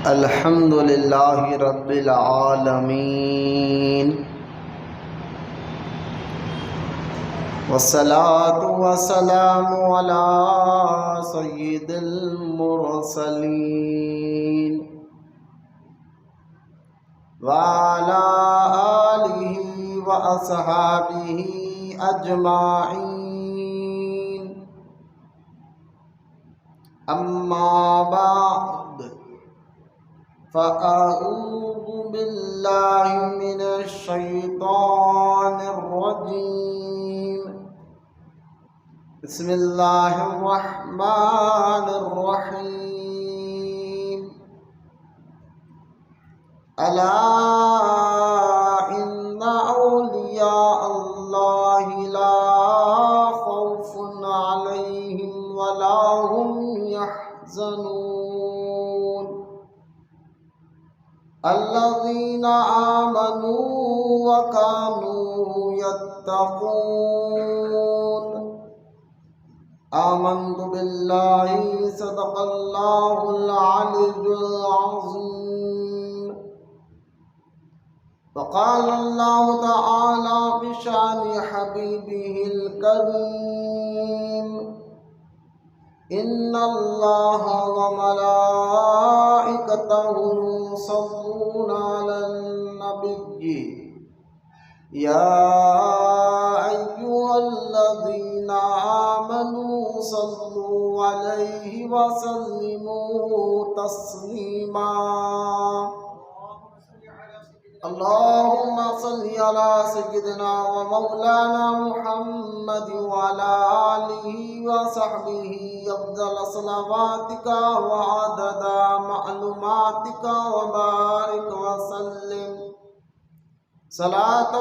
الحمد للہ رب العالمین والصلاة والسلام علی سید المرسلین وعلی آلہ واصحابہ اجمعین اما بعد فأعوذ باللہ من الشیطان الرجیم بسم اللہ الرحمن الرحیم الا ان اولیاء اللہ لا خوف علیہم ولا هم يحزنون الذين آمنوا وكانوا يتقون آمنت بالله صدق الله العلي العظيم وقال الله تعالى بشأن حبيبه الكريم إن الله وملائكته يصلون على النبي يا أيها الذين آمنوا صلوا عليه وسلموا تسليما اللهم صل على سيدنا ومولانا محمد وعلى آله وصحبه أفضل صلواتك وعدد معلوماتك وبارك وسلم صلاة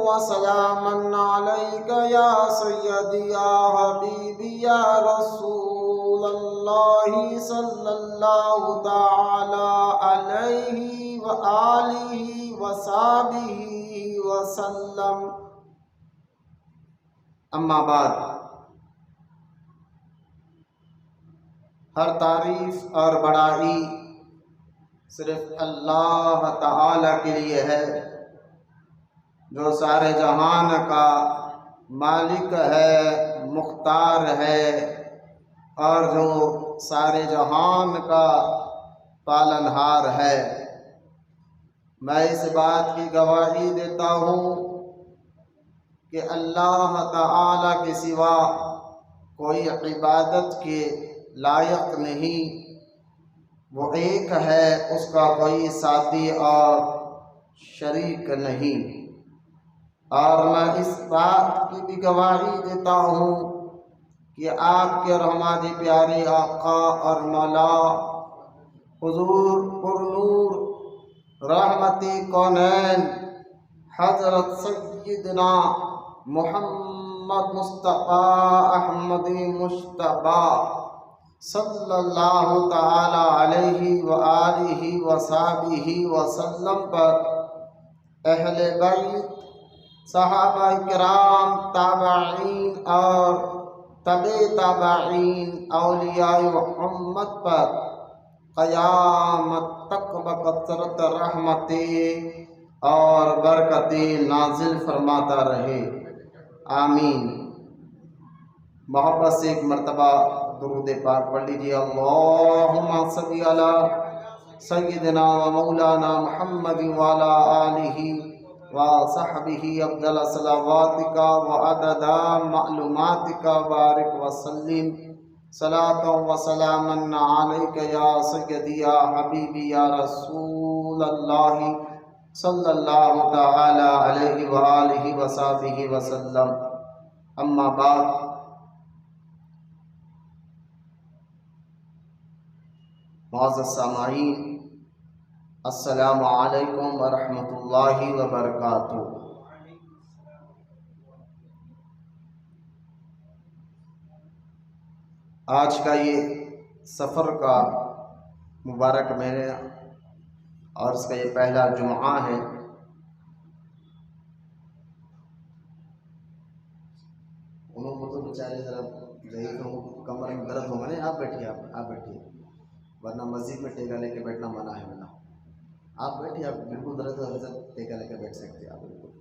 وسلاما عليك يا سيدي يا حبيبي يا رسول الله صلى الله تعالى عليه وآله وصحبه وسلم اما بعد ہر تعریف اور بڑائی صرف اللہ تعالی کے لیے ہے جو سارے جہان کا مالک ہے، مختار ہے اور جو سارے جہان کا پالنہار ہے۔ میں اس بات کی گواہی دیتا ہوں کہ اللہ تعالی کے سوا کوئی عبادت کے لائق نہیں، وہ ایک ہے، اس کا کوئی ساتھی اور شریک نہیں۔ اور میں اس بات کی بھی گواہی دیتا ہوں کہ آپ کے رحمانی پیارے آقا اور مولا حضور پرنور رحمتی کونین حضرت سیدنا محمد مصطفیٰ احمدی مجتبیٰ صلی اللہ تعالی علیہ وآلہ وصحبہ وسلم پر اہل بیت، صحابہ کرام، تابعین اور تبع تابعین، اولیاء محمد پر قیامت تک بکثرت رحمتیں اور برکتیں نازل فرماتا رہے، آمین۔ محبت سے ایک مرتبہ درود پاک پڑھ لیجیے۔ اللہم صلی علی سیدنا و مولانا محمد وعلی آلہ وصحبہ افضل صلواتک وعدد معلوماتک بارک وسلم صلاة وسلاما علیک یا سیدی یا حبیبی یا رسول اللہ صلی اللہ تعالی علیہ وآلہ وصحبہ وسلم اما بعد۔ معزز سامعین، السلام علیکم ورحمۃ اللہ وبرکاتہ۔ آج کا یہ سفر کا مبارک مہینہ اور اس کا یہ پہلا جمعہ ہے۔ انہوں نے بیچارے ذرا ضعیف ہوں، کمر میں درد ہوگا نہیں، آپ بیٹھیے، آپ بیٹھیے۔ ورنہ مسجد میں ٹیکا لے کے بیٹھنا منع ہے منع. آپ بیٹھیے، آپ بالکل درست ٹیکا لے کے بیٹھ سکتے ہیں آپ بالکل.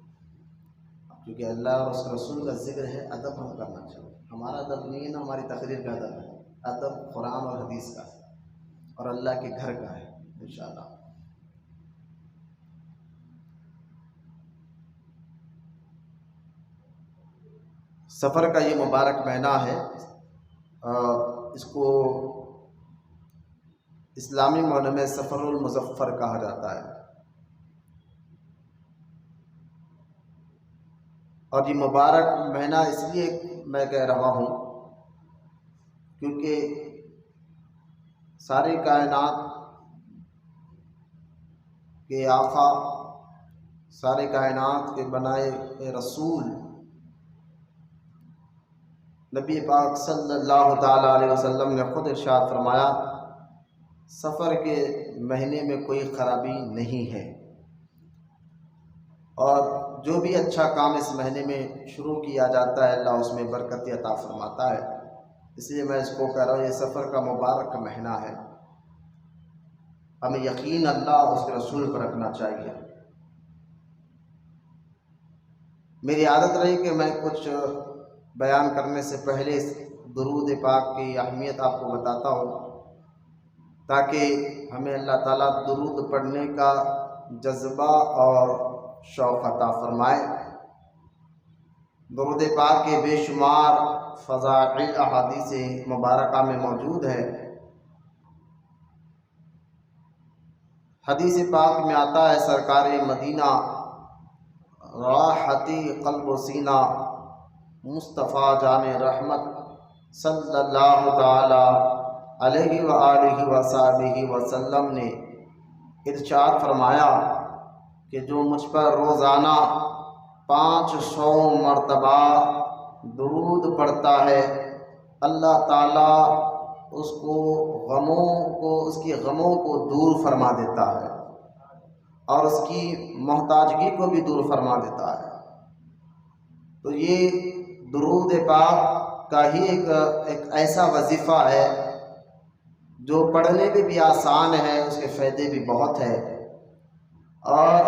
کیونکہ اللہ اور اس کے رسول کا ذکر ہے، ادب ہم کرنا چاہیے. ہمارا ادب نہیں ہے نا، ہماری تقریر کا ادب ہے. ادب قرآن اور حدیث کا ہے اور اللہ کے گھر کا ہے انشاءاللہ. سفر کا یہ مبارک مہینہ ہے، اس کو اسلامی معنی میں سفر المظفر کہا جاتا ہے. اور یہ مبارک مہینہ اس لیے میں کہہ رہا ہوں کیونکہ ساری کائنات کے آقا، سارے کائنات کے بنائے رسول نبی پاک صلی اللہ تعالیٰ علیہ وسلم نے خود ارشاد فرمایا، سفر کے مہینے میں کوئی خرابی نہیں ہے، اور جو بھی اچھا کام اس مہینے میں شروع کیا جاتا ہے اللہ اس میں برکت عطا فرماتا ہے. اس لیے میں اس کو کہہ رہا ہوں یہ سفر کا مبارک مہینہ ہے. ہمیں یقین اللہ اور اس کے رسول پر رکھنا چاہیے. میری عادت رہی کہ میں کچھ بیان کرنے سے پہلے درود پاک کی اہمیت آپ کو بتاتا ہوں، تاکہ ہمیں اللہ تعالیٰ درود پڑھنے کا جذبہ اور شوق عطا فرمائے. درود پاک کے بے شمار فضائل احادیث مبارکہ میں موجود ہے. حدیث پاک میں آتا ہے، سرکار مدینہ راحتی قلب و سینہ مصطفیٰ جان رحمت صلی اللہ تعالی علیہ وآلہ وصحبہ وسلم نے ارشاد فرمایا کہ جو مجھ پر روزانہ 500 مرتبہ درود پڑھتا ہے، اللہ تعالیٰ اس کی غموں کو دور فرما دیتا ہے اور اس کی محتاجگی کو بھی دور فرما دیتا ہے. تو یہ درود پاک کا ہی ایک ایسا وظیفہ ہے جو پڑھنے میں بھی آسان ہے، اس کے فائدے بھی بہت ہے. اور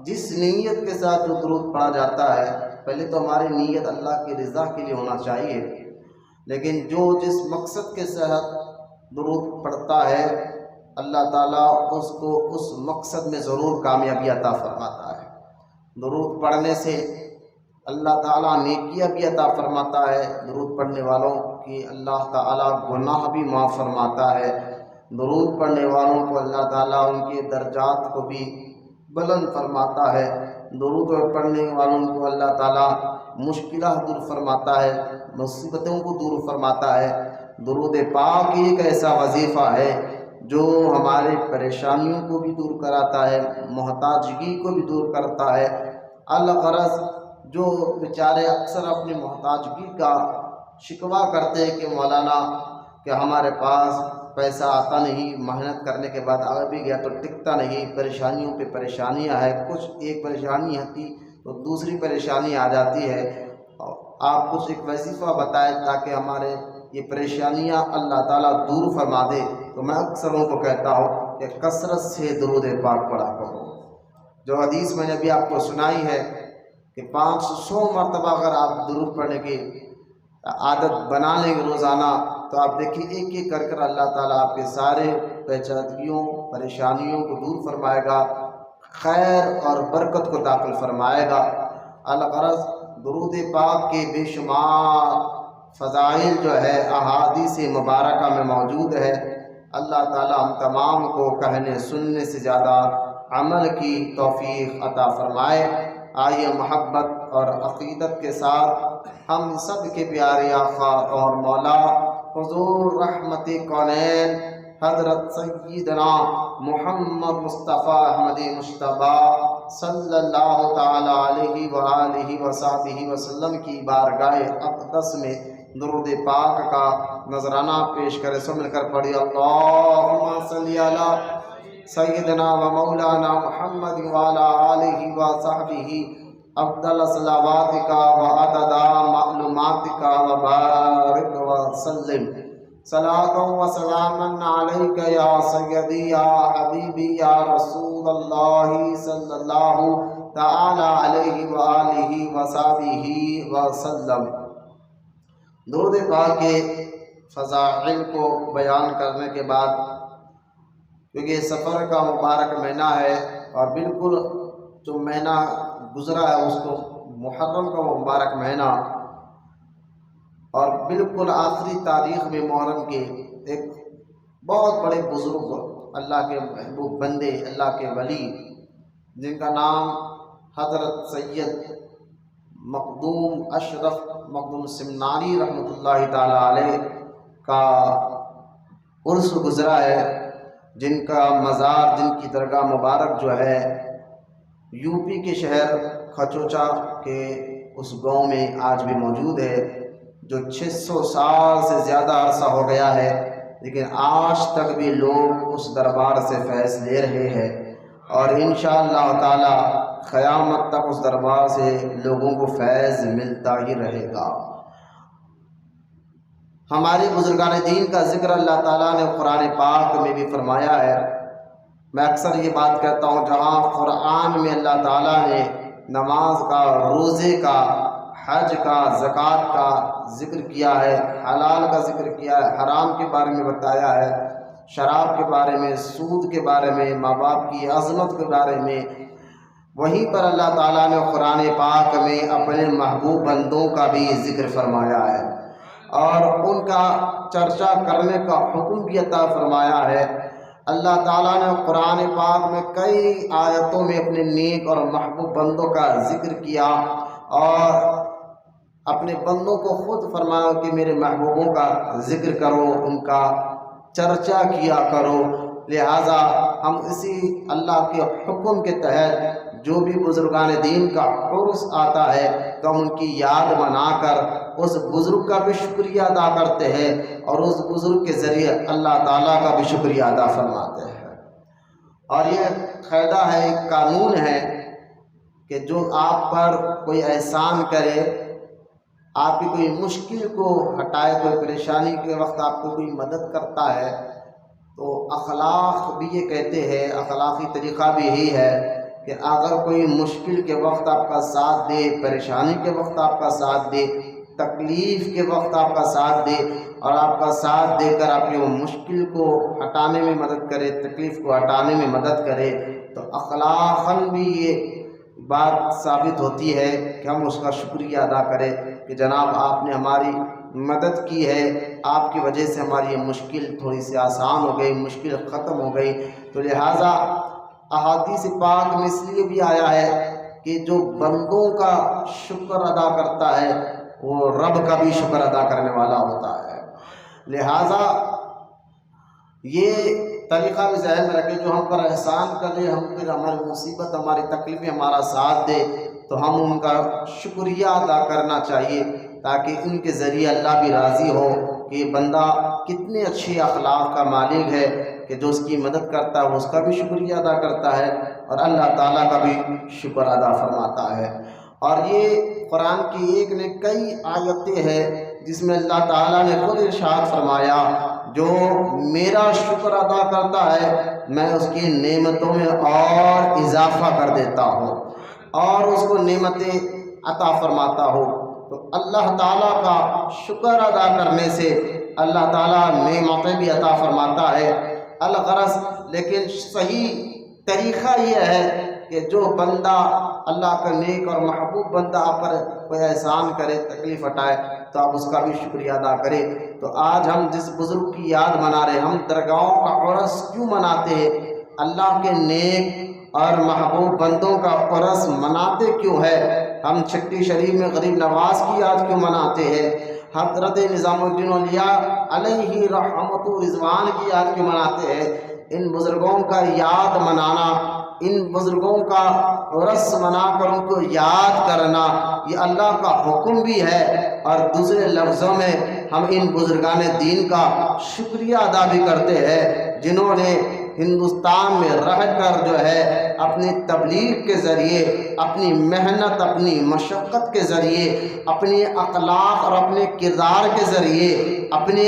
جس نیت کے ساتھ جو درود پڑھا جاتا ہے، پہلے تو ہماری نیت اللہ کی رضا کے لیے ہونا چاہیے، لیکن جو جس مقصد کے تحت درود پڑھتا ہے اللہ تعالیٰ اس کو اس مقصد میں ضرور کامیابی عطا فرماتا ہے. درود پڑھنے سے اللہ تعالیٰ نیکیاں بھی عطا فرماتا ہے. درود پڑھنے والوں کی اللہ تعالیٰ گناہ بھی معاف فرماتا ہے. درود پڑھنے والوں کو اللہ تعالیٰ ان کے درجات کو بھی بلند فرماتا ہے. درود پڑھنے والوں کو اللہ تعالیٰ مشکلات دور فرماتا ہے، مصیبتوں کو دور فرماتا ہے. درود پاک ایک ایسا وظیفہ ہے جو ہمارے پریشانیوں کو بھی دور کراتا ہے، محتاجگی کو بھی دور کرتا ہے. الغرض جو بیچارے اکثر اپنی محتاجگی کا شکوہ کرتے ہیں کہ مولانا کہ ہمارے پاس پیسہ آتا نہیں، محنت کرنے کے بعد آگے بھی گیا تو ٹکتا نہیں، پریشانیوں پہ پریشانیاں ہے، کچھ ایک پریشانی ہوتی تو دوسری پریشانی آ جاتی ہے. آپ کچھ ایک وظیفہ بتائیں تاکہ ہمارے یہ پریشانیاں اللہ تعالیٰ دور فرما دے. تو میں اکثروں کو کہتا ہوں کہ کثرت سے درود پاک پڑھا کرو. جو حدیث میں نے ابھی آپ کو سنائی ہے کہ 500 مرتبہ اگر آپ درود پڑھنے کی عادت بنا لیں گے روزانہ، تو آپ دیکھیے ایک ایک کر کر اللہ تعالیٰ آپ کے سارے پیچیدگیوں پریشانیوں کو دور فرمائے گا، خیر اور برکت کو داخل فرمائے گا. الغرض درود پاک کے بے شمار فضائل جو ہے احادیث مبارکہ میں موجود ہے. اللہ تعالیٰ ہم تمام کو کہنے سننے سے زیادہ عمل کی توفیق عطا فرمائے. آئیے محبت اور عقیدت کے ساتھ ہم سب کے پیارے آقا اور مولا حضور رحمت کونین حضرت سیدنا محمد مصطفیٰ احمد مجتبیٰ صلی اللہ تعالی علیہ وآلہ وصحبہ وسلم کی بارگاہ اقدس میں درود پاک کا نذرانہ پیش کرے. سو مل کر پڑھی اللہم صلی علی سیدنا و مولانا محمد وعلی آلہ وصحبہ افضل صلواتک و عدد معلوماتک و بارک وسلم. صلاۃ و سلاما علیک یا سیدی یا حبیبی یا رسول اللہ صلی اللہ تعالی علیہ وآلہ وصحبہ وسلم۔ درود پاک کے فضائل کو بیان کرنے کے بعد، کیونکہ یہ سفر کا مبارک مہینہ ہے اور بالکل جو مہینہ گزرا ہے اس کو محرم کا مبارک مہینہ، اور بالکل آخری تاریخ میں محرم کے ایک بہت بڑے بزرگ، اللہ کے محبوب بندے، اللہ کے ولی، جن کا نام حضرت سید مخدوم اشرف مخدوم سمنانی رحمۃ اللہ تعالی علیہ کا عرس گزرا ہے، جن کا مزار، جن کی درگاہ مبارک جو ہے یو پی کے شہر کھچوچا کے اس گاؤں میں آج بھی موجود ہے، جو 600 سال سے زیادہ عرصہ ہو گیا ہے، لیکن آج تک بھی لوگ اس دربار سے فیض لے رہے ہیں، اور انشاءاللہ تعالی قیامت تک اس دربار سے لوگوں کو فیض ملتا ہی رہے گا۔ ہمارے بزرگان دین کا ذکر اللہ تعالیٰ نے قرآن پاک میں بھی فرمایا ہے۔ میں اکثر یہ بات کہتا ہوں، جہاں قرآن میں اللہ تعالیٰ نے نماز کا، روزے کا، حج کا، زکوٰۃ کا ذکر کیا ہے، حلال کا ذکر کیا ہے، حرام کے بارے میں بتایا ہے، شراب کے بارے میں، سود کے بارے میں، ماں باپ کی عظمت کے بارے میں، وہیں پر اللہ تعالیٰ نے قرآن پاک میں اپنے محبوب بندوں کا بھی ذکر فرمایا ہے اور ان کا چرچا کرنے کا حکم بھی عطا فرمایا ہے۔ اللہ تعالیٰ نے قرآن پاک میں کئی آیتوں میں اپنے نیک اور محبوب بندوں کا ذکر کیا اور اپنے بندوں کو خود فرمایا کہ میرے محبوبوں کا ذکر کرو، ان کا چرچا کیا کرو۔ لہٰذا ہم اسی اللہ کے حکم کے تحت جو بھی بزرگان دین کا عرس آتا ہے تو ہم ان کی یاد منا کر اس بزرگ کا بھی شکریہ ادا کرتے ہیں اور اس بزرگ کے ذریعے اللہ تعالیٰ کا بھی شکریہ ادا فرماتے ہیں۔ اور یہ قاعدہ ہے، ایک قانون ہے کہ جو آپ پر کوئی احسان کرے، آپ کی کوئی مشکل کو ہٹائے، کوئی پریشانی کے وقت آپ کو کوئی مدد کرتا ہے، تو اخلاق بھی یہ کہتے ہیں، اخلاقی طریقہ بھی یہی ہے کہ اگر کوئی مشکل کے وقت آپ کا ساتھ دے، پریشانی کے وقت آپ کا ساتھ دے، تکلیف کے وقت آپ کا ساتھ دے اور آپ کا ساتھ دے کر آپ کی وہ مشکل کو ہٹانے میں مدد کرے، تکلیف کو ہٹانے میں مدد کرے، تو اخلاقاً بھی یہ بات ثابت ہوتی ہے کہ ہم اس کا شکریہ ادا کریں کہ جناب آپ نے ہماری مدد کی ہے، آپ کی وجہ سے ہماری یہ مشکل تھوڑی سی آسان ہو گئی، مشکل ختم ہو گئی۔ تو لہٰذا احادیث پاک میں اس لیے بھی آیا ہے کہ جو بندوں کا شکر ادا کرتا ہے وہ رب کا بھی شکر ادا کرنے والا ہوتا ہے۔ لہٰذا یہ طریقہ بھی ذہن میں رکھے، جو ہم پر احسان کرے، ہم پھر ہماری مصیبت، ہماری تکلیفیں ہمارا ساتھ دے تو ہم ان کا شکریہ ادا کرنا چاہیے، تاکہ ان کے ذریعے اللہ بھی راضی ہو کہ یہ بندہ کتنے اچھے اخلاق کا مالک ہے کہ جو اس کی مدد کرتا ہے وہ اس کا بھی شکریہ ادا کرتا ہے اور اللہ تعالیٰ کا بھی شکر ادا فرماتا ہے۔ اور یہ قرآن کی ایک نے کئی آیتیں ہیں جس میں اللہ تعالیٰ نے خود ارشاد فرمایا، جو میرا شکر ادا کرتا ہے میں اس کی نعمتوں میں اور اضافہ کر دیتا ہوں اور اس کو نعمتیں عطا فرماتا ہوں۔ تو اللہ تعالیٰ کا شکر ادا کرنے سے اللہ تعالیٰ نعمتیں بھی عطا فرماتا ہے۔ الغرض لیکن صحیح طریقہ یہ ہے کہ جو بندہ اللہ کا نیک اور محبوب بندہ آپ پر کوئی احسان کرے، تکلیف ہٹائے، تو آپ اس کا بھی شکریہ ادا کریں۔ تو آج ہم جس بزرگ کی یاد منا رہے ہیں، ہم درگاہوں کا عرس کیوں مناتے ہیں؟ اللہ کے نیک اور محبوب بندوں کا عرس مناتے کیوں ہے؟ ہم چھٹی شریف میں غریب نواز کی یاد کیوں مناتے ہیں؟ حضرت نظام الدین اولیاء علیہ رحمت و رضوان کی یاد کیوں مناتے ہیں؟ ان بزرگوں کا یاد منانا، ان بزرگوں کا عرس منا کر ان کو یاد کرنا، یہ اللہ کا حکم بھی ہے، اور دوسرے لفظوں میں ہم ان بزرگان دین کا شکریہ ادا بھی کرتے ہیں جنہوں نے ہندوستان میں رہ کر جو ہے اپنی تبلیغ کے ذریعے، اپنی محنت، اپنی مشقت کے ذریعے، اپنے اخلاق اور اپنے کردار کے ذریعے، اپنے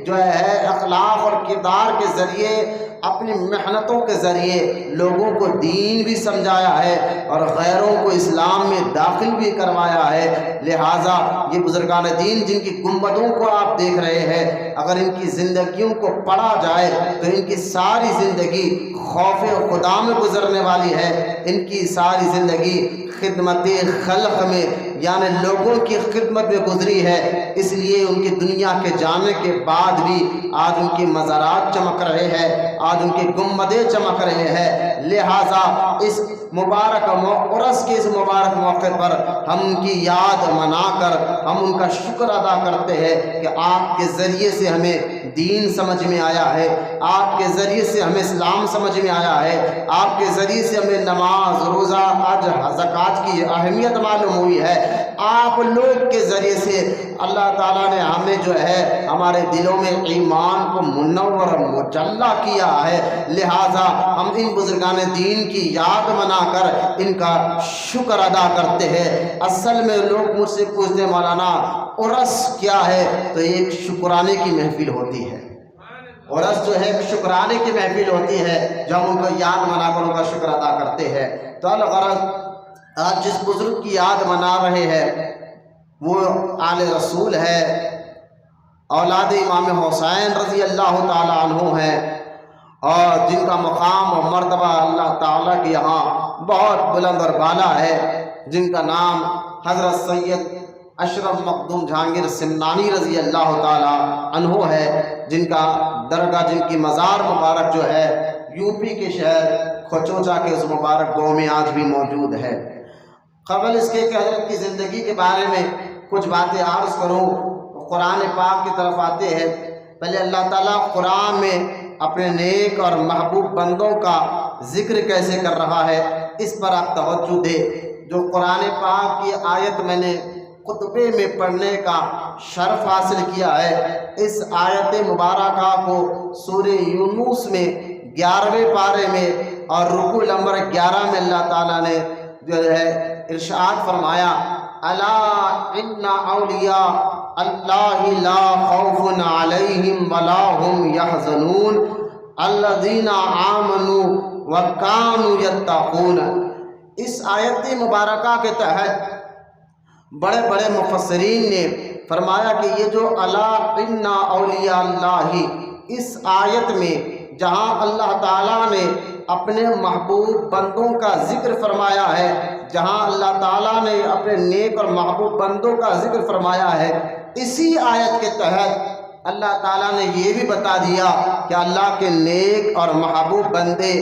جو ہے اخلاق اور کردار کے ذریعے، اپنی محنتوں کے ذریعے لوگوں کو دین بھی سمجھایا ہے اور غیروں کو اسلام میں داخل بھی کروایا ہے۔ لہٰذا یہ بزرگان دین جن کی گنبدوں کو آپ دیکھ رہے ہیں، اگر ان کی زندگیوں کو پڑھا جائے تو ان کی ساری زندگی خوف خدا میں گزرنے والی ہے، ان کی ساری زندگی خدمت خلق میں یعنی لوگوں کی خدمت میں گزری ہے۔ اس لیے ان کی دنیا کے جانے کے بعد بھی آج ان کی مزارات چمک رہے ہیں، آج ان کی گنبدیں چمک رہے ہیں۔ لہٰذا اس مبارک عرس کے اس مبارک موقع پر ہم ان کی یاد منا کر ہم ان کا شکر ادا کرتے ہیں کہ آپ کے ذریعے سے ہمیں دین سمجھ میں آیا ہے، آپ کے ذریعے سے ہمیں اسلام سمجھ میں آیا ہے، آپ کے ذریعے سے ہمیں نماز، روزہ، حج، زکوٰۃ کی اہمیت معلوم ہوئی ہے۔ آپ لوگ کے ذریعے سے اللہ تعالیٰ نے ہمیں جو ہے ہمارے دلوں میں ایمان کو منور مجلہ کیا ہے۔ لہٰذا ہم ان بزرگان دین کی یاد منا کر ان کا شکر ادا کرتے ہیں۔ اصل میں لوگ مجھ سے پوچھتے ہیں مولانا عرس کیا ہے، تو یہ ایک شکرانے کی محفل ہوتی ہے۔ عرس جو ہے ایک شکرانے کی محفل ہوتی ہے جو ہم ان کو یاد منا کر ان کا شکر ادا کرتے ہیں۔ تو الغرض آج جس بزرگ کی یاد منا رہے ہیں وہ آل رسول ہے، اولاد امام حسین رضی اللہ تعالیٰ عنہ ہیں، اور جن کا مقام و مرتبہ اللہ تعالیٰ کے یہاں بہت بلند اور بالا ہے، جن کا نام حضرت سید اشرف مخدوم جہانگیر سمنانی رضی اللہ تعالیٰ عنہ ہے، جن کا درگاہ، جن کی مزار مبارک جو ہے یو پی کے شہر کھچوچا کے اس مبارک گاؤں میں آج بھی موجود ہے۔ قبل اس کے کہ حضرت کی زندگی کے بارے میں کچھ باتیں عرض کروں، قرآن پاک کی طرف آتے ہیں۔ پہلے اللہ تعالیٰ قرآن میں اپنے نیک اور محبوب بندوں کا ذکر کیسے کر رہا ہے اس پر آپ توجہ دیں۔ جو قرآن پاک کی آیت میں نے خطبے میں پڑھنے کا شرف حاصل کیا ہے، اس آیت مبارکہ کو سورہ یونس میں 11ویں پارے میں اور رکوع نمبر 11 میں اللہ تعالیٰ نے جو ہے ارشاد فرمایا، الا ان اولیاء اللہ لا خوف علیہم ولا هم یحزنون الذین آمنوا وکانوا یتقون۔ اس آیت مبارکہ کے تحت بڑے بڑے مفسرین نے فرمایا کہ یہ جو الا ان اولیاء اللہ، اس آیت میں جہاں اللہ تعالیٰ نے اپنے محبوب بندوں کا ذکر فرمایا ہے، جہاں اللہ تعالیٰ نے اپنے نیک اور محبوب بندوں کا ذکر فرمایا ہے، اسی آیت کے تحت اللہ تعالیٰ نے یہ بھی بتا دیا کہ اللہ کے نیک اور محبوب بندے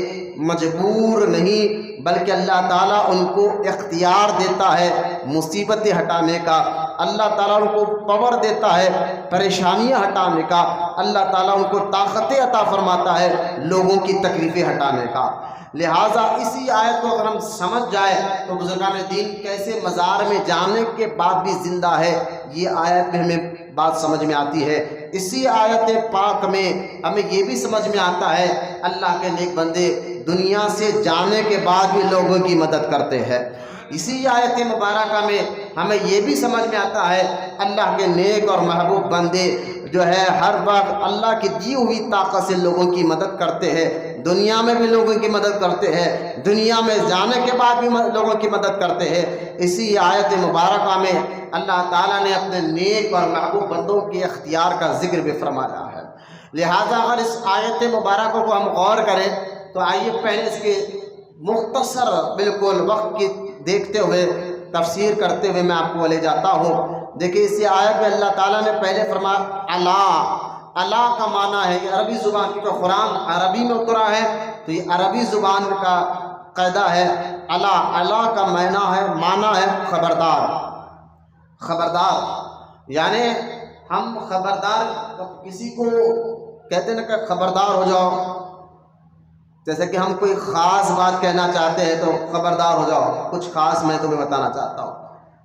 مجبور نہیں بلکہ اللہ تعالیٰ ان کو اختیار دیتا ہے مصیبتیں ہٹانے کا، اللہ تعالیٰ ان کو پاور دیتا ہے پریشانیاں ہٹانے کا، اللہ تعالیٰ ان کو طاقتیں عطا فرماتا ہے لوگوں کی تکلیفیں ہٹانے کا۔ لہٰذا اسی آیت کو اگر ہم سمجھ جائے تو بزرگان دین کیسے مزار میں جانے کے بعد بھی زندہ ہے، یہ آیت میں ہمیں بات سمجھ میں آتی ہے۔ اسی آیت پاک میں ہمیں یہ بھی سمجھ میں آتا ہے اللہ کے نیک بندے دنیا سے جانے کے بعد بھی لوگوں کی مدد کرتے ہیں۔ اسی آیت مبارکہ میں ہمیں یہ بھی سمجھ میں آتا ہے اللہ کے نیک اور محبوب بندے جو ہے ہر وقت اللہ کی دی ہوئی طاقت سے لوگوں کی مدد کرتے ہیں، دنیا میں بھی لوگوں کی مدد کرتے ہیں، دنیا میں جانے کے بعد بھی لوگوں کی مدد کرتے ہیں۔ اسی آیت مبارکہ میں اللہ تعالیٰ نے اپنے نیک اور محبوب بندوں کے اختیار کا ذکر بھی فرمایا ہے۔ لہٰذا اگر اس آیت مبارکہ کو ہم غور کریں تو آئیے پہلے اس کے مختصر بالکل وقت کی دیکھتے ہوئے تفسیر کرتے ہوئے میں آپ کو لے جاتا ہوں۔ دیکھیں اسی آیت میں اللہ تعالیٰ نے پہلے فرمایا اللہ کا معنی ہے، یہ عربی زبان کی قرآن عربی میں اترا ہے تو یہ عربی زبان کا قاعدہ ہے۔ اللہ کا معنی ہے خبردار، خبردار یعنی ہم خبردار کسی کو کہتے ہیں نا کہ خبردار ہو جاؤ، جیسے کہ ہم کوئی خاص بات کہنا چاہتے ہیں تو خبردار ہو جاؤ، کچھ خاص میں تمہیں بتانا چاہتا ہوں،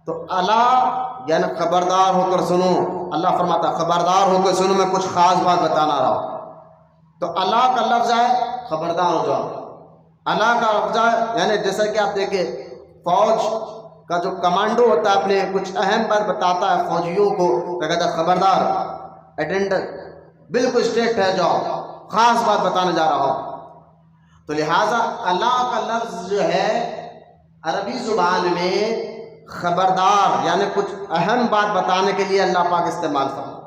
تو اللہ یعنی خبردار ہو کر سنو، اللہ فرماتا خبردار ہو کر سنو، میں کچھ خاص بات بتانا رہا ہوں۔ تو اللہ کا لفظ ہے خبردار ہو جاؤ. اللہ کا لفظ ہے یعنی جیسا کہ آپ دیکھیں فوج کا جو کمانڈو ہوتا ہے اپنے کچھ اہم بات بتاتا ہے فوجیوں کو، تو کہتا ہے خبردار اٹینڈر بالکل اسٹریٹ ہے، جاؤ خاص بات بتانے جا رہا ہوں. تو لہٰذا اللہ کا لفظ جو ہے عربی زبان میں خبردار یعنی کچھ اہم بات بتانے کے لیے اللہ پاک استعمال کرتا ہے.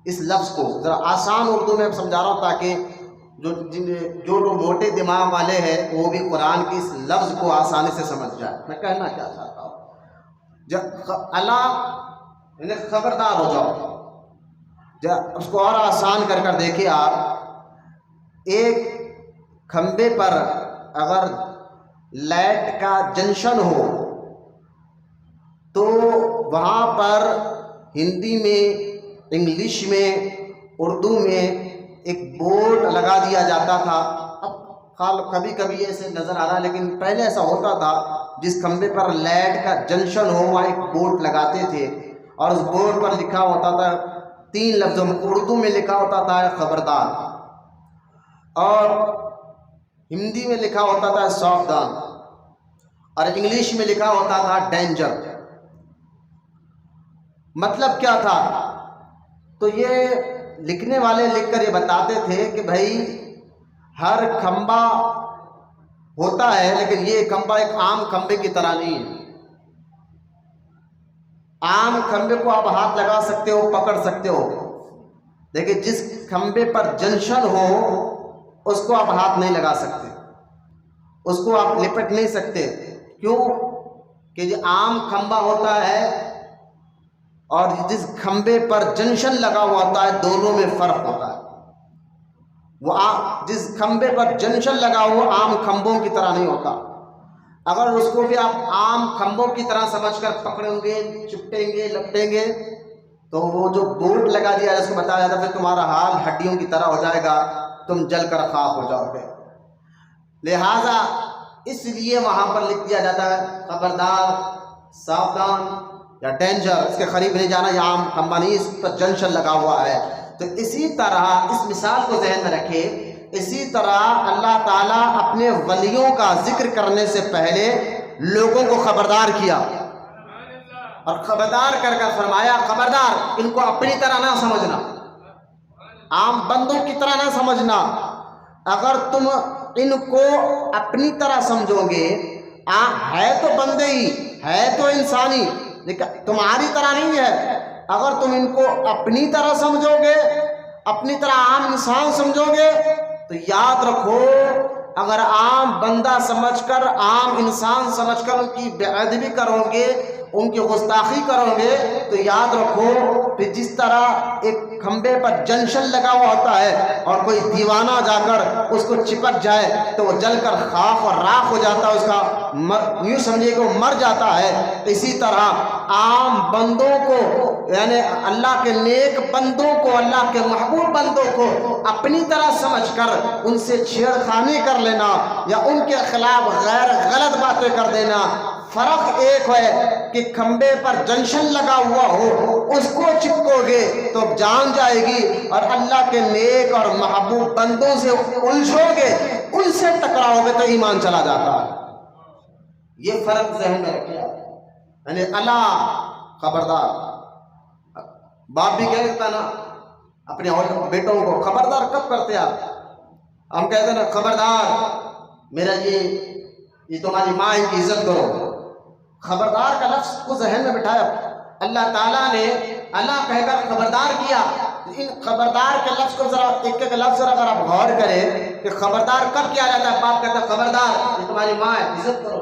اس لفظ کو ذرا آسان اردو میں سمجھا رہا ہوں تاکہ جو لوگ موٹے دماغ والے ہیں وہ بھی قرآن کی اس لفظ کو آسانی سے سمجھ جائے. میں کہنا کیا چاہتا ہوں، جب اللہ یعنی خبردار ہو جاؤ. جب اس کو اور آسان کر دیکھیے آپ، ایک کھمبے پر اگر لائٹ کا جنکشن ہو تو وہاں پر ہندی میں، انگلش میں، اردو میں ایک بورڈ لگا دیا جاتا تھا. اب کبھی کبھی ایسے نظر آ رہا ہے لیکن پہلے ایسا ہوتا تھا، جس کھمبے پر لائٹ کا جنکشن ہو وہاں ایک بورڈ لگاتے تھے اور اس بورڈ پر لکھا ہوتا تھا 3 لفظوں میں، اردو میں لکھا ہوتا تھا خبردار، اور ہندی میں لکھا ہوتا تھا ساودھان، اور انگلش میں لکھا ہوتا تھا ڈینجر. مطلب کیا تھا؟ تو یہ لکھنے والے لکھ کر یہ بتاتے تھے کہ بھائی ہر کھمبا ہوتا ہے لیکن یہ کھمبا ایک عام کھمبے کی طرح نہیں ہے. عام کھمبے کو آپ ہاتھ لگا سکتے ہو، پکڑ سکتے ہو، لیکن جس کھمبے پر جنکشن ہو اس کو آپ ہاتھ نہیں لگا سکتے، اس کو آپ لپٹ نہیں سکتے. کیوں کہ یہ عام کھمبا ہوتا ہے اور جس کھمبے پر جنکشن لگا ہوا ہوتا ہے دونوں میں فرق ہوتا ہے. وہ جس کھمبے پر جنکشن لگا ہوا عام کھمبوں کی طرح نہیں ہوتا. اگر اس کو بھی آپ عام کھمبوں کی طرح سمجھ کر پکڑیں گے، چپٹیں گے، لپٹیں گے تو وہ جو بورڈ لگا دیا ہے اس کو بتایا جاتا ہے پھر تمہارا حال ہڈیوں کی طرح ہو جائے گا، تم جل کر خاک ہو جاؤ گے. لہذا اس لیے وہاں پر لکھ دیا جاتا ہے خبردار، ساودھان یا ڈینجر، اس کے قریب نہیں جانا. یہ عام کھمبا نہیں، اس پر جنکشن لگا ہوا ہے. تو اسی طرح اس مثال کو ذہن میں رکھے، اسی طرح اللہ تعالیٰ اپنے ولیوں کا ذکر کرنے سے پہلے لوگوں کو خبردار کیا اور خبردار کر فرمایا خبردار ان کو اپنی طرح نہ سمجھنا، عام بندوں کی طرح نہ سمجھنا. اگر تم ان کو اپنی طرح سمجھو گے، ہے تو بندے ہی، ہے تو انسانی، لیکن تمہاری طرح نہیں ہے. اگر تم ان کو اپنی طرح سمجھو گے، اپنی طرح عام انسان سمجھو گے، تو یاد رکھو اگر عام بندہ سمجھ کر، عام انسان سمجھ کر ان کی بے ادبی کرو گے، ان کی گستاخی کرو گے، تو یاد رکھو کہ جس طرح ایک کھمبے پر جنکشن لگا ہوا ہوتا ہے اور کوئی دیوانہ جا کر اس کو چپک جائے تو وہ جل کر خاک اور راکھ ہو جاتا ہے، اس کا یوں سمجھے کہ وہ مر جاتا ہے. اسی طرح عام بندوں کو یعنی اللہ کے نیک بندوں کو، اللہ کے محبوب بندوں کو اپنی طرح سمجھ کر ان سے چھیڑخانی کر لینا یا ان کے خلاف غلط باتیں کر دینا. فرق ایک ہے کہ کھمبے پر جنکشن لگا ہوا ہو، اس کو چپکو گے تو جان جائے گی، اور اللہ کے نیک اور محبوب بندوں سے الجھو گے، ان سے ٹکراؤ گے تو ایمان چلا جاتا ہے. یہ فرق ذہن میں رکھیں. یعنی اللہ خبردار، باپ بھی کہہ دیتا نا اپنے بیٹوں کو خبردار کب کرتے آپ؟ ہم کہتے ہیں نا خبردار میرا یہ تمہاری ماں کی عزت کرو. خبردار کا لفظ کو ذہن میں بٹھایا. اللہ تعالیٰ نے اللہ کہہ کر خبردار کیا. ان خبردار کے لفظ کو ذرا ایک ایک لفظ اگر آپ غور کریں کہ خبردار کب کیا جاتا ہے. باپ کہتا ہے خبردار یہ تمہاری ماں ہے، عزت کرو.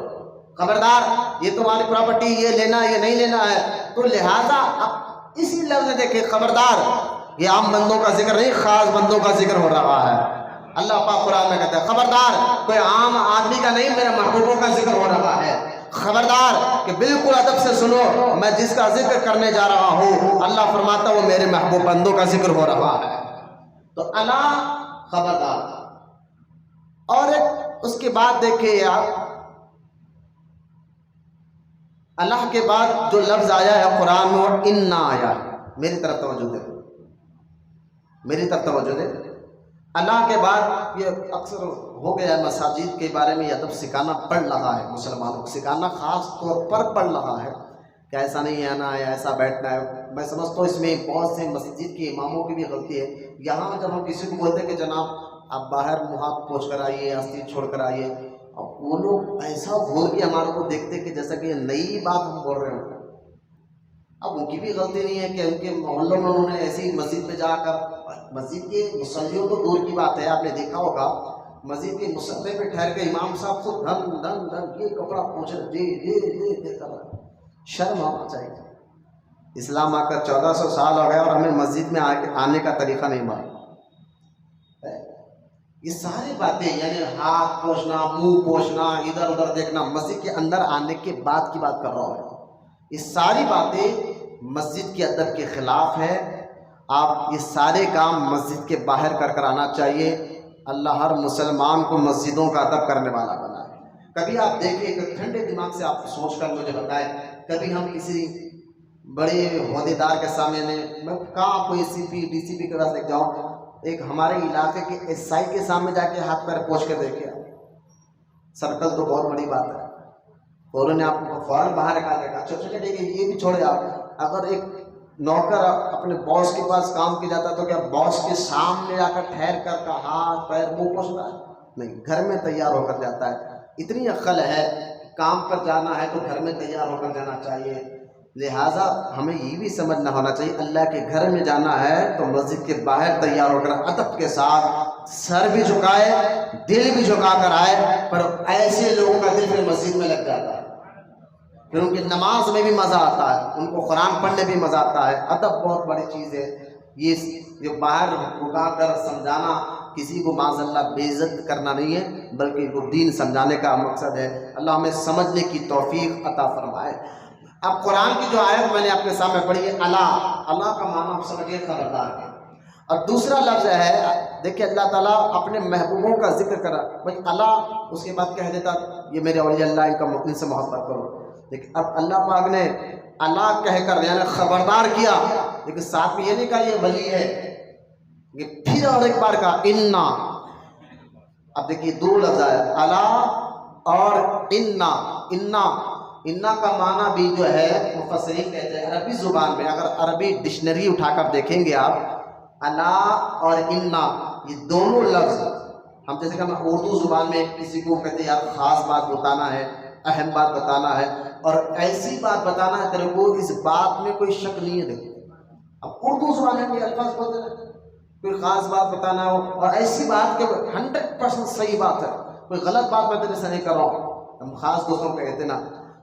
خبردار یہ تمہاری پراپرٹی، یہ لینا یہ نہیں لینا ہے. تو لہٰذا اب اسی لفظ میں دیکھیں خبردار، یہ عام بندوں کا ذکر نہیں، خاص بندوں کا ذکر ہو رہا ہے. اللہ پاک قرآن میں کہتا ہے خبردار کوئی عام آدمی کا نہیں، میرے محبوبوں کا ذکر ہو رہا ہے. خبردار کہ بالکل ادب سے سنو، میں جس کا ذکر کرنے جا رہا ہوں اللہ فرماتا وہ میرے محبوب بندوں کا ذکر ہو رہا ہے. تو اللہ خبردار. اور اس کے بعد دیکھیں آپ، اللہ کے بعد جو لفظ آیا ہے قرآن میں انا آیا. میری طرف توجہ دے، میری طرف توجہ دے. اللہ کے بعد یہ اکثر ہو گیا ہے مساجد کے بارے میں یہ ادب سکھانا پڑ رہا ہے، مسلمانوں کو سکھانا خاص طور پر پڑ رہا ہے کہ ایسا نہیں آنا ہے، ایسا بیٹھنا ہے۔ میں سمجھتا ہوں اس میں بہت سے مسجد کے اماموں کی بھی غلطی ہے۔ یہاں جب ہم کسی کو بولتے ہیں کہ جناب آپ باہر منہ ہاتھ پوچھ کر آئیے، ہستی چھوڑ کر آئیے، اب وہ لوگ ایسا گھور کے ہمارے کو دیکھتے کہ جیسا کہ یہ نئی بات ہم بول رہے ہوں۔ اب ان کی بھی غلطی نہیں ہے کہ ان کے محلوں میں انہوں نے ایسی مسجد میں جا کر، مسجد کے مصلیوں تو دور کی بات ہے، آپ نے دیکھا ہوگا مسجد کے مصلی پہ ٹھہر کے امام صاحب کو دھن دھن دھن یہ کپڑا پوچھ رہے دیکھ کر شرم آنا چاہیے۔ اسلام آ کر 1400 سال ہو گیا اور ہمیں مسجد میں آنے کا طریقہ نہیں معلوم۔ یہ ساری باتیں یعنی ہاتھ پوچھنا، منہ پوچھنا، ادھر ادھر دیکھنا، مسجد کے اندر آنے کے بعد کی بات کر رہا ہوں۔ یہ ساری باتیں مسجد کے ادب کے خلاف ہے۔ آپ یہ سارے کام مسجد کے باہر کر آنا چاہیے۔ اللہ ہر مسلمان کو مسجدوں کا ادب کرنے والا بنائے۔ کبھی آپ دیکھیں کہ ٹھنڈے دماغ سے آپ سوچ کر مجھے بتائیں، کبھی ہم کسی بڑے عہدے دار کے سامنے میں کہاں کوئی سی پی ڈی سی پی کے پاس دیکھ جاؤں، ایک ہمارے علاقے کے ایس آئی کے سامنے جا کے ہاتھ پیر پوچھ کر دیکھے، سرکل تو بہت بڑی بات ہے، اور انہوں نے آپ کو فوراً باہر نکال دیا۔ اچھا ٹھیک ہے، یہ بھی چھوڑے آپ، اگر ایک نوکر اپنے باس کے پاس کام کیا جاتا ہے تو کیا باس کے سامنے جا کر ٹھہر کر کا ہاتھ پیر منہ پوچھتا ہے؟ نہیں، گھر میں تیار ہو کر جاتا ہے۔ اتنی عقل ہے، کام پر جانا ہے تو گھر میں تیار ہو کر جانا چاہیے۔ لہٰذا ہمیں یہ بھی سمجھنا ہونا چاہیے اللہ کے گھر میں جانا ہے تو مسجد کے باہر تیار ہو کر ادب کے ساتھ سر بھی جھکائے، دل بھی جھکا کر آئے، پر ایسے لوگوں کا دل پھر مسجد میں لگ جاتا ہے، پھر ان کی نماز میں بھی مزہ آتا ہے، ان کو قرآن پڑھنے بھی مزہ آتا ہے۔ ادب بہت بڑی چیز ہے۔ یہ باہر رکا کر سمجھانا کسی کو معاذ اللہ بے عزت کرنا نہیں ہے، بلکہ ان کو دین سمجھانے کا مقصد ہے۔ اللہ ہمیں سمجھنے کی توفیق عطا فرمائے۔ اب قرآن کی جو آیت میں نے آپ کے سامنے پڑھی ہے، اللہ کا معنی آپ سمجھیے خبردار ہے، اور دوسرا لفظ ہے، دیکھیں اللہ تعالیٰ اپنے محبوبوں کا ذکر کرا، بھائی اللہ اس کے بعد کہہ دیتا یہ میرے اولیاء اللہ ان سے محبت کرو، لیکن اب اللہ پاک نے اللہ کہہ کر یعنی خبردار کیا، لیکن ساتھ میں یہ نہیں کہا یہ ولی ہے، یہ پھر اور ایک بار کہا انا۔ اب دیکھیے دو لفظ ہے، اللہ اور انا کا معنی بھی جو ہے مفسرین کہتے ہیں عربی زبان میں، اگر عربی ڈکشنری اٹھا کر دیکھیں گے آپ، اللہ اور انا یہ دونوں لفظ ہم جیسے کہ ہم اردو زبان میں کسی کو کہتے ہیں یار خاص بات بتانا ہے، اہم بات بتانا ہے، اور ایسی بات بتانا ہے تیرے کو اس بات میں کوئی شک نہیں ہے۔ دیکھو اب اردو زبان میں الفاظ بولتے ہیں کوئی خاص بات بتانا ہو اور ایسی بات کہ 100% صحیح بات ہے، کوئی غلط بات میں تیرے سے نہیں کر رہا ہوں، ہم خاص دوستوں کو کہتے نا،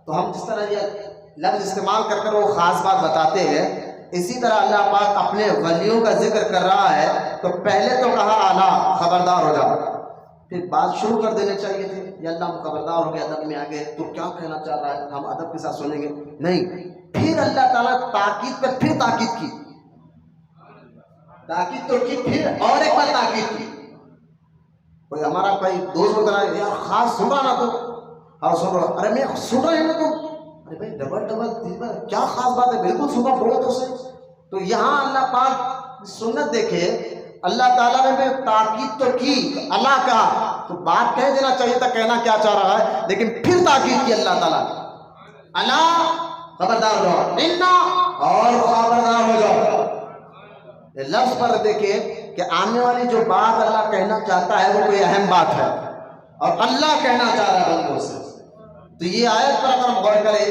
تو ہم جس طرح یہ لفظ استعمال کر کر وہ خاص بات بتاتے ہیں، اسی طرح اللہ پاک اپنے ولیوں کا ذکر کر رہا ہے تو پہلے تو کہا اللہ خبردار ہو جاؤ، پھر بات شروع کر دینے چاہیے تھے، یا اللہ ہم خبردار ہو گئے ادب میں آگے تو کیا کہنا چاہ رہا ہے، ہم ادب کے ساتھ سنیں گے نہیں، پھر اللہ تعالیٰ تاکید پر پھر تاکید کی، تاکید تو کی، پھر اور ایک بار تاکید کی۔ کوئی ہمارا کوئی دوست ہوتا ہے یار خاص سن رہا نا تو، ہاں سن رہا، ارے میں سن رہا ہے نا تو، ارے بھائی ڈبل کیا خاص بات ہے، بالکل سن رہا، بولو تو صحیح۔ تو یہاں اللہ پاک سنت دیکھے، اللہ تعالیٰ نے بھی تاکید تو کی، اللہ کا تو بات کہہ دینا چاہیے تھا، کہنا کیا چاہ رہا ہے، لیکن پھر تاکید کی اللہ تعالیٰ نے، اللہ خبردار ہو جاؤ، انا اور خبردار ہو جاؤ۔ لفظ پر دیکھیں کہ آنے والی جو بات اللہ کہنا چاہتا ہے وہ کوئی اہم بات ہے، اور اللہ کہنا چاہ رہا ہے بندوں سے، تو یہ آیت پر اگر ہم غور کریں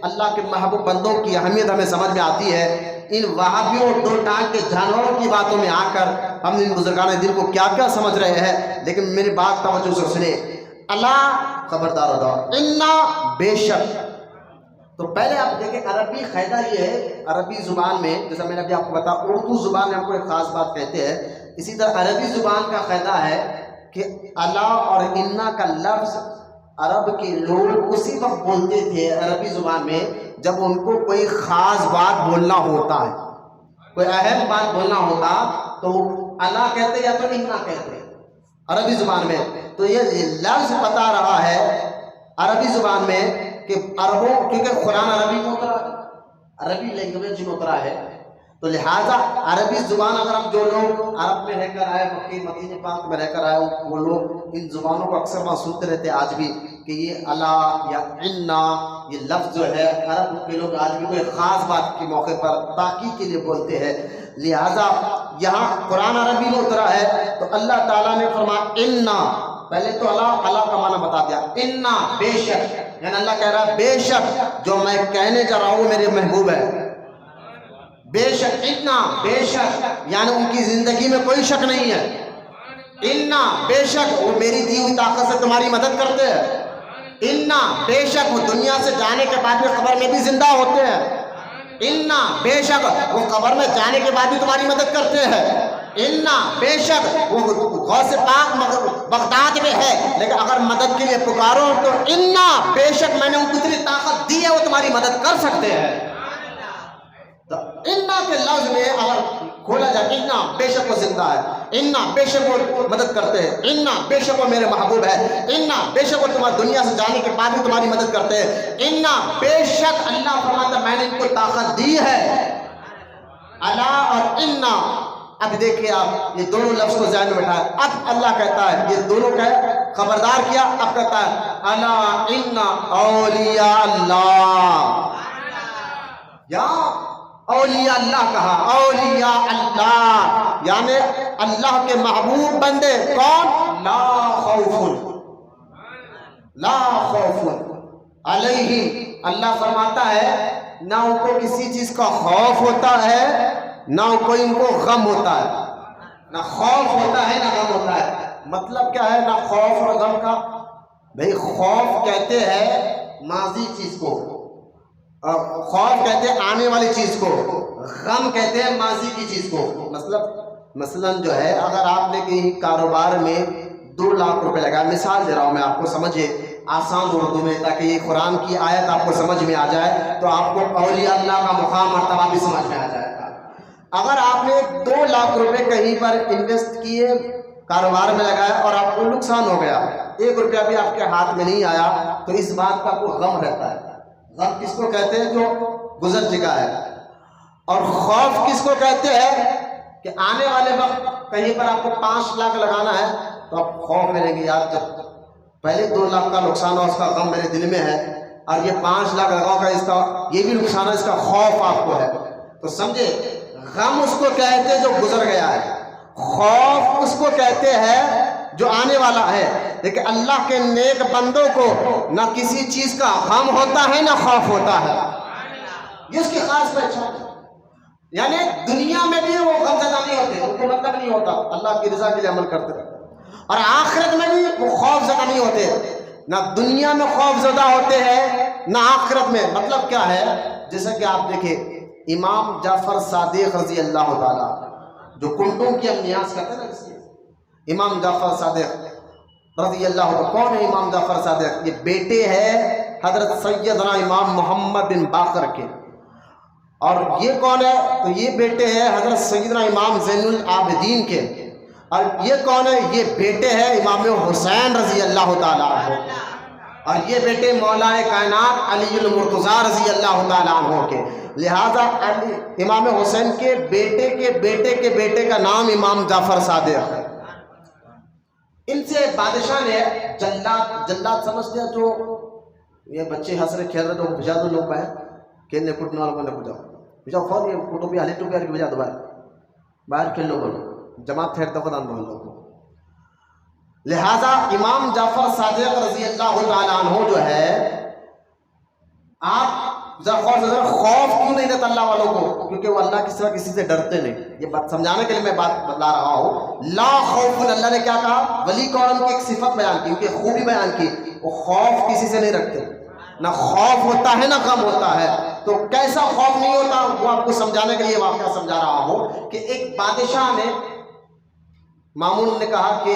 اللہ کے محبوب بندوں کی اہمیت ہمیں سمجھ میں آتی ہے۔ ان وہابیوں دو ٹانگ کے جانوروں کی باتوں میں آ کر ہم ان بزرگان دل کو کیا کیا سمجھ رہے ہیں، لیکن میری بات توجہ سے سنیں، اللہ خبردار ہو جاؤ، انا بے شک۔ تو پہلے آپ دیکھیں عربی قاعدہ یہ ہے، عربی زبان میں جیسا میں نے ابھی آپ کو بتایا اردو زبان میں ہم کو ایک خاص بات کہتے ہیں، اسی طرح عربی زبان کا قاعدہ ہے کہ اللہ اور انا کا لفظ عرب کے لوگ اسی وقت بولتے تھے عربی زبان میں جب ان کو کوئی خاص بات بولنا ہوتا ہے، کوئی اہم بات بولنا ہوتا تو اللہ کہتے یا تو انا کہتے عربی زبان میں۔ تو یہ لفظ بتا رہا ہے عربی زبان میں کہ عربوں، کیونکہ قرآن عربی میں اترا، عربی لینگویج میں اترا ہے، تو لہٰذا عربی زبان اگر ہم جو لوگ عرب میں رہ کر آئے، مکہ مدینہ پاک میں رہ کر آئے، وہ لوگ ان زبانوں کو اکثر وہاں سنتے رہتے ہیں آج بھی، کہ یہ الا یا انا یہ لفظ جو ہے عرب کے لوگ آج بھی کوئی خاص بات کے موقع پر تاکید کے لیے بولتے ہیں۔ لہٰذا یہاں قرآن عربی میں اترا ہے تو اللہ تعالیٰ نے فرمایا انا، پہلے تو اللہ کا معنی بتا دیا، انا بے شک، یعنی اللہ کہہ رہا ہے بے شک جو میں کہنے جا رہا ہوں میرے محبوب ہے، بے شک، اتنا بے شک یعنی ان کی زندگی میں کوئی شک نہیں ہے، انا بے شک وہ میری دی ہوئی طاقت سے تمہاری مدد کرتے ہیں، انا بے شک وہ دنیا سے جانے کے بعد بھی قبر میں بھی زندہ ہوتے ہیں، انا بے شک وہ قبر میں جانے کے بعد بھی تمہاری مدد کرتے ہیں، انا بے شک وہ غوث پاک بغداد میں ہے لیکن اگر مدد کے لیے پکارو تو انا بے شک میں نے ان کو اتنی طاقت دی ہے وہ تمہاری مدد کر سکتے ہیں۔ تو انا کے لفظ میں اگر کھولا جائے، انا بے شک وہ زندہ ہے، انا بے شک وہ مدد کرتے ہیں، انا بے شک وہ میرے محبوب ہے، انا بے شک وہ تمہاری دنیا سے جانے کے بعد بھی تمہاری مدد کرتے ہیں، انا بے شک اللہ فرماتا میں نے ان کو طاقت دی ہے۔ الا اور انا، اب دیکھیں آپ یہ دونوں لفظ کو ذہن میں بٹھائیں، اب اللہ کہتا ہے یہ دونوں کا خبردار کیا، اب کہتا ہے الا ان اولیاء اللہ، یا اولیاء اللہ کہا، اولیاء اللہ یعنی اللہ کے محبوب بندے کون؟ لا خوف علیہ، اللہ فرماتا ہے نہ ان کو کسی چیز کا خوف ہوتا ہے نہ کوئی ان کو غم ہوتا ہے، نہ خوف ہوتا ہے نہ غم ہوتا ہے۔ مطلب کیا ہے نہ خوف اور غم کا؟ بھئی خوف کہتے ہیں ماضی چیز کو، خوف کہتے ہیں آنے والی چیز کو، غم کہتے ہیں ماضی کی چیز کو۔ مثلا جو ہے اگر آپ نے کہیں کاروبار میں 2 لاکھ روپے لگایا، مثال دے رہا ہوں میں آپ کو، سمجھے آسان اردو میں تاکہ یہ قرآن کی آیت آپ کو سمجھ میں آ جائے تو آپ کو اولیاء اللہ کا مقام مرتبہ بھی سمجھ میں آ جائے گا۔ اگر آپ نے 2 لاکھ روپے کہیں پر انویسٹ کیے، کاروبار میں لگایا اور آپ کو نقصان ہو گیا، 1 روپیہ بھی آپ کے ہاتھ میں نہیں آیا، تو اس بات کا کوئی غم رہتا ہے۔ غم کس کو کہتے ہیں؟ جو گزر چکا ہے۔ اور خوف کس کو کہتے ہیں؟ کہ آنے والے وقت کہیں پر آپ کو 5 لاکھ لگانا ہے تو آپ خوف میں رہیں گے، یار جب پہلے 2 لاکھ کا نقصان ہو اس کا غم میرے دل میں ہے اور یہ 5 لاکھ لگاؤ کا اس کا یہ بھی نقصان ہے، اس کا خوف آپ کو ہے۔ تو سمجھے غم اس کو کہتے ہیں جو گزر گیا ہے، خوف اس کو کہتے ہیں جو آنے والا ہے۔ لیکن اللہ کے نیک بندوں کو نہ کسی چیز کا غم ہوتا ہے نہ خوف ہوتا ہے، یہ اس کی خاص پہچان ہے۔ یعنی دنیا میں بھی وہ غم زدہ نہیں ہوتے، ان کو مطلب نہیں ہوتا، اللہ کی رضا کے لیے عمل کرتے رہتے، اور آخرت میں بھی وہ خوف زدہ نہیں ہوتے، نہ دنیا میں خوف زدہ ہوتے ہیں نہ آخرت میں۔ مطلب کیا ہے؟ جیسا کہ آپ دیکھیں امام جعفر صادق رضی اللہ تعالیٰ، جو کنٹوں کی ہم نیاز کرتے ہیں نا، امام جعفر صادق رضی اللہ عنہ، کون ہے امام جعفر صادق؟ یہ بیٹے ہیں حضرت سیدنا امام محمد بن باقر کے۔ اور یہ کون ہے؟ تو یہ بیٹے ہیں حضرت سیدنا امام زین العابدین کے۔ اور یہ کون ہے؟ یہ بیٹے ہیں امام حسین رضی اللہ تعالیٰ عنہ۔ اور یہ بیٹے مولا کائنات علی المرتضیٰ رضی اللہ تعالیٰ عنہ کے۔ لہذا امام حسین کے بیٹے کے بیٹے کے بیٹے کا نام امام جعفر صادق ہے۔ ان سے بادشاہ نے جلات سمجھتے ہیں، جو یہ بچے ہنس رہے کھیل رہے تو بھجا دو، لوگ باہر کھیلنے کودنے والوں کو نہ بجاؤ فوری فوٹو بھی ہلے ٹو کے بجا دو، باہر کھیل لو بولو، جماعت ٹھہرتا خدا بول لوگ کو۔ لہذا امام جعفر صادق رضی اللہ تعالیٰ عنہ جو ہے، آپ ذرا خوف کیوں نہیں دیتا اللہ والوں کو؟ کیونکہ وہ اللہ کی سوا کسی سے ڈرتے نہیں۔ یہ بات سمجھانے کے لیے میں بات بتلا رہا ہوں۔ لا خوف، اللہ نے کیا کہا؟ ولی کون کی ایک صفت بیان کی، ان کی خوبی بیان کی، وہ خوف کسی سے نہیں رکھتے، نہ خوف ہوتا ہے نہ غم ہوتا ہے۔ تو کیسا خوف نہیں ہوتا وہ آپ کو سمجھانے کے لیے واقعہ سمجھا رہا ہوں کہ ایک بادشاہ نے، مامون نے کہا کہ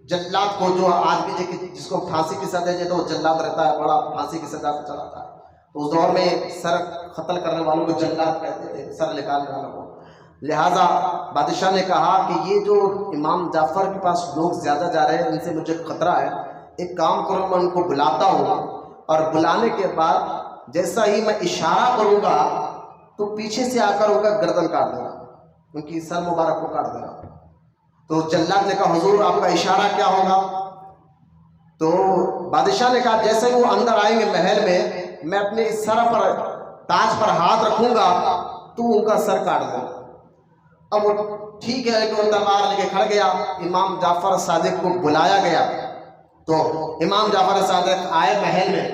جلات کو، جو آدمی جس کو پھانسی کی سزا دے تو وہ جلات رہتا ہے، بڑا پھانسی کی سزا سے چلاتا ہے، تو اس دور میں سر قتل کرنے والوں کو جلات کہتے تھے، سر نکالنے والوں کو۔ لہٰذا بادشاہ نے کہا کہ یہ جو امام جعفر کے پاس لوگ زیادہ جا رہے ہیں، ان سے مجھے خطرہ ہے، ایک کام کرو میں ان کو بلاتا ہوں، اور بلانے کے بعد جیسا ہی میں اشارہ کروں گا تو پیچھے سے آ کر ان کا گردن کاٹ دینا، ان کی سر مبارک کو کاٹ دینا۔ تو جلاد نے کہا حضور آپ کا اشارہ کیا ہوگا؟ تو بادشاہ نے کہا جیسے وہ اندر آئیں گے محل میں اپنے سر پر تاج پر ہاتھ رکھوں گا تو ان کا سر کاٹ دینا۔ اب وہ ٹھیک ہے کہ وہ تلوار لے کے کھڑ گیا، امام جعفر صادق کو بلایا گیا۔ تو امام جعفر صادق آئے محل میں۔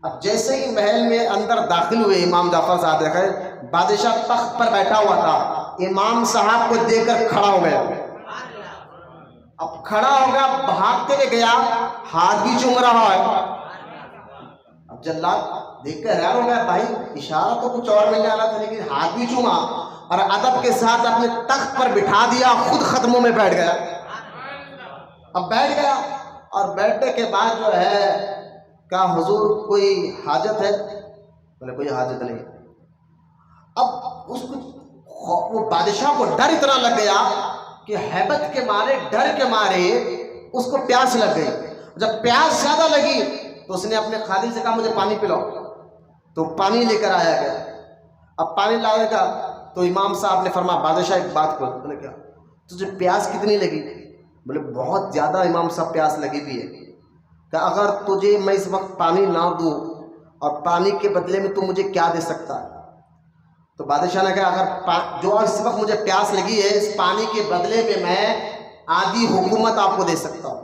اب جیسے ہی محل میں اندر داخل ہوئے امام جعفر صادق ہے، بادشاہ تخت پر بیٹھا ہوا تھا، امام صاحب کو دیکھ کر کھڑا ہو گیا۔ اب کھڑا ہو گیا، بھاگتے ہوئے گیا، ہاتھ بھی چوم رہا ہے۔ اب جلاد دیکھ کر حیران ہو گیا، بھائی اشارہ تو کچھ اور ملنے والا تھا لیکن ہاتھ بھی چوما، اور ادب کے ساتھ اپنے تخت پر بٹھا دیا، خود ختموں میں بیٹھ گیا۔ اب بیٹھ گیا اور بیٹھنے کے بعد جو ہے کہا حضور کوئی حاجت ہے؟ بولے کوئی حاجت نہیں۔ اب اس کو وہ بادشاہ کو ڈر اتنا لگ گیا کہ ہیبت کے مارے، ڈر کے مارے اس کو پیاس لگ گئی۔ جب پیاس زیادہ لگی تو اس نے اپنے خادم سے کہا مجھے پانی پلاؤ، تو پانی لے کر آیا گیا۔ اب پانی لانے کا تو امام صاحب نے فرمایا بادشاہ ایک بات کو، بولے کیا؟ تجھے پیاس کتنی لگی؟ بولے بہت زیادہ امام صاحب پیاس لگی ہوئی ہے، کہ اگر تجھے میں اس وقت پانی نہ دوں اور پانی کے بدلے میں تو مجھے کیا دے سکتا ہے؟ تو بادشاہ نے کہا اگر جو اس وقت مجھے پیاس لگی ہے اس پانی کے بدلے میں میں آدھی حکومت آپ کو دے سکتا ہوں،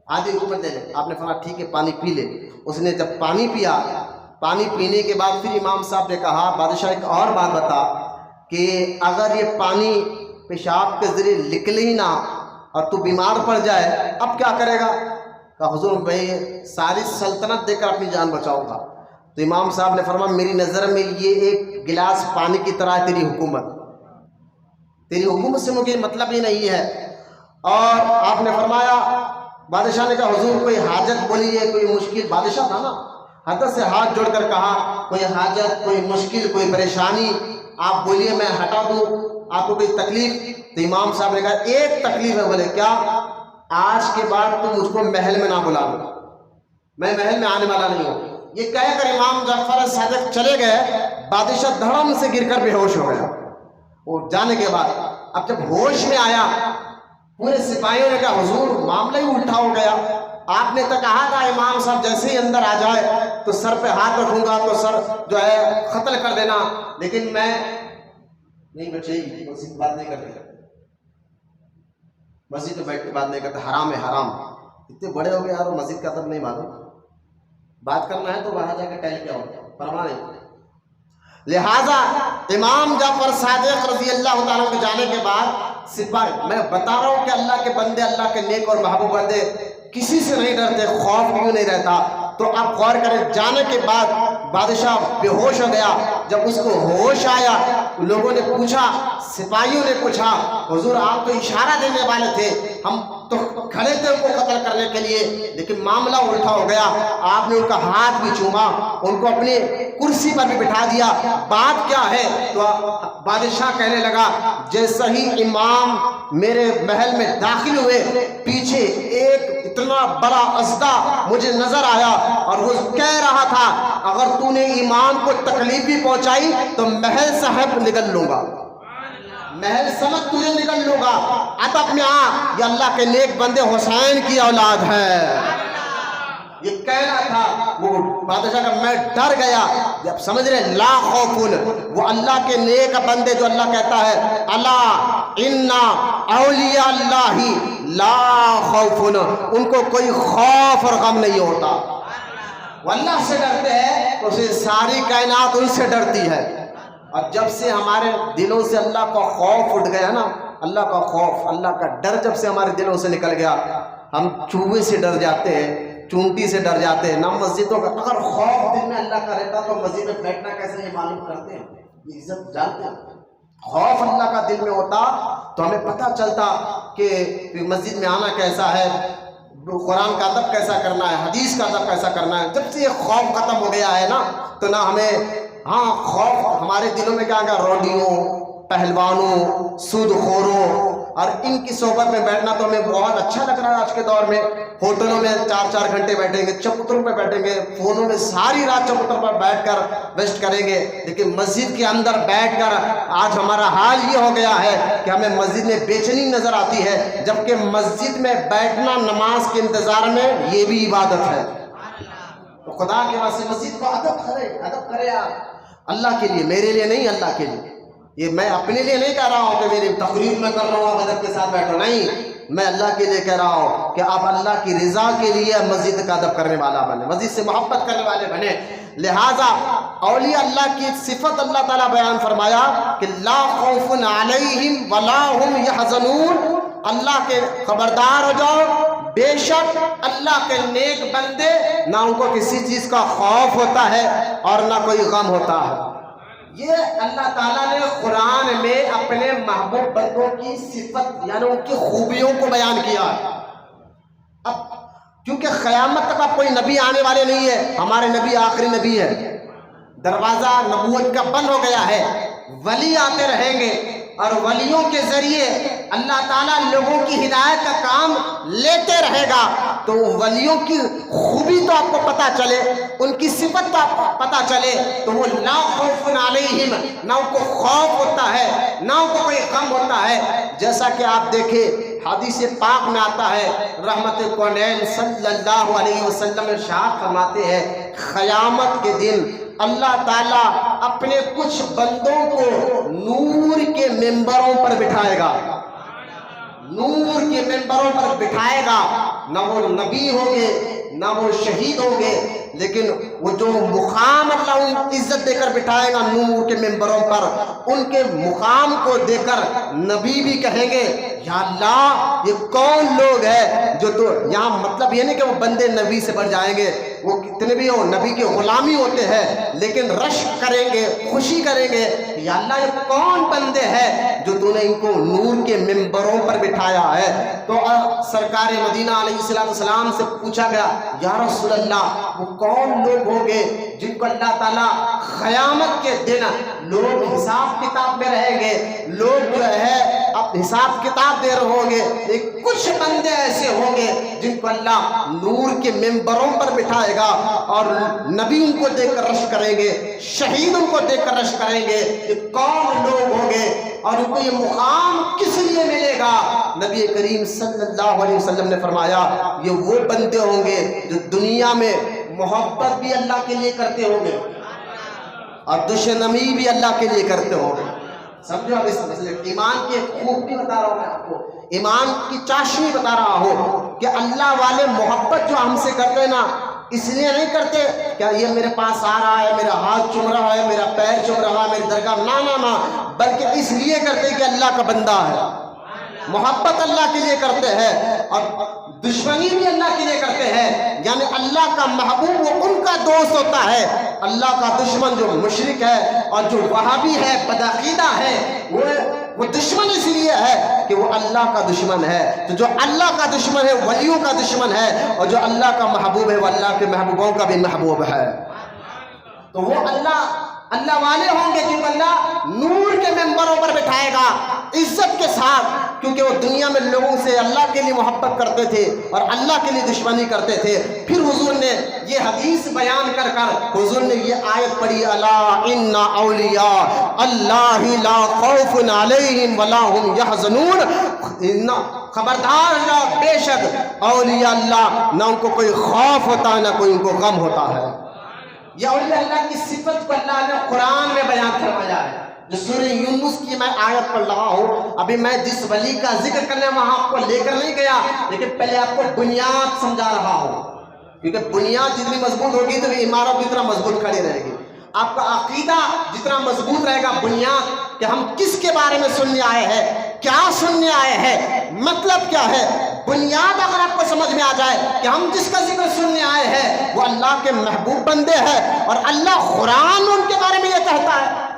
آدھی حکومت دے لے۔ آپ نے فرمایا ٹھیک ہے پانی پی لے۔ اس نے جب پانی پیا، پانی پینے کے بعد پھر امام صاحب نے کہا بادشاہ ایک اور بات بتا کہ اگر یہ پانی پیشاب کے ذریعے نکلے ہی نہ اور تو بیمار پڑ جائے اب کیا کرے گا؟ کہا حضور میں ساری سلطنت دے کر اپنی جان بچاؤں گا۔ تو امام صاحب نے فرمایا میری نظر میں یہ ایک گلاس پانی کی طرح ہے تیری حکومت، تیری حکومت سے مجھے مطلب ہی نہیں ہے۔ اور آپ نے فرمایا، بادشاہ نے کہا حضور کوئی حاجت بولیے، کوئی مشکل؟ بادشاہ تھا نا، حضرت سے ہاتھ جوڑ کر کہا کوئی حاجت، کوئی مشکل، کوئی پریشانی آپ بولیے میں ہٹا دوں، آپ کو کوئی تکلیف؟ تو امام صاحب نے کہا ایک تکلیف ہے۔ بولے کیا؟ آج کے بعد تم مجھ کو محل میں نہ بلا دو، میں محل میں آنے والا نہیں ہوں۔ یہ کہہ کر امام جعفر صادق چلے گئے، بادشاہ دھڑم سے گر کر بے ہوش ہو گیا۔ اور جانے کے بعد اب جب ہوش میں آیا پورے سپاہیوں نے کہا حضور معاملہ ہی الٹا ہو گیا، آپ نے تو کہا تھا امام صاحب جیسے ہی اندر آ جائے تو سر پہ ہاتھ رکھوں گا تو سر جو ہے قتل کر دینا، لیکن میں نہیں بچے گی، مسجد بات نہیں کرتے، مسجد میں بیٹھ کے بات نہیں کرتے، حرام ہے حرام۔ اتنے بڑے ہو گئے یار مسجد کا ادب نہیں معلوم، بات کرنا ہے تو وہاں جا کے ٹہل کے آؤ، پرواہ نہیں۔ لہٰذا امام جعفر صادق رضی اللہ تعالیٰ کے جانے کے بعد سپاہی، میں بتا رہا ہوں کہ اللہ کے بندے، اللہ کے نیک اور محبوب بندے کسی سے نہیں ڈرتے، خوف کیوں نہیں رہتا؟ تو آپ غور کریں، جانے کے بعد بادشاہ بے ہوش ہو گیا۔ جب اس کو ہوش آیا لوگوں نے پوچھا، سپاہیوں نے پوچھا حضور آپ تو اشارہ دینے والے تھے، ہم تو کھڑے تھے ان کو قتل کرنے کے لیے، لیکن معاملہ الٹا ہو گیا، آپ نے ان کا ہاتھ بھی چوما، ان کو اپنی کرسی پر بھی بٹھا دیا، بات کیا ہے؟ تو بادشاہ کہنے لگا جیسے ہی امام میرے محل میں داخل ہوئے پیچھے ایک اتنا بڑا اسدہ مجھے نظر آیا اور وہ کہہ رہا تھا اگر تو نے امام کو تکلیف بھی پہنچائی تو محل صاحب نگل لوں گا، محل سمجھ تجھے نگل لوں گا، ادب میں آ، یہ اللہ کے نیک بندے حسین کی اولاد ہے، یہ کہنا تھا۔ وہ بادشاہ کا میں ڈر گیا، جب سمجھ رہے لا خوفن، وہ اللہ کے نیک بندے جو اللہ کہتا ہے اللہ انا اولیاء اللہ لا خوفن، ان کو کوئی خوف اور غم نہیں ہوتا، وہ اللہ سے ڈرتے ہیں تو اسے ساری کائنات ان سے ڈرتی ہے۔ اور جب سے ہمارے دلوں سے اللہ کا خوف اٹھ گیا نا، اللہ کا خوف، اللہ کا ڈر جب سے ہمارے دلوں سے نکل گیا، ہم چوہے سے ڈر جاتے ہیں، چونٹی سے ڈر جاتے ہیں، نہ مسجدوں کا۔ اگر خوف دل میں اللہ کا رہتا تو مسجد میں بیٹھنا کیسے یہ معلوم کرتے ہیں، یہ عزت جانتے ہیں۔ خوف اللہ کا دل میں ہوتا تو ہمیں پتہ چلتا کہ مسجد میں آنا کیسا ہے، قرآن کا ادب کیسا کرنا ہے، حدیث کا ادب کیسا کرنا ہے۔ جب سے یہ خوف ختم ہو گیا ہے نا تو نہ ہمیں، ہاں خوف ہمارے دلوں میں کیا گیا، روڈیوں، پہلوانوں، سود خوروں، اور ان کی صحبت میں بیٹھنا تو ہمیں بہت اچھا لگ رہا ہے آج کے دور میں. ہوٹلوں میں 4 گھنٹے بیٹھیں گے, چبوتروں پہ بیٹھیں گے, فونوں میں ساری رات چبوتر پر بیٹھ کر ویسٹ کریں گے, لیکن مسجد کے اندر بیٹھ کر آج ہمارا حال یہ ہو گیا ہے کہ ہمیں مسجد میں بے چینی نظر آتی ہے, جبکہ مسجد میں بیٹھنا نماز کے انتظار میں یہ بھی عبادت ہے. تو خدا کے واسطے مسجد کو ادب کرے آپ, اللہ کے لیے, میرے لیے نہیں, اللہ کے لیے. یہ میں اپنے لیے نہیں کہہ رہا ہوں کہ میری تقریر میں کر رہا ہوں ادب کے ساتھ بیٹھو, نہیں, میں اللہ کے لیے کہہ رہا ہوں کہ آپ اللہ کی رضا کے لیے مسجد کا ادب کرنے والا بنے, مسجد سے محبت کرنے والے بنے. لہٰذا اولیاء اللہ کی صفت اللہ تعالیٰ بیان فرمایا کہ لا خوف علیہم ولا هم یحزنون. اللہ کے خبردار ہو جاؤ, بے شک اللہ کے نیک بندے نہ ان کو کسی چیز کا خوف ہوتا ہے اور نہ کوئی غم ہوتا ہے. یہ اللہ تعالیٰ نے قرآن میں اپنے محبوب بندوں کی صفت یعنی ان کی خوبیوں کو بیان کیا. اب کیونکہ قیامت تک اب کوئی نبی آنے والے نہیں ہے, ہمارے نبی آخری نبی ہے, دروازہ نبوت کا بند ہو گیا ہے. ولی آتے رہیں گے اور ولیوں کے ذریعے اللہ تعالیٰ لوگوں کی ہدایت کا کام لیتے رہے گا. تو ولیوں کی خوبی تو آپ کو پتہ چلے, ان کی صفت تو آپ کو پتہ چلے, تو وہ لا خوف علیہم, نہ ان کو خوف ہوتا ہے نہ ان کو کوئی غم ہوتا ہے. جیسا کہ آپ دیکھیں حدیث پاک میں آتا ہے, رحمت کونین صلی اللہ علیہ وسلم ارشاد فرماتے ہیں قیامت کے دن اللہ تعالیٰ اپنے کچھ بندوں کو نور کے ممبروں پر بٹھائے گا, نور کے ممبروں پر بٹھائے گا. نہ وہ نبی ہوں گے نہ وہ شہید ہوں گے, لیکن وہ جو مقام اللہ ان عزت دے کر بٹھائے گا نور کے ممبروں پر, ان کے مقام کو دے کر نبی بھی کہیں گے یا اللہ یہ کون لوگ ہیں جو تو یہاں, مطلب یہ نہیں کہ وہ بندے نبی سے بڑھ جائیں گے, وہ کتنے بھی ہو نبی کے غلامی ہوتے ہیں, لیکن رشک کریں گے, خوشی کریں گے یا اللہ یہ کون بندے ہیں جو تو نے ان کو نور کے ممبروں پر بٹھایا ہے. تو سرکار مدینہ علیہ السلام سے پوچھا گیا یا رسول اللہ وہ کون لوگ ہوں گے جن کو اللہ تعالیٰ قیامت کے دن, لوگ حساب کتاب میں رہیں گے, لوگ جو ہے اب حساب کتاب دے رہے ہوں گے, ایک کچھ بندے ایسے ہوں گے جن کو اللہ نور کے ممبروں پر بٹھائے گا اور نبی ان کو دیکھ کر رشک کریں گے, شہید ان کو دیکھ کر رشک کریں گے. یہ کون لوگ ہوں گے اور ان کو یہ مقام کس لیے ملے گا؟ نبی کریم صلی اللہ علیہ وسلم نے فرمایا یہ وہ بندے ہوں گے جو دنیا میں محبت بھی اللہ کے لیے کرتے ہوں گے اور دشمنی بھی اللہ کے لیے کرتے ہوں گے. سمجھو اب اس مسئلے ایمان کی خوبی بتا رہا ہوں میں آپ کو, ایمان کی چاشنی بتا رہا ہوں کہ اللہ والے محبت جو ہم سے کرتے ہیں نا, اس لیے نہیں کرتے کیا یہ میرے پاس آ رہا ہے, میرا ہاتھ چوم رہا ہے, میرا پیر چوم رہا ہے, میری درگاہ, نہ, بلکہ اس لیے کرتے کہ اللہ کا بندہ ہے. محبت اللہ کے لیے کرتے ہیں اور دشمنی بھی اللہ کے لیے کرتے ہیں, یعنی اللہ کا محبوب وہ ان کا دوست ہوتا ہے, اللہ کا دشمن جو مشرک ہے اور جو وہابی ہے, بدعقیدہ ہے, وہ دشمن اس لیے ہے کہ وہ اللہ کا دشمن ہے. تو جو اللہ کا دشمن ہے ولیوں کا دشمن ہے, اور جو اللہ کا محبوب ہے وہ اللہ کے محبوبوں کا بھی محبوب ہے. تو وہ اللہ والے ہوں گے جن کو اللہ نور کے ممبروں پر بٹھائے گا عزت کے ساتھ, کیونکہ وہ دنیا میں لوگوں سے اللہ کے لیے محبت کرتے تھے اور اللہ کے لیے دشمنی کرتے تھے. پھر حضور نے یہ حدیث بیان کر حضور نے یہ آیت پڑھی الا ان اولیاء اللہ لا خوف علیہم ولا هم یحزنون. خبردار اللہ, بے شک اولیاء اللہ نہ ان کو کوئی خوف ہوتا ہے نہ کوئی ان کو غم ہوتا ہے. یہ اولیاء اللہ کی صفت کو اللہ نے قرآن میں بیان فرمایا ہے. جو سورہ یونس کی میں آیت پڑھ رہا ہوں, ابھی میں جس ولی کا ذکر کرنے وہاں آپ کو لے کر نہیں گیا, لیکن پہلے آپ کو بنیاد سمجھا رہا ہوں, کیونکہ بنیاد جتنی مضبوط ہوگی تو عمارت اتنا مضبوط کھڑی رہے گی. آپ کا عقیدہ جتنا مضبوط رہے گا, بنیاد کہ ہم کس کے بارے میں سننے آئے ہیں, کیا سننے آئے ہیں, مطلب کیا ہے, بنیاد اگر آپ کو سمجھ میں آ جائے کہ ہم جس کا ذکر سننے آئے ہیں وہ اللہ کے محبوب بندے ہیں اور اللہ قرآن ان کے بارے میں یہ کہتا ہے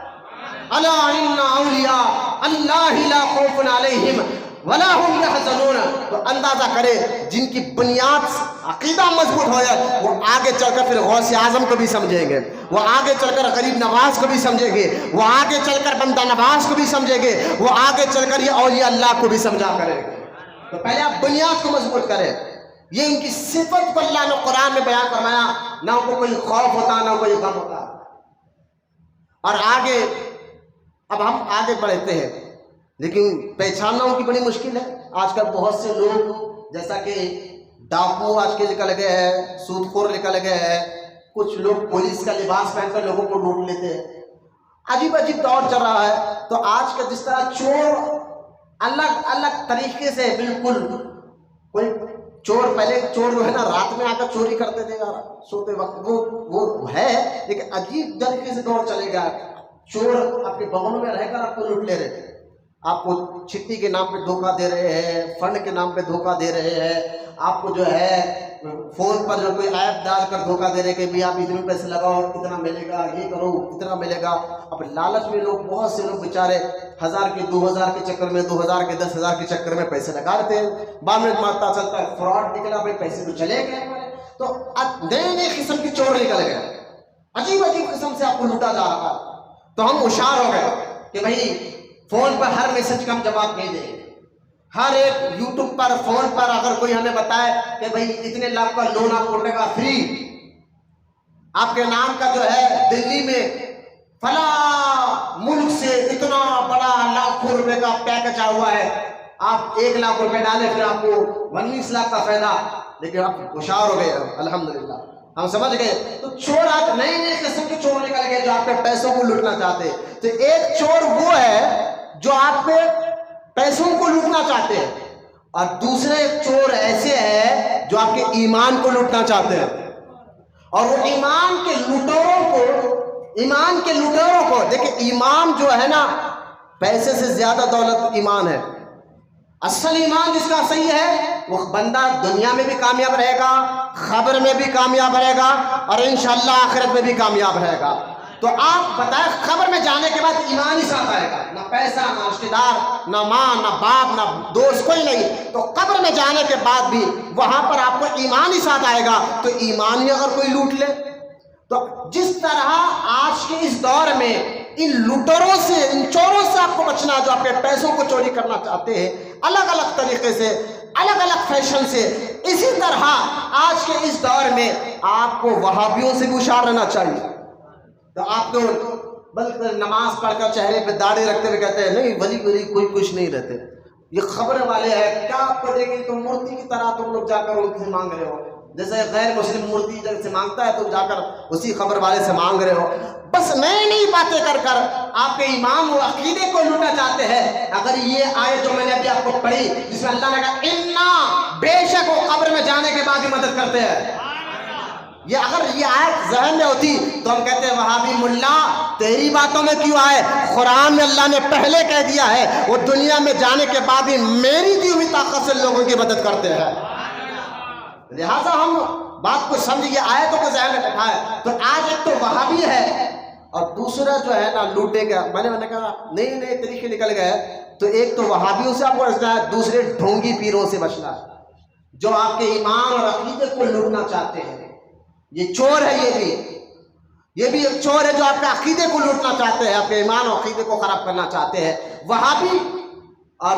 الا ان اولیاء اللہ لا خوف علیہم, ولا هم يحزنون. تو اندازہ کرے جن کی بنیاد عقیدہ مضبوط ہو جائے وہ آگے چل کر پھر غوث اعظم کو بھی سمجھیں گے, وہ آگے چل کر غریب نواز کو بھی سمجھیں گے, وہ آگے چل کر بندہ نواز کو بھی سمجھیں گے, وہ آگے چل کر یہ اولیاء اللہ کو بھی سمجھا کرے گے. تو پہلے آپ بنیاد کو مضبوط کریں. یہ ان کی صفت کو اللہ نے قرآن میں بیان فرمایا, نہ ان کو کوئی خوف ہوتا نہ کوئی غم ہوتا. اور آگے اب ہم آگے بڑھتے ہیں, لیکن پہچاننا ان کی بڑی مشکل ہے. آج کل بہت سے لوگ جیسا کہ ڈاکو آج کے نکل گئے ہیں, سود خور نکل گئے ہیں, کچھ لوگ پولیس کا لباس پہن کر لوگوں کو لوٹ لیتے ہیں. عجیب عجیب دور چل رہا ہے. تو آج کا جس طرح چور الگ الگ طریقے سے, بالکل کوئی چور پہلے چور جو ہے نا رات میں آ کر چوری کرتے تھے سوتے وقت, وہ ہے, لیکن عجیب طریقے سے دور چلے گا. چور آپ کے بغلوں میں رہ کر آپ کو لوٹ لے رہے ہیں, آپ کو چھٹی کے نام پہ دھوکہ دے رہے ہیں, فنڈ کے نام پہ دھوکہ دے رہے ہیں, آپ کو جو ہے فون پر جو کوئی ایپ ڈال کر دھوکہ دے رہے کہ بھی آپ اتنے پیسے لگاؤ کتنا ملے گا, یہ کرو کتنا ملے گا. اب لالچ میں لوگ, بہت سے لوگ بیچارے 1000 کے 2000 کے چکر میں, 2000 کے 10,000 کے چکر میں پیسے لگا دیتے ہیں. بعد میں پتہ چلتا ہے فراڈ نکلا, بھائی پیسے تو چلے گئے. تو نئے نئے قسم کے چور نکل گئے, عجیب عجیب قسم سے آپ کو لوٹا جا رہا. تو ہم ہوشیار ہو گئے کہ بھائی فون پر ہر میسج کا ہم جواب نہیں دیں. ہر ایک یوٹیوب پر, فون پر اگر کوئی ہمیں بتائے کہ بھائی اتنے لاکھ کا لون آپ کو ملے گا فری, آپ کے نام کا جو ہے دلی میں فلاں ملک سے اتنا بڑا لاکھوں روپے کا پیکج آیا ہوا ہے, آپ 1 لاکھ روپے ڈالیں پھر آپ کو 19 لاکھ کا فائدہ. لیکن آپ ہوشیار ہو گئے, الحمدللہ ہم سمجھ گئے. تو چور آج نئے نئے قسم کے چور نکل گئے جو آپ کے پیسوں کو لوٹنا چاہتے. تو ایک چور وہ ہے جو آپ کے پیسوں کو لوٹنا چاہتے ہیں, اور دوسرے چور ایسے ہیں جو آپ کے ایمان کو لوٹنا چاہتے ہیں. اور وہ ایمان کے لوٹوروں کو دیکھیں, ایمان جو ہے نا پیسے سے زیادہ دولت ایمان ہے. اصل ایمان جس کا صحیح ہے وہ بندہ دنیا میں بھی کامیاب رہے گا, خبر میں بھی کامیاب رہے گا, اور انشاءاللہ آخرت میں بھی کامیاب رہے گا. تو آپ بتائیں, خبر میں جانے کے بعد ایمان ہی ساتھ آئے گا, نہ پیسہ, نہ رشتے دار, نہ ماں, نہ باپ, نہ دوست, کوئی نہیں. تو قبر میں جانے کے بعد بھی وہاں پر آپ کو ایمان ہی ساتھ آئے گا. تو ایمان ہی اگر کوئی لوٹ لے, تو جس طرح آج کے اس دور میں ان لوٹروں سے, ان چوروں سے آپ کو بچنا جو آپ کے پیسوں کو چوری کرنا چاہتے ہیں الگ الگ طریقے سے, الگ الگ فیشن سے, اسی طرح آج کے اس دور میں آپ کو وہابیوں سے بھی ہوشیار رہنا چاہیے. تو آپ کو بلکہ نماز پڑھ کر چہرے پہ داڑھی رکھتے ہوئے کہتے ہیں نہیں ولی کوئی کچھ نہیں رہتے, یہ خبر والے ہیں, کیا آپ کو دیکھیں تو مورتی کی طرح تم لوگ جا کر ان سے مانگ رہے ہو. جیسے غیر مسلم مورتی سے مانگتا ہے تو جا کر اسی خبر والے سے مانگ رہے ہو. بس نئی نئی باتیں کر کر آپ کے ایمان و عقیدے کو لوٹنا چاہتے ہیں. اگر یہ آیت جو میں نے ابھی آپ کو پڑھی جس میں اللہ نے کہا انا, بے شک وہ قبر میں جانے کے بعد بھی مدد کرتے ہیں, یہ اگر یہ آیت ذہن میں ہوتی تو ہم کہتے ہیں وہابی ملا تیری باتوں میں کیوں آئے, قرآن میں اللہ نے پہلے کہہ دیا ہے وہ دنیا میں جانے کے بعد بھی میری دی ہوئی طاقت سے لوگوں کی مدد کرتے ہیں. لہٰذا ہم بات کو سمجھیے, آیتوں کو ذہن میں رکھا ہے. تو آج ایک تو وہابی ہے اور دوسرا جو ہے نا لوٹے گا. میں نے کہا نئے نئے طریقے نکل گئے. تو ایک تو وہابیوں سے آپ کو بچنا ہے, دوسرے ڈھونگی پیروں سے بچنا ہے جو آپ کے ایمان اور عقیدے کو لوٹنا چاہتے ہیں. یہ چور ہے, یہ بھی ایک چور ہے جو آپ کے عقیدے کو لوٹنا چاہتے ہیں, آپ کے ایمان اور عقیدے کو خراب کرنا چاہتے ہیں. وہابی اور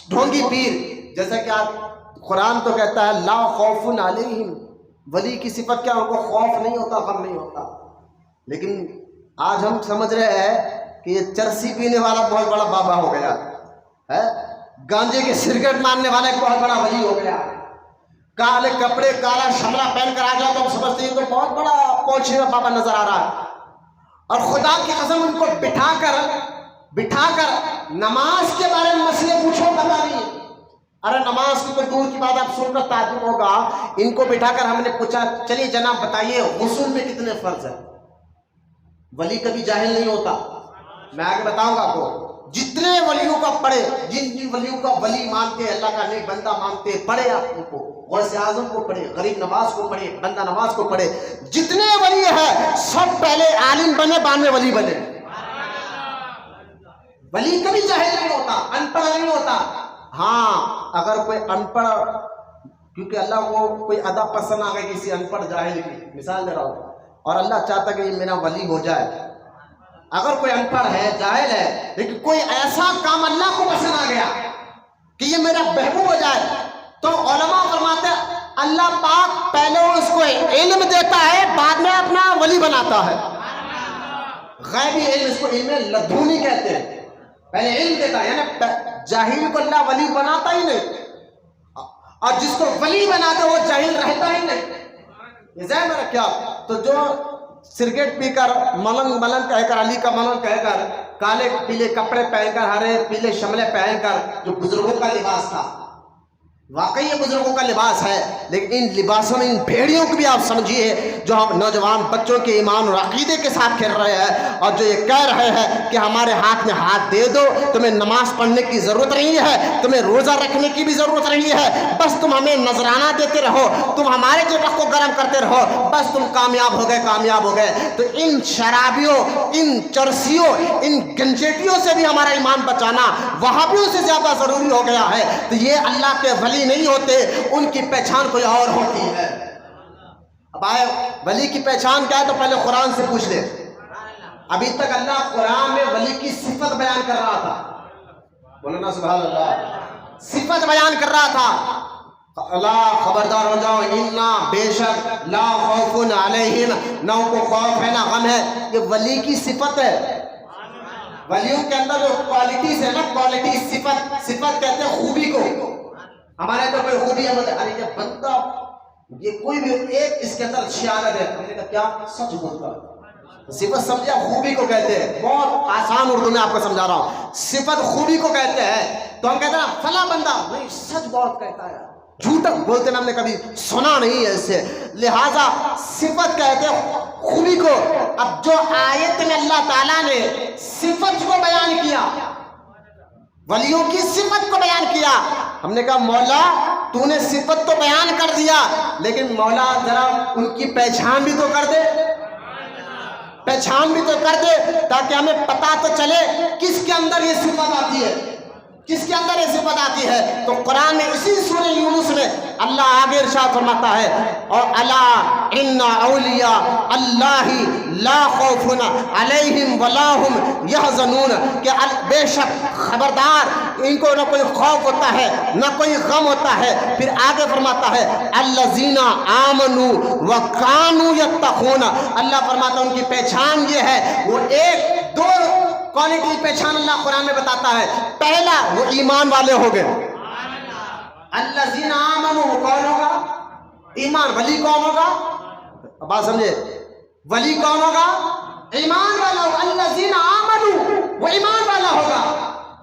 ڈھونگی پیر, جیسا کہ آپ قرآن تو کہتا ہے لا خوف علیہم, ولی کی صفت کیا, ان کو خوف نہیں ہوتا, غم نہیں ہوتا. لیکن آج ہم سمجھ رہے ہیں کہ یہ چرسی پینے والا بہت بڑا بابا ہو گیا ہے, گانجے کے سگریٹ مارنے والا ایک بہت بڑا ولی ہو گیا, کالے کپڑے کالا شملہ پہن کر آ جاؤ تو ہم سمجھتے ہیں تو بہت بڑا پہنچے ہوا بابا نظر آ رہا ہے. اور خدا کی قسم ان کو بٹھا کر نماز کے بارے میں مسئلے پوچھو پتا نہیں. ارے نماز کی کوئی دور کی بات, آپ سن کر تعجب ہوگا. ان کو بٹھا کر ہم نے پوچھا چلیے جناب بتائیے غسل میں کتنے فرض ہیں. ولی کبھی جاہل نہیں ہوتا, میں آگے بتاؤں گا آپ کو. جتنے ولیوں کا پڑھے, جن ولیوں کا ولی مانتے, اللہ کا نیک بندہ مانتے, پڑھے آپ ان کو, غوث اعظم کو پڑھے, غریب نواز کو پڑھے, بندہ نواز کو پڑھے. جتنے ولی ہیں سب پہلے عالم بنے, بعد میں ولی بنے. ولی کبھی جاہل نہیں ہوتا, ان پڑھ نہیں ہوتا. ہاں اگر کوئی ان پڑھ، کیونکہ اللہ کو کوئی ادا پسند آ گئی کسی ان پڑھ جاہل کی، مثال دے رہا ہوں، اور اللہ چاہتا کہ یہ میرا ولی ہو جائے. اگر کوئی ان پڑھ ہے، جاہل ہے، لیکن کوئی ایسا کام اللہ کو پسند آ گیا کہ یہ میرا محبوب ہو جائے، تو علماء فرماتے ہیں اللہ پاک پہلے اس کو علم دیتا ہے، بعد میں اپنا ولی بناتا ہے. غیبی علم، اس کو علم لدونی کہتے ہیں. پہلے علم دیتا ہے، یعنی جاہل کو اللہ ولی بناتا ہی نہیں، اور جس کو ولی بناتا وہ جاہل رہتا ہی نہیں. یہ ذہن میں رکھیں آپ. تو جو سگریٹ پی کر ملنگ ملنگ کہہ کر، علی کا ملنگ کہہ کر، کالے پیلے کپڑے پہن کر، ہرے پیلے شملے پہن کر، جو بزرگوں کا لباس تھا، واقعی یہ بزرگوں کا لباس ہے، لیکن ان لباسوں میں ان بھیڑیوں کو بھی آپ سمجھیے جو ہم نوجوان بچوں کے ایمان اور عقیدے کے ساتھ کھیل رہے ہیں، اور جو یہ کہہ رہے ہیں کہ ہمارے ہاتھ میں ہاتھ دے دو، تمہیں نماز پڑھنے کی ضرورت نہیں ہے، تمہیں روزہ رکھنے کی بھی ضرورت نہیں ہے، بس تم ہمیں نذرانہ دیتے رہو، تم ہمارے جگہ کو گرم کرتے رہو، بس تم کامیاب ہو گئے، کامیاب ہو گئے. تو ان شرابیوں، ان چرسیوں، ان گنجیٹیوں سے بھی ہمارا ایمان بچانا وہابیوں سے زیادہ ضروری ہو گیا ہے. تو یہ اللہ کے ولی نہیں ہوتے، ان کی پہچان کوئی اور ہوتی ہے. اب آئے ولی کی پہچان کیا ہے تو پہلے قرآن سے پوچھ لے. ابھی تک اللہ قرآن میں ولی کی صفت بیان کر رہا تھا، بولنا سبحان اللہ، صفت بیان کر رہا تھا. اللہ خبردار ہو جاؤ، انا بے شک لا خوف علیہم، نہ ان کو خوف ہے نہ غم ہے. یہ ولی کی صفت ہے. ولیوں کے اندر جو کوالٹیز ہے نا، کوالٹی، صفت کہتے ہیں خوبی کو. ہمارے اندر کوئی خوبی ہے، ارے یہ بندہ، یہ کوئی بھی ایک اس کے اندر اچھی عادت ہے، ہم نے کہا کیا؟ سچ بولتا. صفت سمجھا خوبی کو کہتے ہیں. بہت آسان اردو میں آپ کو سمجھا رہا ہوں. صفت خوبی کو کہتے ہیں. تو ہم کہتے ہیں فلاں بندہ نہیں سچ بہت کہتا ہے، جھوٹ بولتے نا ہم نے کبھی سنا نہیں ہے اس سے، لہذا صفت کہتے ہیں خوبی کو. اب جو آیت میں اللہ تعالیٰ نے صفت کو بیان کیا، ولیوں کی صفت کو بیان کیا، ہم نے کہا مولا تو نے صفت تو بیان کر دیا، لیکن مولا ذرا ان کی پہچان بھی تو کر دے، پہچان بھی تو کر دے، تاکہ ہمیں پتا تو چلے کس کے اندر یہ صفت آتی ہے، کس کے اندر یہ صفت آتی ہے. تو قرآن میں اسی سورہ یونس میں اللہ آگے ارشاد فرماتا ہے، اور الا ان اولیاء اللہ لا خوف علیہم ولا هم یحزنون، کہ بے شک خبردار ان کو نہ کوئی خوف ہوتا ہے نہ کوئی غم ہوتا ہے. پھر آگے فرماتا ہے الذین آمنوا وکانوا یتقون، اللہ فرماتا ہے ان کی پہچان یہ ہے، وہ ایک دو کوالٹی پہچان اللہ قرآن میں بتاتا ہے. پہلا وہ ایمان والے ہو گئے. الذین آمنوا، وہ کون ہوگا؟ ایمان. ولی کون ہوگا؟ بات سمجھے، ولی کون ہوگا؟ ایمان والا ہوگا. الذین آمنوا، وہ ایمان والا ہوگا.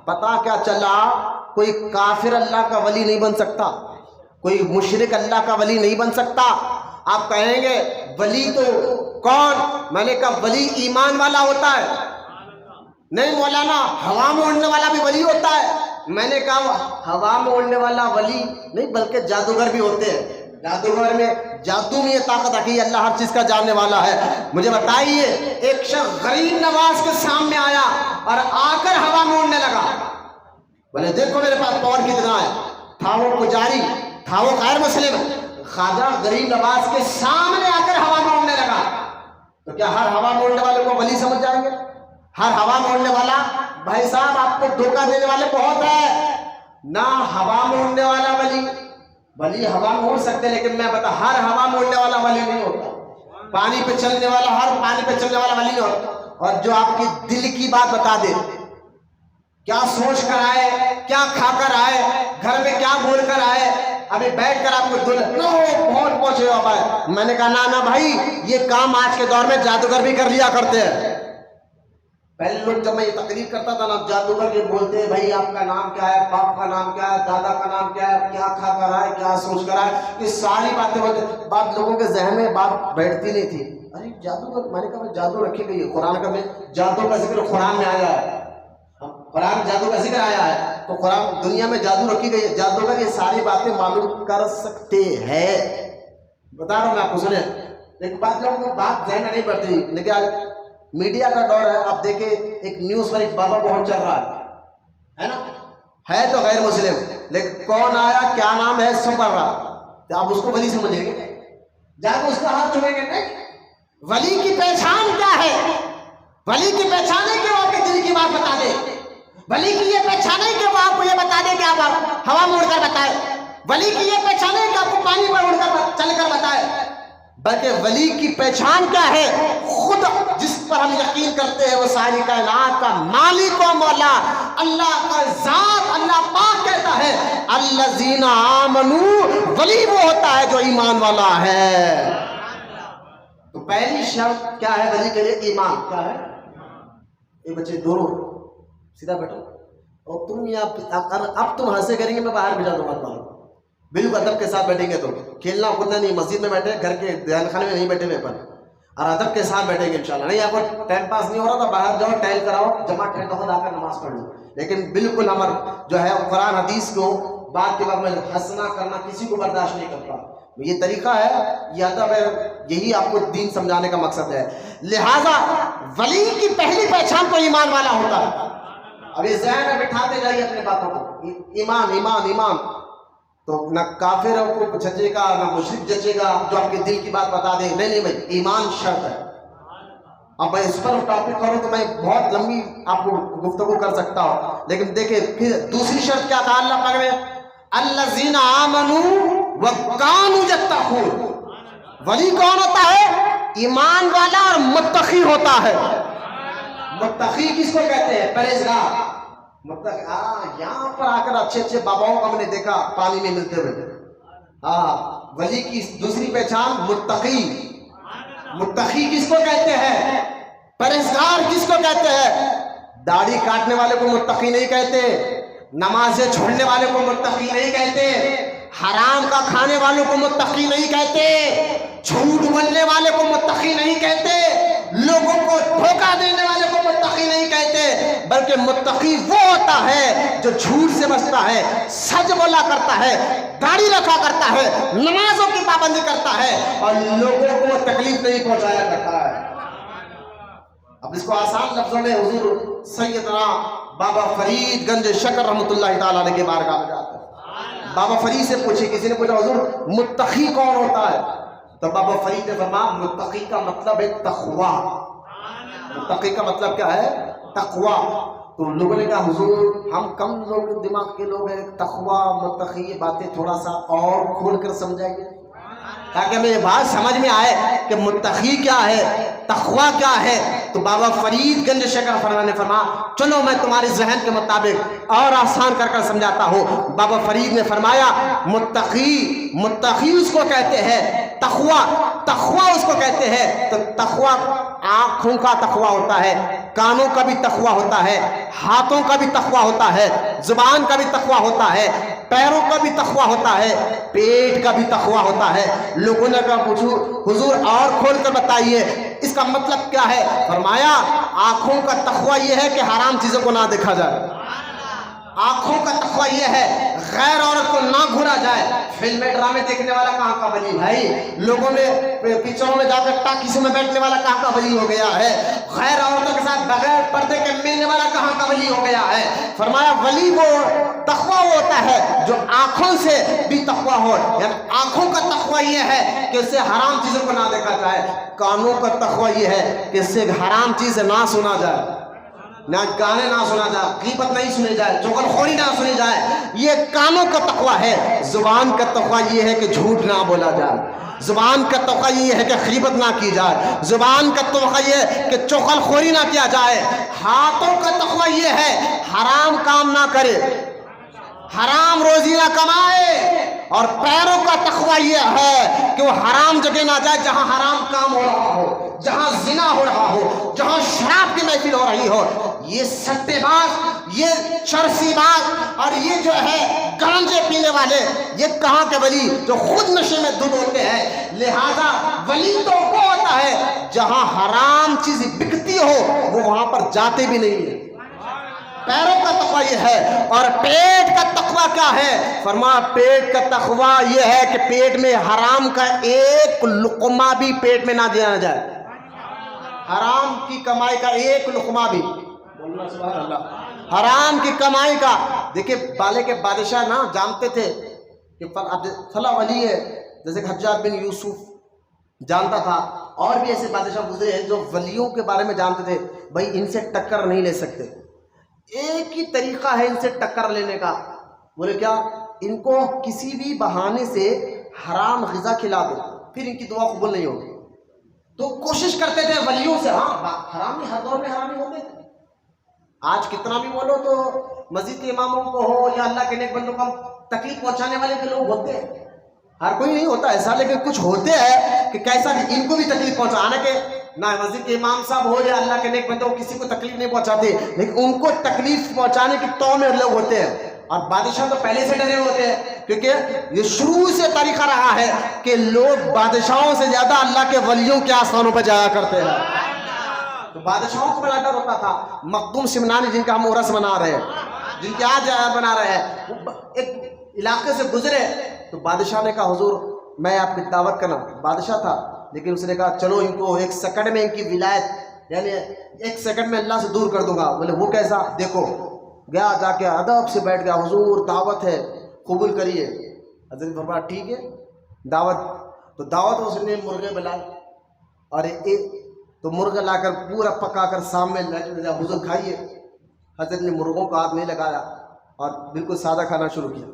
پتا کیا چلا؟ کوئی کافر اللہ کا ولی نہیں بن سکتا، کوئی مشرک اللہ کا ولی نہیں بن سکتا. آپ کہیں گے ولی تو کون؟ میں نے کہا ولی ایمان والا ہوتا ہے. نہیں مولانا ہوا میں اڑنے والا بھی ولی ہوتا ہے. میں نے کہا ہوا میں اڑنے والا ولی نہیں بلکہ جادوگر بھی ہوتے ہیں. جادوگر میں، جادو میں یہ طاقت ہے کہ اللہ ہر چیز کا جاننے والا ہے. مجھے بتائیے ایک شخص غریب نواز کے سامنے آیا اور آ کر ہوا میں اڑنے لگا، بولے دیکھو میرے پاس پاور کتنا ہے. تھا وہ پجاری، تھا وہ غیر مسلم، خواجہ غریب نواز کے سامنے آ کر ہوا میں اڑنے لگا. تو کیا ہر ہوا میں اڑنے والے کو ولی سمجھ جائیں گے؟ ہر ہوا میں اڑنے والا، بھائی صاحب آپ کو دھوکہ دینے والے بہت ہیں. نہ ہوا میں اڑنے والا ولی ہوا میں اڑ سکتے، لیکن میں بتا ہر ہوا میں اڑنے والا ولی نہیں ہوتا. پانی پہ چلنے والا، ہر پانی پہ چلنے والا ولی نہیں ہوتا. اور جو آپ کی دل کی بات بتا دے، کیا سوچ کر آئے، کیا کھا کر آئے، گھر میں کیا بول کر آئے، ابھی بیٹھ کر آپ کو بہت پہنچے ہو پائے. میں نے کہا نا بھائی یہ کام آج کے دور میں جادوگر بھی کر لیا کرتے ہیں. پہلے لوگ جب میں یہ تقریر کرتا تھا نا، جادوگر یہ بولتے بھائی آپ کا نام کیا ہے، باپ کا نام کیا ہے، دادا کا نام کیا ہے، کیا کھا کر آئے، کیا سوچ کر آئے، یہ ساری باتیں بولتے. بات لوگوں کے ذہن میں بات بیٹھتی نہیں تھی. ارے جادوگر، میں نے کہا جادو رکھی گئی ہے قرآن کا، میں جادو کا ذکر قرآن میں آیا ہے، قرآن جادو کا ذکر آیا ہے، تو قرآن دنیا میں جادو رکھی گئی ہے. جادوگر یہ ساری باتیں معلوم کر سکتے ہیں. بتا رہا ہوں میں آپ کو، سنیں. ایک بات لوگوں کو بات ذہن میں نہیں پڑتی، لیکن آج میڈیا کا دور ہے. آپ دیکھیں ایک نیوز پر ایک بابا بہت چل رہا ہے نا، ہے تو غیر مسلم، لیکن کون آیا کیا نام ہے سب پڑھ رہا تو آپ اس کو ولی سمجھیں گے، جا کے اس کا ہاتھ چھوئیں گے؟ نہیں۔ ولی کی پہچان کیا ہے؟ ولی کی پہچان ہے کہ وہ آپ کے دل کی بات بتا دے، ولی کی یہ پہچان ہے کہ وہ آپ کو یہ بتا دے کہ آپ ہوا میں اڑ کر بتائے، ولی کی یہ پہچان ہے کہ آپ کو پانی پر اڑ کر چل کر بتائے، بلکہ ولی کی پہچان کیا ہے؟ خود جس پر ہم یقین کرتے ہیں وہ ساری کائنات کا مالک و مولا اللہ کا ذات، اللہ پاک کہتا ہے الذین آمنوا، ولی وہ ہوتا ہے جو ایمان والا ہے۔ تو پہلی شرط کیا ہے ولی کے لیے؟ ایمان۔ کیا ہے؟ یہ بچے دونوں سیدھا بیٹھو، اور تم اب تم ہنسے کریں گے میں باہر بھیجا دوں گا، بالکل ادب کے ساتھ بیٹھیں گے، تو کھیلنا کودنا نہیں، مسجد میں بیٹھے، گھر کے دھیان خانے میں نہیں بیٹھے ہوئے پر، اور ادب کے ساتھ بیٹھیں گے انشاءاللہ۔ نہیں آپ کو ٹائم پاس نہیں ہو رہا تو باہر جاؤ، ٹہل کراؤ، جمع ٹھہر خود آ کر نماز پڑھ لو، لیکن بالکل ہمارا جو ہے قرآن حدیث کو بات کے بعد میں ہنسنا کرنا کسی کو برداشت نہیں کرتا۔ یہ طریقہ ہے، یہ ادب ہے، یہی آپ کو دین سمجھانے کا مقصد ہے۔ لہذا ولی کی پہلی پہچان تو ایمان والا ہوتا ہے۔ اب یہ ذہن میں بٹھاتے جائیے اپنے باتوں کو، ایمان ایمان ایمان، تو نہ کافر کو جچے گا نہ مشرک جچے گا جو آپ کے دل کی بات بتا دے۔ نہیں بھائی، ایمان شرط ہے۔ اب میں اس پر ٹاپک کروں تو میں بہت لمبی آپ کو گفتگو کر سکتا ہوں، لیکن دیکھیں پھر دوسری شرط کیا تھا اللہ پاک نے؟ الذین آمنوا وکانوا یتقون۔ ولی کون ہوتا ہے؟ ایمان والا اور متقی ہوتا ہے۔ متقی کس کو کہتے ہیں؟ پرہیزگار۔ متقی یہاں پر آ کر اچھے اچھے باباؤں کو ہم نے دیکھا پانی میں ملتے ہوئے۔ ولی کی دوسری پہچان متقی۔ متقی کس کو کہتے ہیں؟ پرہیزگار کس کو کہتے ہیں؟ داڑھی کاٹنے والے کو متقی نہیں کہتے، نمازیں چھوڑنے والے کو متقی نہیں کہتے، حرام کا کھانے والوں کو متقی نہیں کہتے، جھوٹ بولنے والے کو متقی نہیں کہتے، لوگوں کو دھوکہ دینے والے کو متقی نہیں کہتے، بلکہ متقی وہ ہوتا ہے جو جھوٹ سے بچتا ہے، سچ بولا کرتا ہے، داڑھی رکھا کرتا ہے، نمازوں کی پابندی کرتا ہے اور لوگوں کو تکلیف نہیں پہنچایا کرتا ہے۔ اب اس کو آسان لفظوں میں حضور سیدنا بابا فرید گنج شکر رحمۃ اللہ تعالیٰ علیہ کے بارگاہ میں جاتے ہیں۔ بابا فرید سے پوچھے، کسی نے پوچھا حضور متقی کون ہوتا ہے؟ تو بابا فرید نے فرمایا متقی کا مطلب ہے تقویٰ۔ متقی کا مطلب کیا ہے؟ تقویٰ۔ تو لوگوں نے کہا حضور ہم کم لوگ دماغ کے لوگ ہیں، تقویٰ متقی یہ باتیں تھوڑا سا اور کھول کر سمجھائیں گے تاکہ ہمیں یہ بات سمجھ میں آئے کہ متقی کیا ہے، تقویٰ کیا ہے۔ تو بابا فرید گنج شکر نے فرمایا چلو میں تمہارے ذہن کے مطابق اور آسان کر کر سمجھاتا ہوں۔ بابا فرید نے فرمایا متقی اس کو کہتے ہیں، تقویٰ اس کو کہتے ہیں۔ تو تقویٰ آنکھوں کا تقویٰ ہوتا ہے، کانوں کا بھی تقویٰ ہوتا ہے، ہاتھوں کا بھی تقویٰ ہوتا ہے، زبان کا بھی تقویٰ ہوتا ہے، پیروں کا بھی تقویٰ ہوتا ہے، پیٹ کا بھی تقویٰ ہوتا ہے۔ لوگوں نے کہا پوچھو حضور اور کھول کر بتائیے اس کا مطلب کیا ہے؟ فرمایا آنکھوں کا تقویٰ یہ ہے کہ حرام چیزوں کو نہ دیکھا جائے، آنکھوں کا تقویٰ یہ ہے غیر عورت کو نہ گھورا جائے۔ فلمیں ڈرامے دیکھنے والا کہاں کا ولی بھائی؟ لوگوں میں پکچروں میں جا کر ٹاکیزوں میں بیٹھنے والا کہاں کا ولی ہو گیا ہے؟ غیر عورتوں کے ساتھ بغیر پردے کے ملنے والا کہاں کا ولی ہو گیا ہے؟ فرمایا ولی وہ تقویٰ ہوتا ہے جو آنکھوں سے بھی تقویٰ ہو، یعنی آنکھوں کا تقویٰ یہ ہے کہ اس سے حرام چیزوں کو نہ دیکھا جائے، کانوں کا تقویٰ یہ ہے کہ اس سے حرام چیز نہ سنا جائے، نہ گانے نہ سنا جائے، غیبت نہیں سنی جائے، چغلخوری نہ سنی جائے، یہ کانوں کا تقویٰ ہے۔ زبان کا تقویٰ یہ ہے کہ جھوٹ نہ بولا جائے، زبان کا تقویٰ یہ ہے کہ غیبت نہ کی جائے، زبان کا تقویٰ یہ ہے کہ چغلخوری نہ کیا جائے، ہاتھوں کا تقویٰ یہ ہے حرام کام نہ کرے، حرام روزی نہ کمائے، اور پیروں کا تقویٰ یہ ہے کہ وہ حرام جگہ نہ جائے جہاں حرام کام ہو رہا ہو، جہاں زنا ہو رہا ہو، جہاں شراب کی محفل ہو رہی ہو۔ یہ سٹے باز، یہ چرسی باز اور یہ جو ہے گانجے پینے والے، یہ کہاں کے ولی جو خود نشے میں دھت ہوتے ہیں۔ لہذا ولی تو وہ ہوتا ہے جہاں حرام چیز بکتی ہو وہ وہاں پر جاتے بھی نہیں ہیں۔ پیروں کا تقویٰ یہ ہے، اور پیٹ کا تقویٰ کیا ہے؟ فرمایا پیٹ کا تقویٰ یہ ہے کہ پیٹ میں حرام کا ایک لقمہ بھی پیٹ میں نہ دیا جائے، حرام کی کمائی کا ایک لقمہ بھی، بولنا سبحان اللہ، حرام کی کمائی کا. دیکھیں بالے کے بادشاہ نا جانتے تھے کہ فلاں ولی ہے، جیسے کہ حجاج بن یوسف جانتا تھا، اور بھی ایسے بادشاہ گزرے ہیں جو ولیوں کے بارے میں جانتے تھے بھائی ان سے ٹکر نہیں لے سکتے. ایک ہی طریقہ ہے ان سے ٹکر لینے کا. بولے کیا؟ ان کو کسی بھی بہانے سے حرام غذا کھلا دو، پھر ان کی دعا قبول نہیں ہوگی. تو کوشش کرتے تھے ولیوں سے. ہاں حرام ہر دور میں حرامی ہوتے تھے. آج کتنا بھی بولو تو مسجد کے اماموں کو ہو یا اللہ کے نیک بندوں کو تکلیف پہنچانے والے بھی لوگ ہوتے ہیں. ہر کوئی نہیں ہوتا ایسا، لیکن کچھ ہوتے ہیں کہ کیسا بھی ان کو بھی تکلیف پہنچانا، کہ نہ مسجد کے امام صاحب ہو یا اللہ کے نیک بندوں کسی کو تکلیف نہیں پہنچاتے، لیکن ان کو تکلیف پہنچانے کی تو میں لوگ ہوتے ہیں. اور بادشاہ تو پہلے سے ڈرے ہوتے ہیں، کیونکہ یہ شروع سے طریقہ رہا ہے کہ لوگ بادشاہوں سے زیادہ اللہ کے ولیوں کے آستانوں پہ جایا کرتے ہیں. تو بادشاہوں کو بڑا ڈر ہوتا تھا. مخدوم سمنانی جن کا ہم عرس منا رہے ہیں، جن کی آج بنا رہے ہیں، ایک علاقے سے گزرے تو بادشاہ نے کہا حضور میں آپ کی دعوت کرنا. بادشاہ تھا لیکن اس نے کہا چلو ان کو 1 سیکنڈ میں ان کی ولایت یعنی 1 سیکنڈ میں اللہ سے دور کر دوں گا. بولے وہ کیسا؟ دیکھو گیا جا کے ادب سے بیٹھ گیا، حضور دعوت ہے قبول کریے. حضرت فرمایا ٹھیک ہے دعوت. تو دعوت اس نے مرغے بلائے اور تو مرغا لا کر پورا پکا کر سامنے لگا، حضور کھائیے. حضرت نے مرغوں کو ہاتھ نہیں لگایا اور بالکل سادہ کھانا شروع کیا.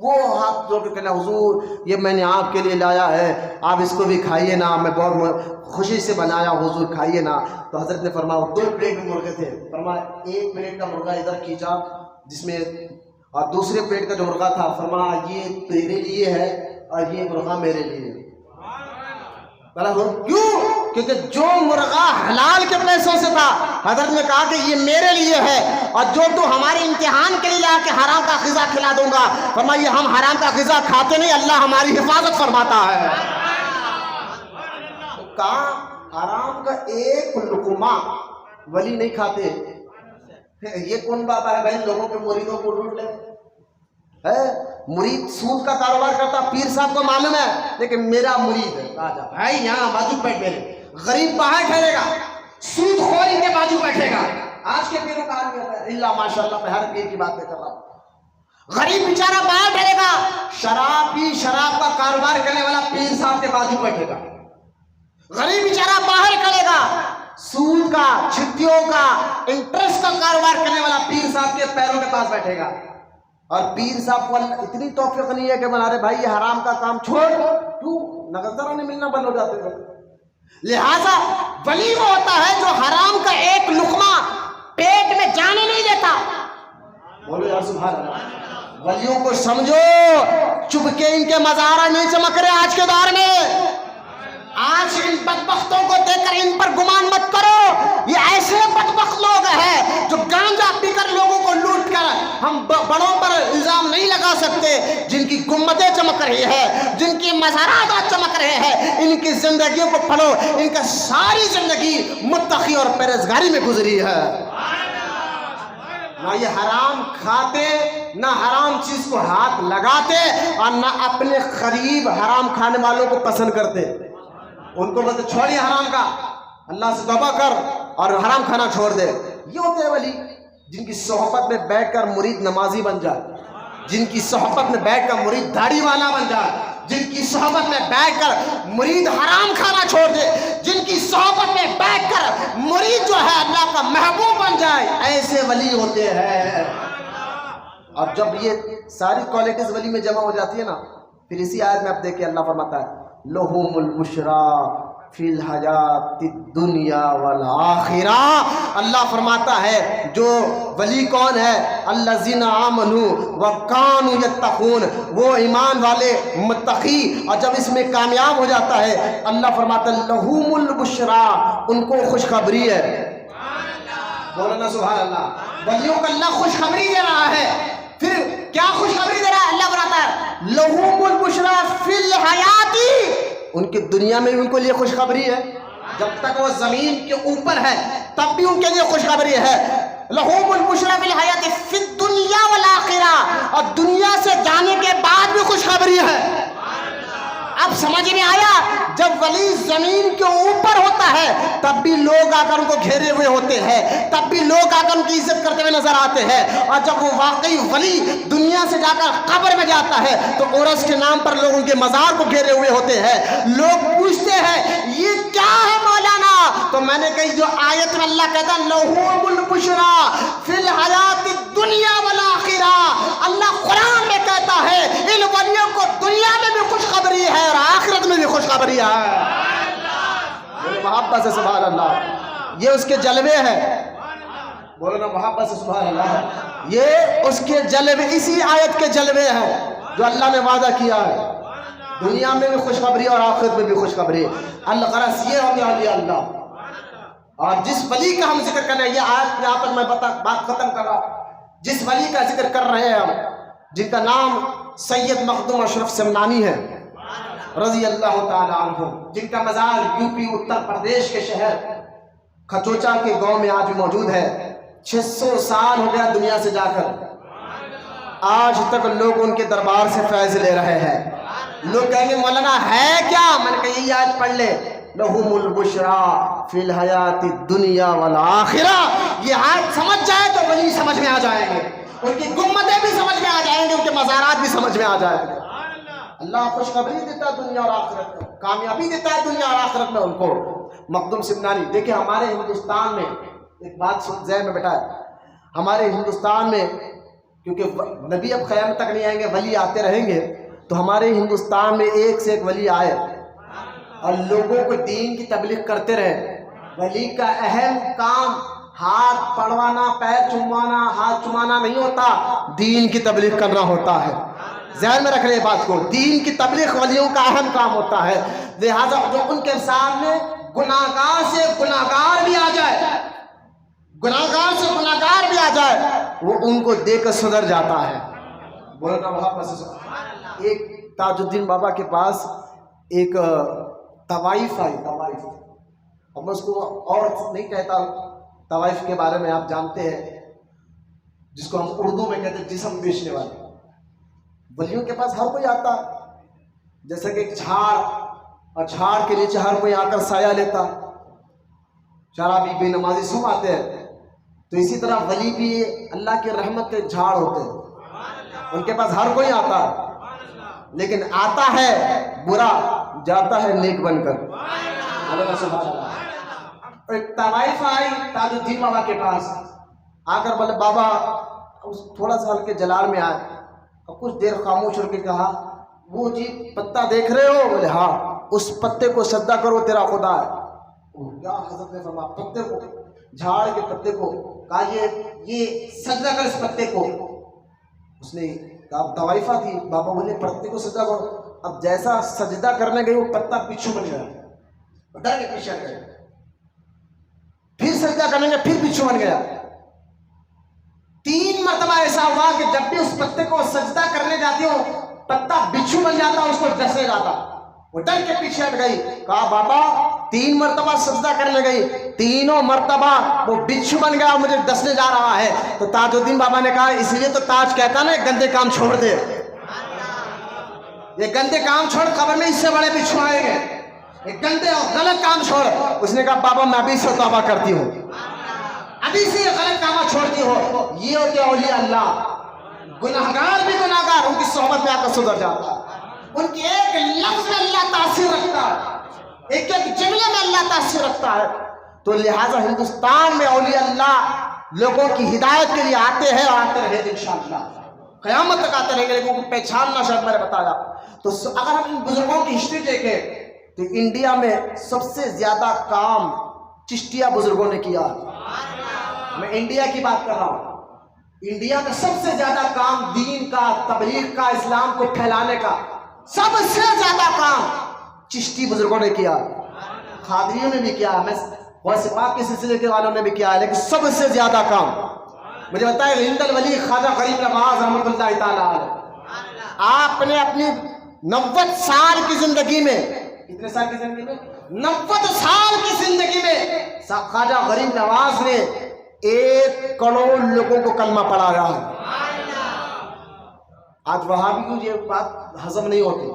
وہ ہاتھ جوڑ کے کہنا حضور یہ میں نے آپ کے لیے لایا ہے، آپ اس کو بھی کھائیے نا، میں بہت خوشی سے بنایا، حضور کھائیے نا. تو حضرت نے فرمایا 2 پلیٹ میں مرغے تھے، فرمایا 1 پلیٹ کا مرغا ادھر کھینچا جس میں، اور دوسرے پلیٹ کا جو مرغا تھا فرمایا یہ تیرے لیے ہے اور یہ مرغا میرے لیے ہے. کیوں؟ کیونکہ جو مرغا حلال کے پیسوں سے تھا حضرت نے کہا کہ یہ میرے لیے ہے، اور جو تو ہمارے امتحان کے لیے لا کے حرام کا غذا کھلا دوں گا، فرمایا ہم حرام کا غذا کھاتے نہیں، اللہ ہماری حفاظت فرماتا ہے. کہا حرام کا ایک لقمہ ولی نہیں کھاتے. یہ کون بات ہے بھائی لوگوں کے مریدوں کو لوٹ لے. مرید سود کا کاروبار کرتا، پیر صاحب کو معلوم ہے، لیکن میرا مرید ہے بھائی یہاں بازو بیٹھ میرے، غریب باہر ٹھہرے گا، سود خوری کے بازو بیٹھے گا. آج کے پیروں کا حال ہے اللہ ماشاء اللہ، میں ہر پیر کی بات کر رہا ہوں. غریب بیچارہ باہر ٹھہرے گا، شراب کا کاروبار کرنے والا پیر صاحب کے بازو بیٹھے گا. غریب بیچارہ باہر کرے گا، سود کا، چھٹیوں کا، انٹرسٹ کا کاروبار کرنے والا پیر صاحب کے پیروں کے پاس بیٹھے گا. اور پیر صاحب کو اتنی توفیق نہیں ہے کہ بنا رہے بھائی یہ حرام کا کام چھوڑ، کیوں؟ نظرانہ نہیں ملنا بند ہو جاتے ہیں. لہذا ولی وہ ہوتا ہے جو حرام کا ایک لقمہ پیٹ میں جانے نہیں دیتا. بولو یار سبحان اللہ. ولیوں کو سمجھو، چپکے ان کے مزارہ نہیں چمک رہے آج کے دور میں. آج ان بدبختوں کو دیکھ کر ان پر گمان مت کرو. یہ ایسے بدبخت لوگ ہیں جو گانجا پی کر لوگوں کو لوٹ کر، ہم بڑوں پر الزام نہیں لگا سکتے، جن کی گنبدیں چمک رہی ہے، جن کی مزارات چمک رہے ہیں، ان کی زندگیوں کو پڑھو، ان کا ساری زندگی متقی اور پرہیزگاری میں گزری ہے. نہ یہ حرام کھاتے، نہ حرام چیز کو ہاتھ لگاتے، اور نہ اپنے قریب حرام کھانے والوں کو پسند کرتے. ان کو بولتے چھوڑیے حرام کا، اللہ سے توبہ کر اور حرام کھانا چھوڑ دے. یہ ہوتے ہیں ولی جن کی صحبت میں بیٹھ کر مرید نمازی بن جائے، جن کی صحبت میں بیٹھ کر مرید داڑھی والا بن جائے، جن کی صحبت میں بیٹھ کر مرید حرام کھانا چھوڑ دے، جن کی صحبت میں بیٹھ کر مرید جو ہے اللہ کا محبوب بن جائے. ایسے ولی ہوتے ہیں. اور جب یہ ساری کوالٹیز ولی میں جمع ہو جاتی ہے نا، پھر اسی آیت میں آپ دیکھیں اللہ فرماتا ہے لہم البشرا فی الحیات الدنیا والآخرہ. اللہ فرماتا ہے جو ولی کون ہے؟ الذین آمنوا وکانوا یتقون، وہ ایمان والے متقی. اور جب اس میں کامیاب ہو جاتا ہے اللہ فرماتا ہے لہم البشرا، ان کو خوشخبری ہے. بولنا سبحان اللہ. ولیوں کو اللہ خوشخبری دے رہا ہے. پھر کیا خوشخبری دے رہا ہے؟ اللہ بتاتا ہے لہم البشرا فی الحیات، ان کی دنیا میں بھی ان کو لیے خوشخبری ہے. جب تک وہ زمین کے اوپر ہے تب بھی ان کے لیے خوشخبری ہے. لہم البشرا فی الحیات فی الدنیا والآخرہ، اور دنیا سے جانے کے بعد بھی خوشخبری ہے. اب سمجھ میں آیا جب ولی زمین کے اوپر ہوتا ہے تب بھی لوگ آ کر ان کو گھیرے ہوئے ہوتے ہیں, تب بھی لوگ آ کر ان کی عزت کرتے ہوئے نظر آتے ہیں. اور جب وہ واقعی ولی دنیا سے جا کر قبر میں جاتا ہے تو عرس کے نام پر لوگ ان کے مزار کو گھیرے ہوئے ہوتے ہیں. لوگ پوچھتے ہیں یہ کیا ہے مولانا؟ تو میں نے کہی جو آیت میں اللہ کہتا ہے لہم البشریٰ فی الحیات الدنیا والآخرہ, اللہ قرآن میں کہتا ہے ان ولیوں کو دنیا میں بھی خوشخبری ہے اور آخرت میں بھی خوشخبری ہے. محبت سے سبحان اللہ, یہ اس کے جلوے ہیں. بولو نا محبت سے سبحان اللہ, یہ اس کے جلوے, اسی آیت کے جلوے ہیں جو اللہ نے وعدہ کیا ہے دنیا میں بھی خوشخبری اور آخرت میں بھی خوشخبری. اللہ غرض یہ ہو گیا اولیاء اللہ. اور جس ولی کا ہم ذکر کر رہے ہیں, یہ آیت یہاں پر میں بات ختم کر رہا ہوں, جس ولی کا ذکر کر رہے ہیں ہم, جن کا نام سید مخدوم اشرف سمنانی ہے رضی اللہ تعالی عنہ, جن کا مزار یوپی اتر پردیش کے شہر کھچوچا کے گاؤں میں آج بھی موجود ہے. 600 سال ہو گیا دنیا سے جا کر, آج تک لوگ ان کے دربار سے فیض لے رہے ہیں. لوگ کہیں گے مولانا ہے کیا؟ میں نے کہا یہی آیت پڑھ لے, لہم البشریٰ فی الحیات الدنیا والآخرہ. یہ آیت سمجھ جائے تو ولی سمجھ میں آ جائیں گے, ان کی گنبدیں بھی سمجھ میں آ جائیں گے, ان کے مزارات بھی سمجھ میں آ جائیں گے. اللہ خوشخبری دیتا ہے دنیا اور آخرت میں, کامیابی دیتا ہے دنیا اور آخرت میں ان کو. مخدوم سمنانی دیکھیں, ہمارے ہندوستان میں ایک بات ذہن میں بیٹھا ہے, ہمارے ہندوستان میں کیونکہ نبی اب قیامت تک نہیں آئیں گے, ولی آتے رہیں گے, تو ہمارے ہندوستان میں ایک سے ایک ولی آئے اور لوگوں کو دین کی تبلیغ کرتے رہے. ولی کا اہم کام ہاتھ پڑوانا, پیر چموانا, ہاتھ چمانا نہیں ہوتا, دین کی تبلیغ کرنا ہوتا ہے. ذہن میں رکھ رہے بات کو, دین کی تبلیغ ولیوں کا اہم کام ہوتا ہے. لہذا جو ان کے سامنے گناہگار سے گناہگار بھی آ جائے, گناہگار سے گناہگار بھی آ جائے, وہ ان کو دیکھ کر سدھر جاتا ہے. بولنا وہاں پر ایک تاج الدین بابا کے پاس ایک طوائف آئی, طوائف, اب میں اس کو اور نہیں کہتا, طوائف کے بارے میں آپ جانتے ہیں, جس کو ہم اردو میں کہتے ہیں جسم بیچنے والے. ولیوں کے پاس ہر کوئی آتا, جیسا کہ ایک جھاڑ, اور جھاڑ کے نیچے ہر کوئی آ کر سایہ لیتا. شرابی بے نمازی سب آتے ہیں, تو اسی طرح ولی بھی اللہ کی رحمت کے جھاڑ ہوتے ہیں, ان کے پاس ہر کوئی آتا, لیکن آتا ہے برا, جاتا ہے نیک بن کر. ایک طوائف آئی تاج الدین بابا کے پاس, آ کر بولے بابا, تھوڑا سا ہلکے جلال میں آئے, اور کچھ دیر خاموش ہو کے کہا وہ جی پتا دیکھ رہے ہو؟ بولے ہاں. اس پتے کو سجدہ کرو, تیرا خدا ہے. کیا حضرت نے فرمایا؟ پتے کو, جھاڑ کے پتے کو کہا یہ سجدہ کر اس پتے کو. اس نے کہا طوائفہ تھی, بابا بولے پتے کو سجدہ کرو. اب جیسا سجدہ کرنے گئی وہ پتا بچھو بن گیا, ڈر کے پیچھے ہٹ گئے. پھر سجدہ کرنے گئے, پھر بچھو بن گیا. 3 مرتبہ ایسا ہوا کہ جب بھی اس پتے کو سجدہ کرنے جاتی ہو پتا بچھو بن جاتا, اس کو ڈسے جاتا. وہ ڈر کے پیچھے ہٹ گئی. کہا بابا 3 مرتبہ سجدہ کرنے گئی, تینوں مرتبہ وہ بچھو بن گیا, مجھے ڈسنے جا رہا ہے. تو تاج الدین بابا نے کہا اس لیے تو تاج کہتا نا گندے کام چھوڑ دے, یہ گندے کام چھوڑ, قبر میں اس سے بڑے بچھو آئیں گے, یہ گندے اور غلط کام چھوڑ. اس نے کہا بابا میں ابھی سے توبہ کرتی ہوں, ابھی سے یہ غلط کام چھوڑتی ہو. یہ ہوتے اولیاء اللہ, گناہگار بھی گناہگار ان کی صحبت میں آ کر سدھر جاتا ہے. ان کی ایک لفظ میں اللہ تاثیر رکھتا ہے, ایک ایک جملے میں اللہ تاثیر رکھتا ہے. تو لہٰذا ہندوستان میں اولیاء اللہ لوگوں کی ہدایت کے لیے آتے ہیں اور آتے رہے انشاءاللہ, قیامت تک آتے رہیں گے. لوگوں کو پہچاننا شاید میں نے بتایا. تو اگر ہم ان بزرگوں کی ہسٹری دیکھیں تو انڈیا میں سب سے زیادہ کام چشتیہ بزرگوں نے کیا. میں انڈیا کی بات کر رہا ہوں. انڈیا میں سب سے زیادہ کام دین کا, تبلیغ کا, اسلام کو پھیلانے کا سب سے زیادہ کام چشتی بزرگوں نے کیا. قادریوں نے بھی کیا, میں غوث پاک کے سلسلے کے والوں نے بھی کیا, لیکن سب سے زیادہ کام مجھے بتائے ہند الولی خواجہ غریب نواز رحمۃ اللہ تعالیٰ علیہ. آپ نے اپنی 90 سال کی زندگی میں, کتنے سال کی زندگی میں, 90 سال کی زندگی میں خواجہ غریب نواز نے 1 کروڑ لوگوں کو کلمہ پڑھایا ہے. آج وہابی کو یہ بات ہضم نہیں ہوتی.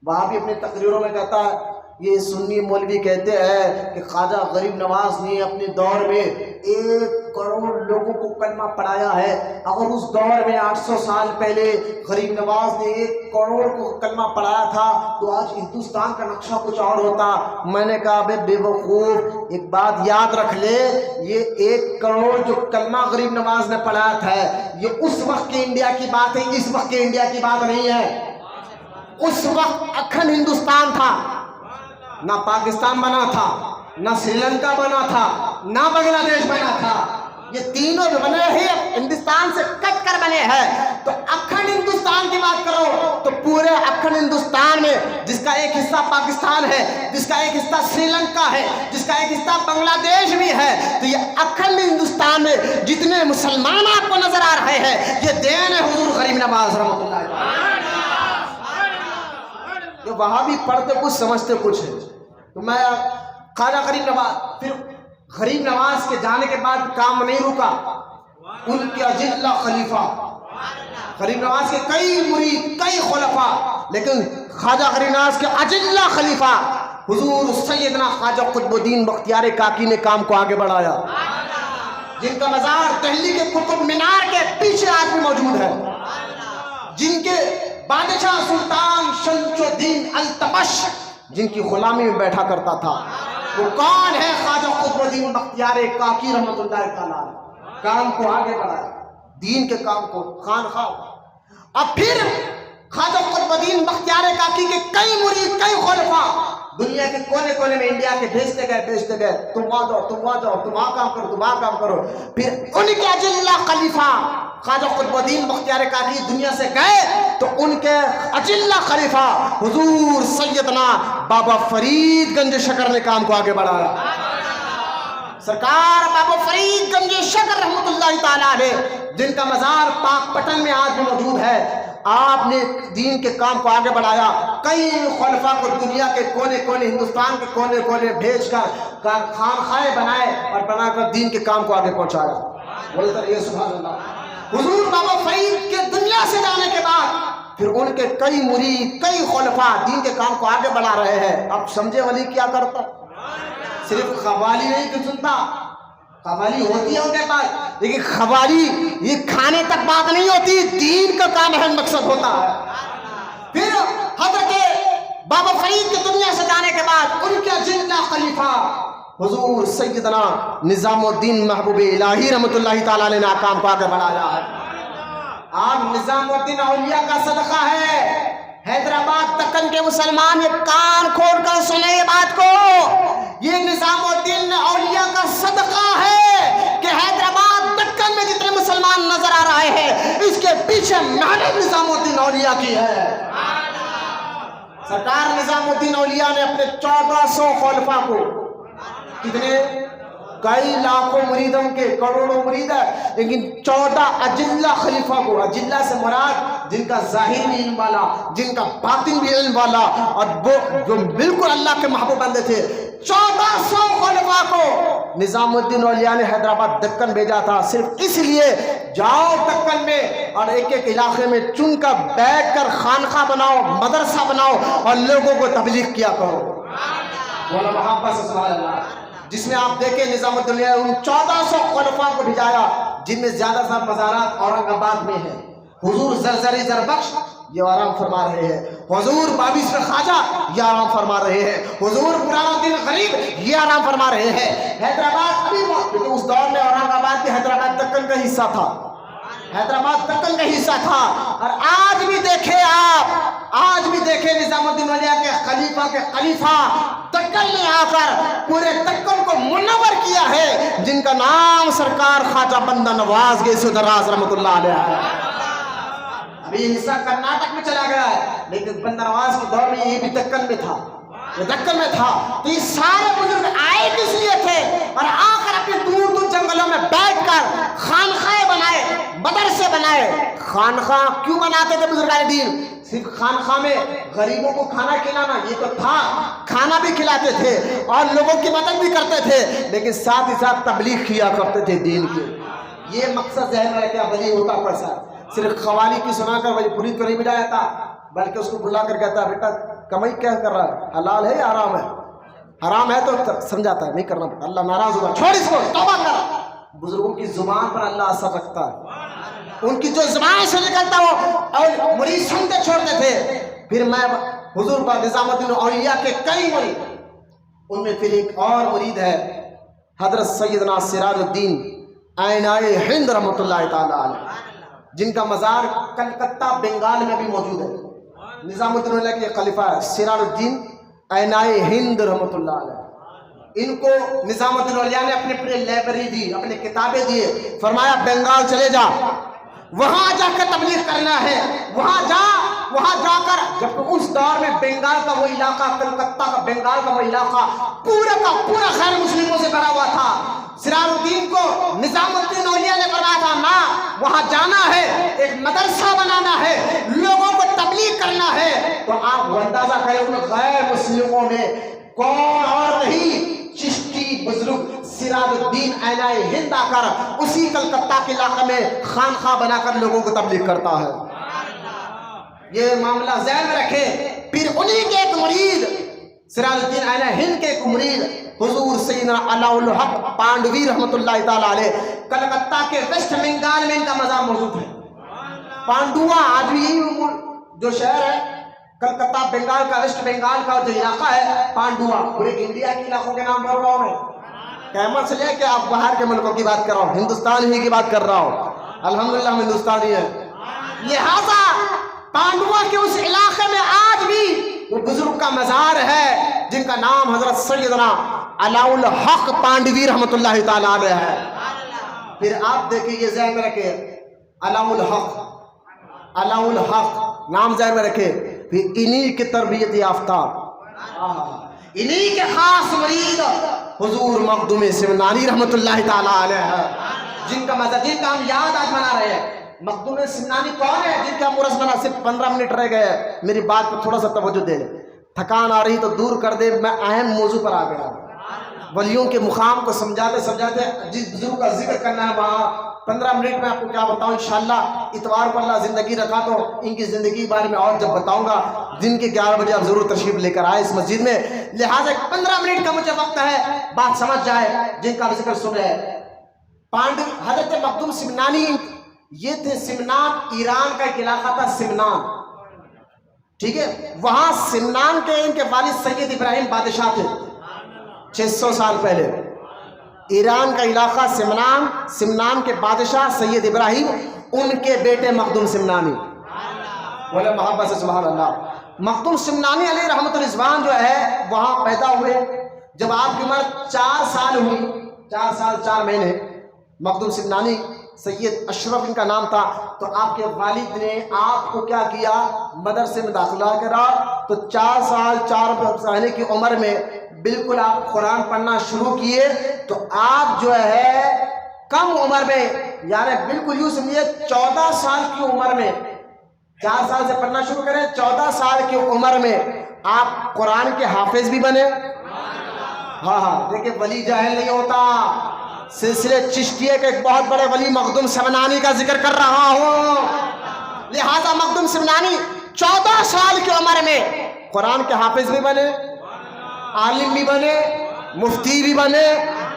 وہاں بھی اپنی تقریروں میں کہتا ہے یہ سنی مولوی کہتے ہیں کہ خواجہ غریب نواز نے اپنے دور میں 1 کروڑ لوگوں کو کلمہ پڑھایا ہے. اگر اس دور میں 800 سال پہلے غریب نواز نے 1 کروڑ کو کلمہ پڑھایا تھا تو آج ہندوستان کا نقشہ کچھ اور ہوتا. میں نے کہا بے وقوف، ایک بات یاد رکھ لے، یہ 1 کروڑ جو کلمہ غریب نواز نے پڑھایا تھا یہ اس وقت کے انڈیا کی بات ہے، اس وقت کے انڈیا کی بات نہیں ہے. اس وقت اکھنڈ ہندوستان تھا، نہ پاکستان بنا تھا، نہ سری لنکا بنا تھا، نہ بنگلہ دیش بنا تھا. یہ تینوں جو بنے ہیں ہندوستان سے کٹ کر بنے ہیں. تو اکھنڈ ہندوستان کی بات کرو تو پورے اکھنڈ ہندوستان میں جس کا ایک حصہ پاکستان ہے، جس کا ایک حصہ سری لنکا ہے، جس کا ایک حصہ بنگلہ دیش بھی ہے، تو یہ اکھنڈ ہندوستان میں جتنے مسلمان آپ کو نظر آ رہے ہیں یہ دین ہے حضور غریب نواز رحمۃ اللہ علیہ. یہ وہاں بھی پڑھتے کچھ سمجھتے کچھ ہے. تو میں خواجہ غریب نواز، پھر غریب نواز کے جانے کے بعد کام نہیں رکا. ان کے اجلہ خلیفہ، غریب نواز کے کئی مرید، کئی خلفاء، لیکن خواجہ غریب نواز کے اجلہ خلیفہ حضور سیدنا خواجہ قطب الدین بختیار کاکی نے کام کو آگے بڑھایا، جن کا مزار دہلی کے قطب مینار کے پیچھے آج بھی موجود ہے، جن کے بادشاہ سلطان شمس الدین التمش جن کی غلامی میں بیٹھا کرتا تھا. وہ کون ہے؟ خواجہ قطب الدین بختیار کاکی رحمۃ اللہ تعالیٰ. کام کو آگے بڑھایا، دین کے کام کو خانخواہ. اب پھر خواجہ قطب الدین بختیار کاکی کے کئی مرید، کئی خلفاء دنیا کے کونے کونے میں انڈیا کے بھیجتے گئے، تم وہاں جاؤ، تم وہاں جاؤ، تم وہاں کام کرو، تم وہاں کام کرو. پھر ان کے اجلہ خلیفہ خواجہ قطب الدین بختیار کاکی دنیا سے گئے تو ان کے اجلہ خلیفہ حضور سیدنا بابا فرید گنج شکر نے کام کو آگے بڑھایا. سرکار بابا فرید گنج شکر رحمۃ اللہ تعالیٰ علیہ، جن کا مزار پاک پٹن میں آج بھی موجود ہے، آپ نے دین کے کام کو آگے بڑھایا. کئی خلفاء کو دنیا کے کونے کونے، ہندوستان کے کونے کونے بھیج کر خانخائے بنائے اور بنا کر دین کے کام کو آگے پہنچایا. بولتے یہ سبحان اللہ. حضور بابا فرید کے دنیا سے جانے کے بعد پھر ان کے کئی مرید، کئی خلفاء دین کے کام کو آگے بڑھا رہے ہیں. اب سمجھے ولی کیا کرتا؟ صرف قوالی نہیں کہ سنتا، قوالی ہوتی ہے ان کے پاس، لیکن قوالی یہ کھانے تک بات نہیں ہوتی، دین کا کام اہم مقصد ہوتا ہے. پھر حضرت بابا فرید کے دنیا سے جانے کے بعد ان کے اجلہ خلیفہ حضور سیدنا نظام الدین محبوب الہی رحمۃ اللہ تعالیٰ نے کام کو آگے بڑھایا ہے. آج نظام الدین اولیاء کا صدقہ ہے. حیدرآباد دکن کے مسلمان یہ کان کھول کر سنیں یہ بات کو، یہ نظام الدین اولیاء کا صدقہ ہے کہ حیدرآباد دکن میں جتنے مسلمان نظر آ رہے ہیں اس کے پیچھے محنت نظام الدین اولیاء کی ہے. سرکار نظام الدین اولیاء نے اپنے 1400 خلفاء کو، کتنے، کئی لاکھوں مریدوں کے، کروڑوں مرید ہے، لیکن 14 اجلہ خلیفہ کو، اجلہ سے مراد جن کا ظاہر بھی علم والا، جن کا باطن بھی علم والا، اور وہ جو بالکل اللہ کے محبوب بندے تھے، 1400 خلفاء کو نظام الدین اولیاء نے حیدرآباد دکن بھیجا تھا، صرف اس لیے جاؤ دکن میں اور ایک ایک علاقے میں چن کر بیٹھ کر خانخواہ بناؤ، مدرسہ بناؤ اور لوگوں کو تبلیغ کیا کرو. بولا محبت سے سبحان اللہ. جس میں آپ دیکھیں نظام الدین نے ان 1400 خلفاء کو بھیجایا، جن میں زیادہ تر مزارات اورنگ آباد میں ہیں. حضور زرزری زربخش یہ آرام فرما رہے ہیں، حضور 22 خواجہ یہ آرام فرما رہے ہیں، حضور برہان الدین غریب یہ آرام فرما رہے ہیں. حیدرآباد ابھی لیکن اس دور میں اورنگ آباد بھی حیدرآباد دکن کا حصہ تھا، حیدرآباد دکن کا حصہ تھا. اور آج بھی دیکھیں آپ، آج بھی دیکھیں نظام الدین اولیاء کے خلیفہ کے خلیفہ دکن میں آ کر پورے دکن کو منور کیا ہے، جن کا نام سرکار خواجہ بندہ نواز گئے سدراز رحمۃ اللہ علیہ ہے. ابھی یہ حصہ کرناٹک میں چلا گیا ہے، لیکن بندہ نواز کے دور میں یہ بھی دکن میں تھا، یہ دکن میں تھا. تو یہ سارے بزرگ آئے کس لیے تھے اور آ کر اپنے دور دور جنگلوں میں بیٹھ کر خانخواہ بنائے، مدرسے بنائے. خانخواہ کیوں بناتے تھے بزرگان دین؟ صرف خانخواہ میں غریبوں کو کھانا کھلانا یہ تو تھا، کھانا بھی کھلاتے تھے اور لوگوں کی مدد بھی کرتے تھے، لیکن ساتھ ہی ساتھ تبلیغ کیا کرتے تھے دین کی. یہ مقصد ذہن میں کیا ولی ہوتا کیسا؟ صرف قوالی کی سنا کر ولی پوری تو نہیں بجایا تھا، بلکہ اس کو بلا کر کہتا بیٹا کمائی کیا کر رہا ہے؟ حلال ہے یا حرام ہے؟ حرام ہے تو سمجھاتا ہے نہیں کرنا، اللہ ناراض ہوگا، چھوڑ اس کو، توبہ کر۔ بزرگوں کی زبان پر اللہ اثر رکھتا ہے، ان کی جو زبان سے نکلتا وہ اور مرید سنتے چھوڑتے تھے۔ پھر میں حضور پر نظام الدین اولیاء کے کئی مرید، ان میں پھر ایک اور مرید ہے حضرت سیدنا سراج الدین آئینائے ہند رحمۃ اللہ تعالی علیہ، جن کا مزار کلکتہ بنگال میں بھی موجود ہے۔ نظام الدین اولیاء کے خلیفہ ہے سراج الدین آئینائے ہند رحمۃ اللہ علیہ، ان کو نظام الدین اولیاء نے اپنی لائبریری دی، اپنی کتابیں دیے، فرمایا بنگال چلے جا، وہاں جا کر تبلیغ کرنا ہے، وہاں جا کر، جب اس دور میں بنگال کا وہ علاقہ، کلکتہ کا بنگال کا وہ علاقہ پورا کا پورا غیر مسلموں سے بھرا ہوا تھا۔ سراج الدین کو نظام الدین اولیاء نے فرمایا تھا نا، وہاں جانا ہے، ایک مدرسہ بنانا ہے، لوگوں کو تبلیغ کرنا ہے۔ تو آپ وہ اندازہ کریں ان غیر مسلموں میں کون اور نہیں، چشتی بزرگ سراج الدین آئینائے ہند آ کر اسی کلکتہ کے علاقے میں خانخواہ بنا کر لوگوں کو تبلیغ کرتا ہے۔ یہ معاملہ ذہن میں رکھیں۔ پھر انہی کے ایک مرید، سراج الدین آئینائے ہند کے ایک مرید حضور سیدنا علاء الحق پانڈوی رحمۃ اللہ تعالی علیہ، کلکتہ کے ویسٹ بنگال میں ان کا مزار موجود ہے۔ پانڈوا آج بھی یہی جو شہر ہے کلکتہ بنگال کا، ویسٹ بنگال کا جو علاقہ ہے پانڈوا، پورے انڈیا کے علاقوں کے نام بول رہا ہوں میں، قیامت سے لے کے آپ باہر کے ملکوں کی بات کر رہا ہوں، ہندوستان ہی کی بات کر رہا ہوں، الحمدللہ ہم ہندوستانی ہیں۔ لہذا پانڈوا کے اس علاقے میں آج بھی وہ بزرگ کا مزار ہے جن کا نام حضرت سیدنا علاء الحق پانڈوی رحمۃ اللہ تعالی علیہ ہے۔ پھر آپ دیکھیں، یہ ذہن میں رکھے، علاء الحق نام ذہن میں رکھے، پھر انہی کی تربیت یافتہ، انہی کے خاص مرید حضور مخدوم سمنانی رحمۃ اللہ تعالی علیہ ہے، جن کا مزار، جن کا ہم یاد آج منا رہے ہیں۔ مخدوم سمنانی کون ہے؟ جن کا مرض بنا، صرف 15 منٹ رہ گئے، میری بات پر تھوڑا سا توجہ دے، تھکان آ رہی تو دور کر دے، میں اہم موضوع پر آ گیا۔ ولیوں کے مقام کو سمجھاتے جس بزرگ کا ذکر کرنا ہے وہاں 15 منٹ میں آپ کو کیا بتاؤں، انشاءاللہ اتوار کو اللہ زندگی رکھا تو ان کی زندگی کے بارے میں اور جب بتاؤں گا، دن کے 11 بجے آپ ضرور تشریف لے کر آئے اس مسجد میں۔ لہٰذا 15 منٹ کا مجھے وقت ہے، بات سمجھ جائے جن کا ذکر سن رہے ہیں۔ حضرت مخدوم سمنانی یہ تھے، سمنان ایران کا ایک علاقہ تھا، سمنان، ٹھیک ہے، وہاں سمنان کے ان کے والد سید ابراہیم بادشاہ تھے 600 سال پہلے۔ ایران کا علاقہ سمنان کے بادشاہ سید ابراہیم، ان کے بیٹے مخدوم سمنانی، بولے محبت سے سبحان اللہ۔ مخدوم سمنانی علیہ رحمت الرضوان جو ہے وہاں پیدا ہوئے، جب آپ کی عمر 4 سال ہوئی، 4 سال 4 مہینے، مخدوم سمنانی سید اشرف ان کا نام تھا، تو آپ کے والد نے آپ کو کیا کیا، مدرسے میں داخلہ کرا، تو 4 سال 4 مہینے کی عمر میں بالکل آپ قرآن پڑھنا شروع کیے، تو آپ جو ہے کم عمر میں، یعنی بالکل یوں سمجھیے 14 سال کی عمر میں، 4 سال سے پڑھنا شروع کریں، 14 سال کی عمر میں آپ قرآن کے حافظ بھی بنے۔ ہاں دیکھیں، ولی جاہل نہیں ہوتا، سلسلے چشتیے کے ایک بہت بڑے ولی مخدوم سمنانی کا ذکر کر رہا ہوں۔ لہذا مخدوم سمنانی 14 سال کی عمر میں قرآن کے حافظ بھی بنے، عالم بھی بنے، مفتی بھی بنے،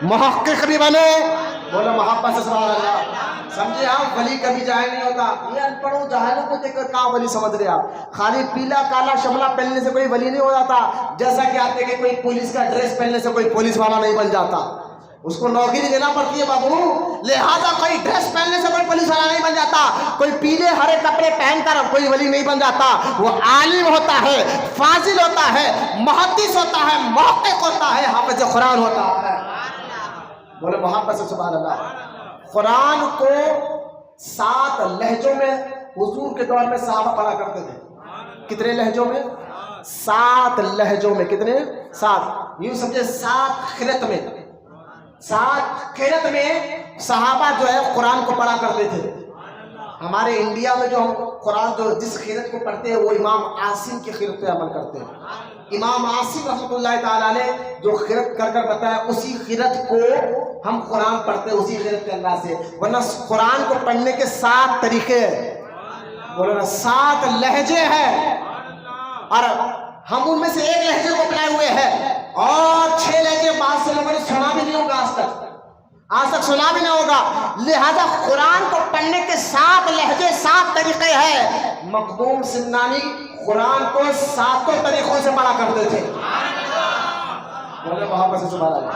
محقق بھی بنے، بولو محبت سے سبحان اللہ۔ سمجھے آپ، ولی کبھی جاہل نہیں ہوتا۔ یہ ان پڑھوں جاہلوں کو دیکھ کر کہاں ولی سمجھ رہے آپ؟ خالی پیلا کالا شملہ پہننے سے کوئی ولی نہیں ہو جاتا، جیسا کہ آپ دیکھیں کوئی پولیس کا ڈریس پہننے سے کوئی پولیس والا نہیں بن جاتا، اس کو نوکری دینا پڑتی ہے بابو۔ لہذا کوئی ڈریس پہننے سے کوئی پولیس والا نہیں بن جاتا، کوئی پیلے ہرے کپڑے پہن کر کوئی ولی نہیں بن جاتا، وہ عالم ہوتا ہے، فاضل ہوتا ہے، محدث ہوتا ہے، محقق ہوتا ہے، حافظ قرآن ہوتا ہے۔ بولے محبت سے سبحان اللہ۔ قرآن کو 7 لہجوں میں حضور کے دور میں صحابہ پڑھا کرتے تھے۔ کتنے لہجوں میں؟ 7 لہجوں میں۔ کتنے؟ 7، یوں سمجھے 7 خرت میں، 7 خرت میں صحابہ جو ہے قرآن کو پڑھا کرتے تھے۔ ہمارے انڈیا میں جو ہم قرآن جو جس خرت کو پڑھتے ہیں وہ امام عاصم کی خرت پہ عمل کرتے ہیں۔ امام عاصم رحمۃ اللہ تعالیٰ نے جو خرت کر کر بتایا، اسی خرت کو ہم قرآن پڑھتے ہیں، اسی خرت کے اللہ سے۔ ورنہ قرآن کو پڑھنے کے 7 طریقے، بولو نا 7 لہجے ہیں، اور ہم ان میں سے ایک لہجے کو اپنائے ہوئے ہیں اور 6 لہجے بعض سے لوگوں نے سنا بھی نہیں ہوگا آج تک سنا بھی نہیں ہوگا. لہذا قرآن کو پڑھنے کے 7 لہجے 7 طریقے ہیں. مخدوم سمنانی قرآن کو 7 طریقوں سے پڑھا کرتے تھے. بولے وہاں پر سے سبحان اللہ.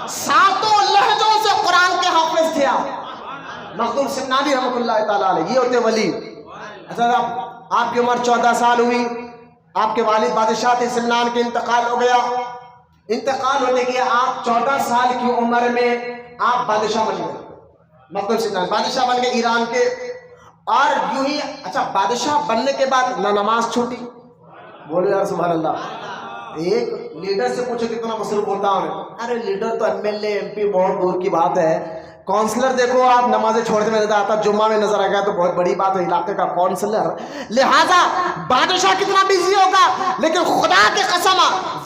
7 لہجوں سے قرآن کے حافظ تھے مخدوم سمنانی رحمۃ اللہ تعالیٰ علیہ. یہ ہوتے ولی. اچھا آپ کی عمر 14 سال ہوئی, آپ کے والد بادشاہ تھے سمنان کے, انتقال ہو گیا. انتقال ہونے کے آپ 14 سال کی عمر میں آپ بادشاہ بن گئے. مخدوم سمنانی بادشاہ بن گئے ایران کے. اور یوں ہی اچھا بادشاہ بننے کے بعد نہ نماز چھوٹی. بولو یار سبحان اللہ. ایک لیڈر سے پوچھو کتنا مصروف ہوتا ہوں. ارے لیڈر تو MLA MP بہت دور کی بات ہے. کونسلر دیکھو آپ نمازیں چھوڑتے میں نظر آتا, جمعہ میں نظر آ گیا تو بہت بڑی بات ہے, علاقے کا کونسلر. لہذا بادشاہ کتنا بیزی ہوگا, لیکن خدا کی قسم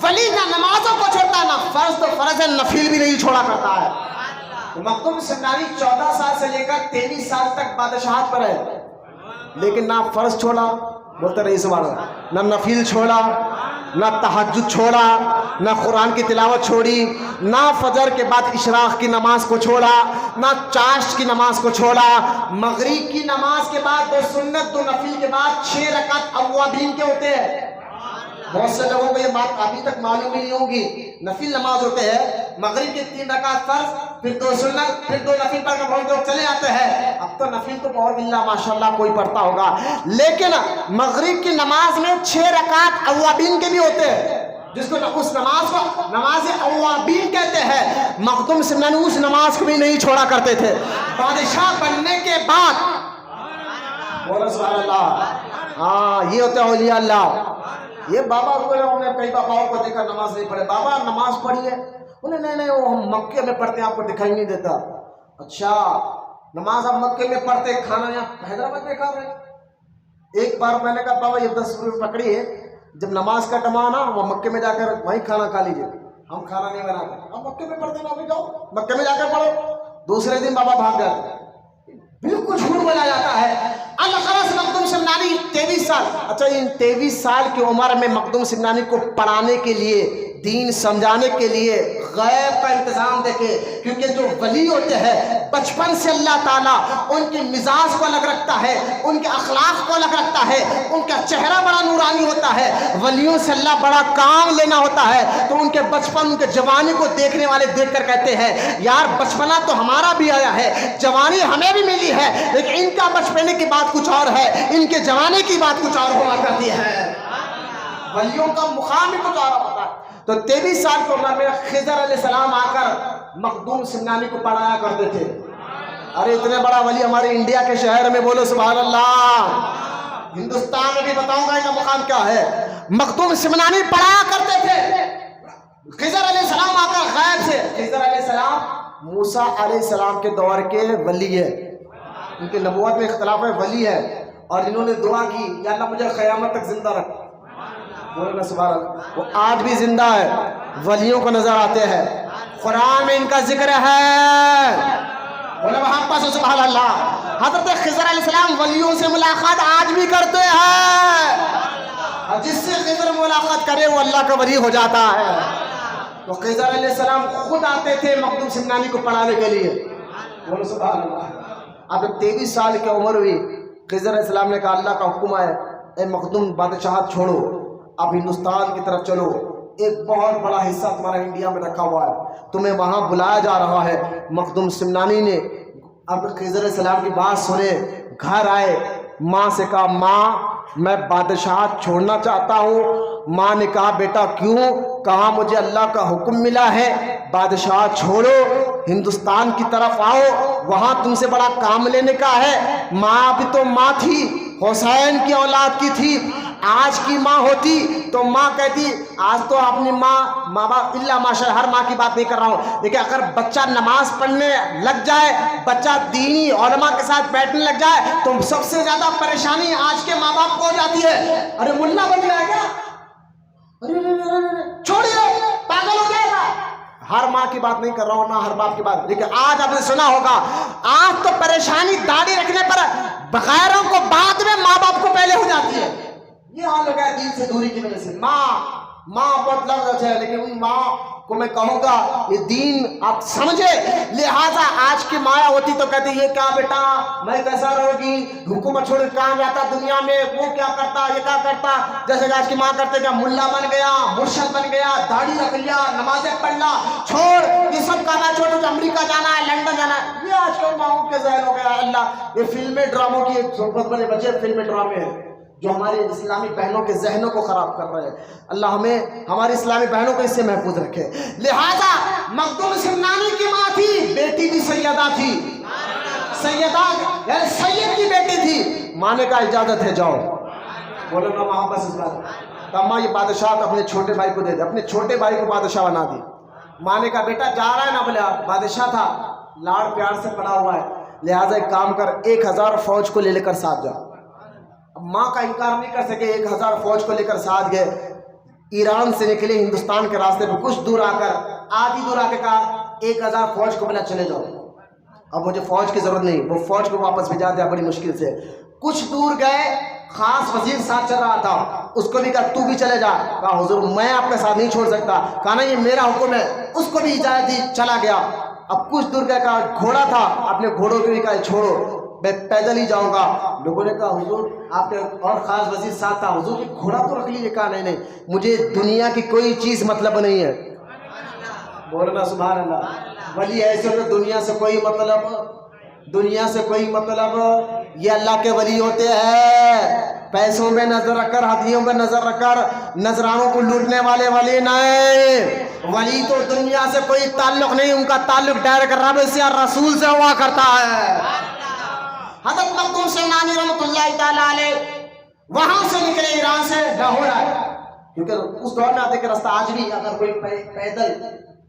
ولی نہ نمازوں کو چھوڑتا, نہ فرض تو فرض ہے, نفل بھی نہیں چھوڑا کرتا ہے. مخدوم سمنانی 14 سال سے لے کر 23 سال تک بادشاہت پر ہے, لیکن نہ فرض چھوڑا, بولتے رہی سبحان اللہ, نہ نفل چھوڑا, نہ تہجد چھوڑا, نہ قرآن کی تلاوت چھوڑی, نہ فجر کے بعد اشراق کی نماز کو چھوڑا, نہ چاشت کی نماز کو چھوڑا. مغرب کی نماز کے بعد 2 سنت 2 نفل کے بعد 6 رکعت اوابین کے ہوتے ہیں. بہت سے لوگوں کو یہ بات ابھی تک معلوم ہی نہیں ہوگی. نفل نماز ہوتے ہیں, مغرب کے 3 رکعت فرض, پھر 2 سنت, پھر 2 نفل پڑھ کر بہت لوگ چلے آتے ہیں. اب تو نفل تو بہت اللہ ماشاءاللہ کوئی پڑھتا ہوگا, لیکن مغرب کی نماز میں 6 رکعت اوابین کے بھی ہوتے ہیں, جس کو اس نماز کو نماز اوابین کہتے ہیں. مخدوم سمنانی اس نماز کو بھی نہیں چھوڑا کرتے تھے بادشاہ بننے کے بعد. بولو سبحان اللہ. ہاں یہ ہوتا ہے اولیاء اللہ. یہ بابا کو نے کئی باباؤں کو دیکھا نماز نہیں پڑھے. بابا نماز پڑھی ہے, انہیں نہیں وہ ہم مکے میں پڑھتے ہیں, آپ کو دکھائی نہیں دیتا. اچھا نماز آپ مکے میں پڑھتے, کھانا یہاں حیدرآباد میں کھا رہے ہیں. ایک بار میں نے کہا بابا یہ 10 روپئے پکڑی ہے, جب نماز کا ٹائم آنا وہ مکے میں جا کر وہیں کھانا کھا لیجیے, ہم کھانا نہیں بناتے, ہم مکے میں پڑھتے ہیں, جاؤ مکے میں جا کر پڑھو. دوسرے دن بابا بھاگ جاتے. بالکل جھوٹ بولا جاتا ہے. الغرض مخدوم سمنانی 23 سال. اچھا ان 23 سال کی عمر میں مخدوم سمنانی کو پڑھانے کے لیے, دین سمجھانے کے لیے غیب کا انتظام دیکھے, کیونکہ جو ولی ہوتے ہیں بچپن سے اللہ تعالیٰ ان کے مزاج کو الگ رکھتا ہے, ان کے اخلاق کو الگ رکھتا ہے, ان کا چہرہ بڑا نورانی ہوتا ہے. ولیوں سے اللہ بڑا کام لینا ہوتا ہے, تو ان کے بچپن ان کے جوانی کو دیکھنے والے دیکھ کر کہتے ہیں یار بچپنا تو ہمارا بھی آیا ہے, جوانی ہمیں بھی ملی ہے, لیکن ان کا بچپنے کی بات کچھ اور ہے, ان کے جوانے کی بات کچھ اور ہوا کرتی ہے. ولیوں کا مقام ہی کچھ اور ہوتا ہے. تو 23 سال کی عمر میں خضر علیہ السلام آ کر مخدوم سمنانی کو پڑھایا کرتے تھے. ارے اتنے بڑا ولی ہمارے انڈیا کے شہر میں, بولو سبحان اللہ. ہندوستان میں بھی بتاؤں گا ان کا مقام کیا ہے. مخدوم سمنانی پڑھایا کرتے تھے. خضر علیہ السلام آ کر غیب سے, خضر علیہ السلام موسیٰ علیہ السلام کے دور کے ولی ہے, ان کے نبوت میں اختلاف ہے, ولی ہے, اور انہوں نے دعا کی یا اللہ مجھے قیامت تک زندہ رکھ. بولنا سبحان اللہ. وہ آج بھی زندہ ہے, ولیوں کو نظر آتے ہیں, قرآن میں ان کا ذکر ہے. بولے وہاں پاس سبحان اللہ. حضرت خضر علیہ السلام ولیوں سے ملاقات آج بھی کرتے ہیں, اور جس سے خضر ملاقات کرے وہ اللہ کا ولی ہو جاتا ہے. تو خضر علیہ السلام خود آتے تھے مخدوم سمنانی کو پڑھانے کے لیے. بولو سبحان اللہ. اب 23 سال کی عمر ہوئی, خضر علیہ السلام نے کہا اللہ کا حکم ہے, اے مخدوم بادشاہت چھوڑو, اب ہندوستان کی طرف چلو, ایک بہت بڑا حصہ تمہارا انڈیا میں رکھا ہوا ہے, تمہیں وہاں بلایا جا رہا ہے. مخدوم سمنانی نے اب خضر علیہ السلام کی بات سنے, گھر آئے, ماں سے کہا ماں میں بادشاہت چھوڑنا چاہتا ہوں. ماں نے کہا بیٹا کیوں؟ کہا مجھے اللہ کا حکم ملا ہے بادشاہت چھوڑو, ہندوستان کی طرف آؤ, وہاں تم سے بڑا کام لینے کا ہے. ماں بھی تو ماں تھی, حسین کی اولاد کی تھی. آج کی ماں ہوتی تو ماں کہتی, آج تو اپنی ماں باپ اللہ ماشاء ہر ماں کی بات نہیں کر رہا ہوں, لیکن اگر بچہ نماز پڑھنے لگ جائے, بچہ دینی علماء کے ساتھ بیٹھنے لگ جائے, تو سب سے زیادہ پریشانی آج کے ماں باپ کو ہو جاتی ہے. ارے ملا بن گیا کیا, چھوڑیے پاگل ہو جائے گا. ہر ماں کی بات نہیں کر رہا ہوں, نہ ہر باپ کی بات, لیکن آج آپ نے سنا ہوگا آج تو پریشانی داڑھی رکھنے پر بغیروں کو بعد میں, ماں باپ کو پہلے ہو جاتی ہے. یہ حال ہو گیا دین سے دوری کی وجہ سے. ماں بہت لفظ ہے لیکن ان ماں کو میں کہوں گا یہ دین آپ سمجھے. لہٰذا آج کی مایا ہوتی تو کہتی یہ کیا بیٹا میں کیسا رہو گی, حکومت چھوڑ کے کہاں جاتا دنیا میں, وہ کیا کرتا یہ کیا کرتا. جیسے کہ آج کی ماں کرتے کیا ملا بن گیا, مرشد بن گیا, داڑھی رکھ لیا, نمازیں پڑھ لا, چھوڑ یہ سب کہنا چھوڑ تو امریکہ جانا ہے, لندن جانا ہے. یہ آج کل ماؤں کے ذہن ہو گیا. اللہ یہ فلمیں ڈراموں کی ایک بہت بڑے بچے فلمیں ڈرامے ہیں جو ہمارے اسلامی بہنوں کے ذہنوں کو خراب کر رہے ہیں. اللہ ہمیں ہماری اسلامی بہنوں کو اس سے محفوظ رکھے. لہذا مخدوم سمنانی کی ماں تھی, بیٹی بھی سیدہ تھی, سیدہ یعنی سید کی بیٹی تھی. ماں نے کہا اجازت ہے جاؤ. بولو نا وہاں بس اس بات اماں یہ بادشاہ اپنے چھوٹے بھائی کو دے دے. اپنے چھوٹے بھائی کو بادشاہ بنا دی. ماں نے کہا بیٹا جا رہا ہے نا, بولے بادشاہ تھا لاڑ پیار سے پڑا ہوا ہے, لہٰذا ایک کام کر 1000 فوج کو لے کر ساتھ جا. ماں کا انکار نہیں کر سکے, 1000 فوج کو لے کر ساتھ گئے. ایران سے نکلے ہندوستان کے راستے پہ, کچھ دور آ کر آدھی دور آ کے کہا 1000 فوج کو بلا چلے جاؤ, اب مجھے فوج کی ضرورت نہیں. وہ فوج کو واپس بھیجا دیا بڑی مشکل سے. کچھ دور گئے, خاص وزیر ساتھ چل رہا تھا, اس کو بھی کہا تو بھی چلے جا. کہا حضور میں آپ کے ساتھ نہیں چھوڑ سکتا. کہا نہیں یہ میرا حکم ہے. اس کو بھی اجازت دی, چلا گیا. اب کچھ دور گئے, کہا گھوڑا تھا, اپنے گھوڑوں کو بھی کہا چھوڑو میں پیدل ہی جاؤں گا. لوگوں نے کہا حضور آپ کے اور خاص وزیر ساتھ تھا, حضور یہ گھوڑا تو رکھ لیجیے. کہا نہیں مجھے دنیا کی کوئی چیز مطلب نہیں ہے. بولنا سبحان اللہ. ولی ایسے ہوتے دنیا سے کوئی مطلب, دنیا سے کوئی مطلب. یہ اللہ کے ولی ہوتے ہیں, پیسوں پہ نظر رکھ کر, ہتھیوں پہ نظر رکھ کر, نذرانوں کو لوٹنے والے ولی نہیں. ولی تو دنیا سے کوئی تعلق نہیں, ان کا تعلق ڈائریکٹ رب سے اور رسول سے ہوا کرتا ہے. حضرت مخدوم سمنانی رحمۃ اللہ تعالیٰ علیہ وہاں سے نکلے, ایران سے لاہور آئے, کیونکہ اس دور میں آتے کہ راستہ آج بھی اگر کوئی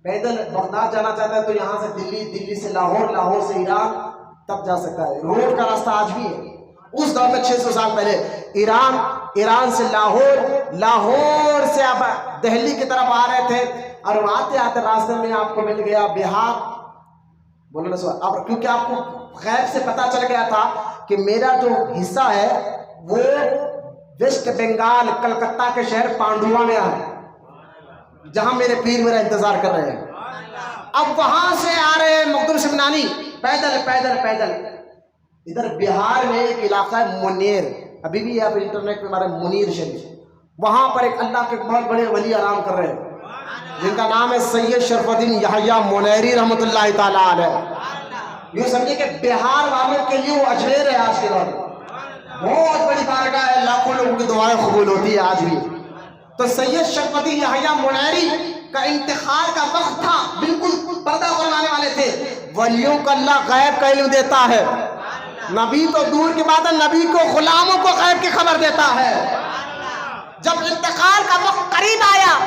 پیدل بغداد جانا چاہتا ہے تو یہاں سے دلی, دلی سے لاہور, لاہور سے ایران تب جا سکتا ہے. روڈ کا راستہ آج بھی ہے. اس دور میں 600 سال پہلے ایران, ایران سے لاہور, لاہور سے اب دہلی کی طرف آ رہے تھے, اور آتے آتے راستے میں آپ کو مل گیا بہار. بولو نا سوال. اب کیونکہ آپ کو غیب سے پتا چل گیا تھا کہ میرا جو حصہ ہے وہ ویسٹ بنگال, کلکتہ کے شہر پانڈوا میں ہے, جہاں میرے پیر میرا انتظار کر رہے ہیں. اب وہاں سے آ رہے ہیں مخدوم سمنانی پیدل پیدل پیدل. ادھر بہار میں ایک علاقہ ہے منیر, ابھی بھی آپ انٹرنیٹ پہ ہمارے منیر شریف, وہاں پر ایک اللہ کے بہت بڑے ولی آرام کر رہے ہیں جن کا نام ہے سید شرف الدین یحییٰ منیری رحمۃ اللہ تعالیٰ علیہ. یوں سمجھے کہ بہار والوں کے لیے وہ اجمیر ہے آج کے دور میں, بہت بڑی بارگاہ ہے, لاکھوں لوگوں کی دعائیں قبول ہوتی ہے آج بھی. تو سید شرف الدین یحییٰ منیری کا انتقال کا وقت تھا, بالکل پردہ فرمانے والے تھے. ولیوں کو اللہ غیب کا علم دیتا ہے, نبی تو دور کی بات ہے, نبی کو غلاموں کو غیب کی خبر دیتا ہے. جب انتقال کا وقت قریب آیا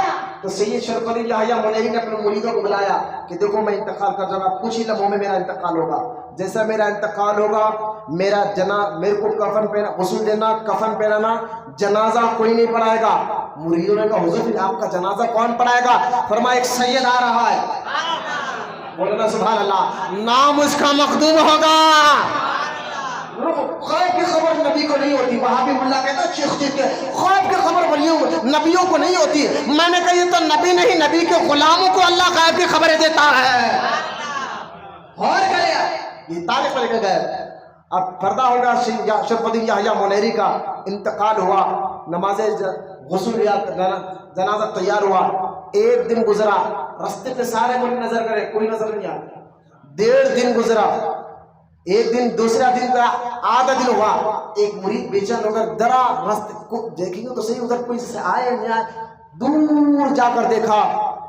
تو سید شرف الدین یحییٰ منیری نے اپنے مریدوں کو بلایا کہ دیکھو میں انتقال کر جاؤں گا, کچھ ہی لمحوں میں میرا انتقال ہوگا. جیسا میرا انتقال ہوگا میرے کو کفن پہنا, غسل دینا, کفن پہنانا, جنازہ کوئی نہیں پڑھائے گا. مریدوں نے کہا حضور آپ کا جنازہ کون پڑھائے گا؟ فرمایا ایک سید آ رہا ہے. بولنا سبحان اللہ. نام اس کا مخدوم ہوگا. غیب کی خبر نبی کو نہیں ہوتی. وہاں بھی ملا کہتا ہے شیخ جی کے غیب کی خبر ولیوں نبیوں کو نہیں ہوتی. میں نے کہا یہ تو نبی نہیں, نبی کے غلاموں کو اللہ غیب کی خبریں دیتا ہے. اور کرے یہ تاریخ پر لکھا گیا. اب پردہ ہوگا, شرف الدین یحییٰ منیری کا انتقال ہوا, نماز غسل یا جنازہ تیار ہوا. ایک دن گزرا, رستے پہ سارے ملک نظر کرے, کوئی نظر نہیں آیا. 1.5 دن گزرا, ایک دن, دوسرا دن کا آدھا دن ہوا. ایک مرید بے چین ہو کر درا راستے کو دیکھیں گے تو صحیح ادھر کوئی سے آئے نہیں آئے. دور جا کر دیکھا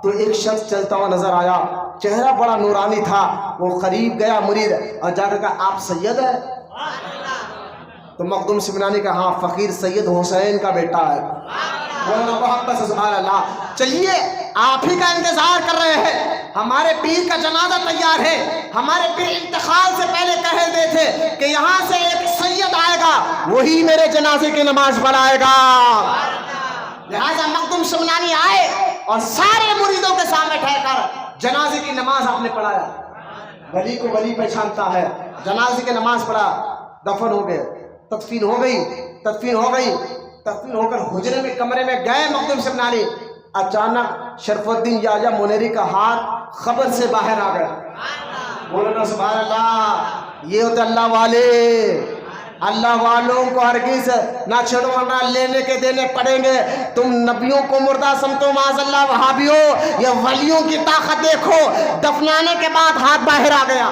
تو ایک شخص چلتا ہوا نظر آیا, چہرہ بڑا نورانی تھا. وہ قریب گیا مرید اور جا کر کہا آپ سید ہیں؟ تو مخدوم سمنانی کا ہاں, فقیر سید حسین کا بیٹا ہے. بولنا محبت سے سبحان اللہ. چلیے آپ ہی کا انتظار کر رہے ہیں, ہمارے پیر کا جنازہ تیار ہے. ہمارے پیر انتقال سے پہلے کہہ دیے تھے کہ یہاں سے ایک سید آئے گا, وہی میرے جنازے کی نماز پڑھائے گا. لہذا مخدوم سمنانی آئے اور سارے مریدوں کے سامنے ٹھہر کر جنازے کی نماز آپ نے پڑھایا. ولی کو ولی پہچانتا ہے. جنازے کی نماز پڑھا, دفن ہو گئے, تدفین ہو گئی. دفن ہو کر حجرے میں کمرے میں گئے مخدوم سمنانی، اچانک شرف الدین یحییٰ منیری کا ہاتھ خبر سے باہر آ گیا. بولنا سبحان اللہ. یہ ہوتے اللہ والے. اللہ والوں کو ہرگز نہ چھڑو نہ لینے کے دینے پڑیں گے. تم نبیوں کو مردہ سمجھو معاذ اللہ وہابیوں، یہ ولیوں کی طاقت دیکھو. دفنانے کے بعد ہاتھ باہر آ گیا.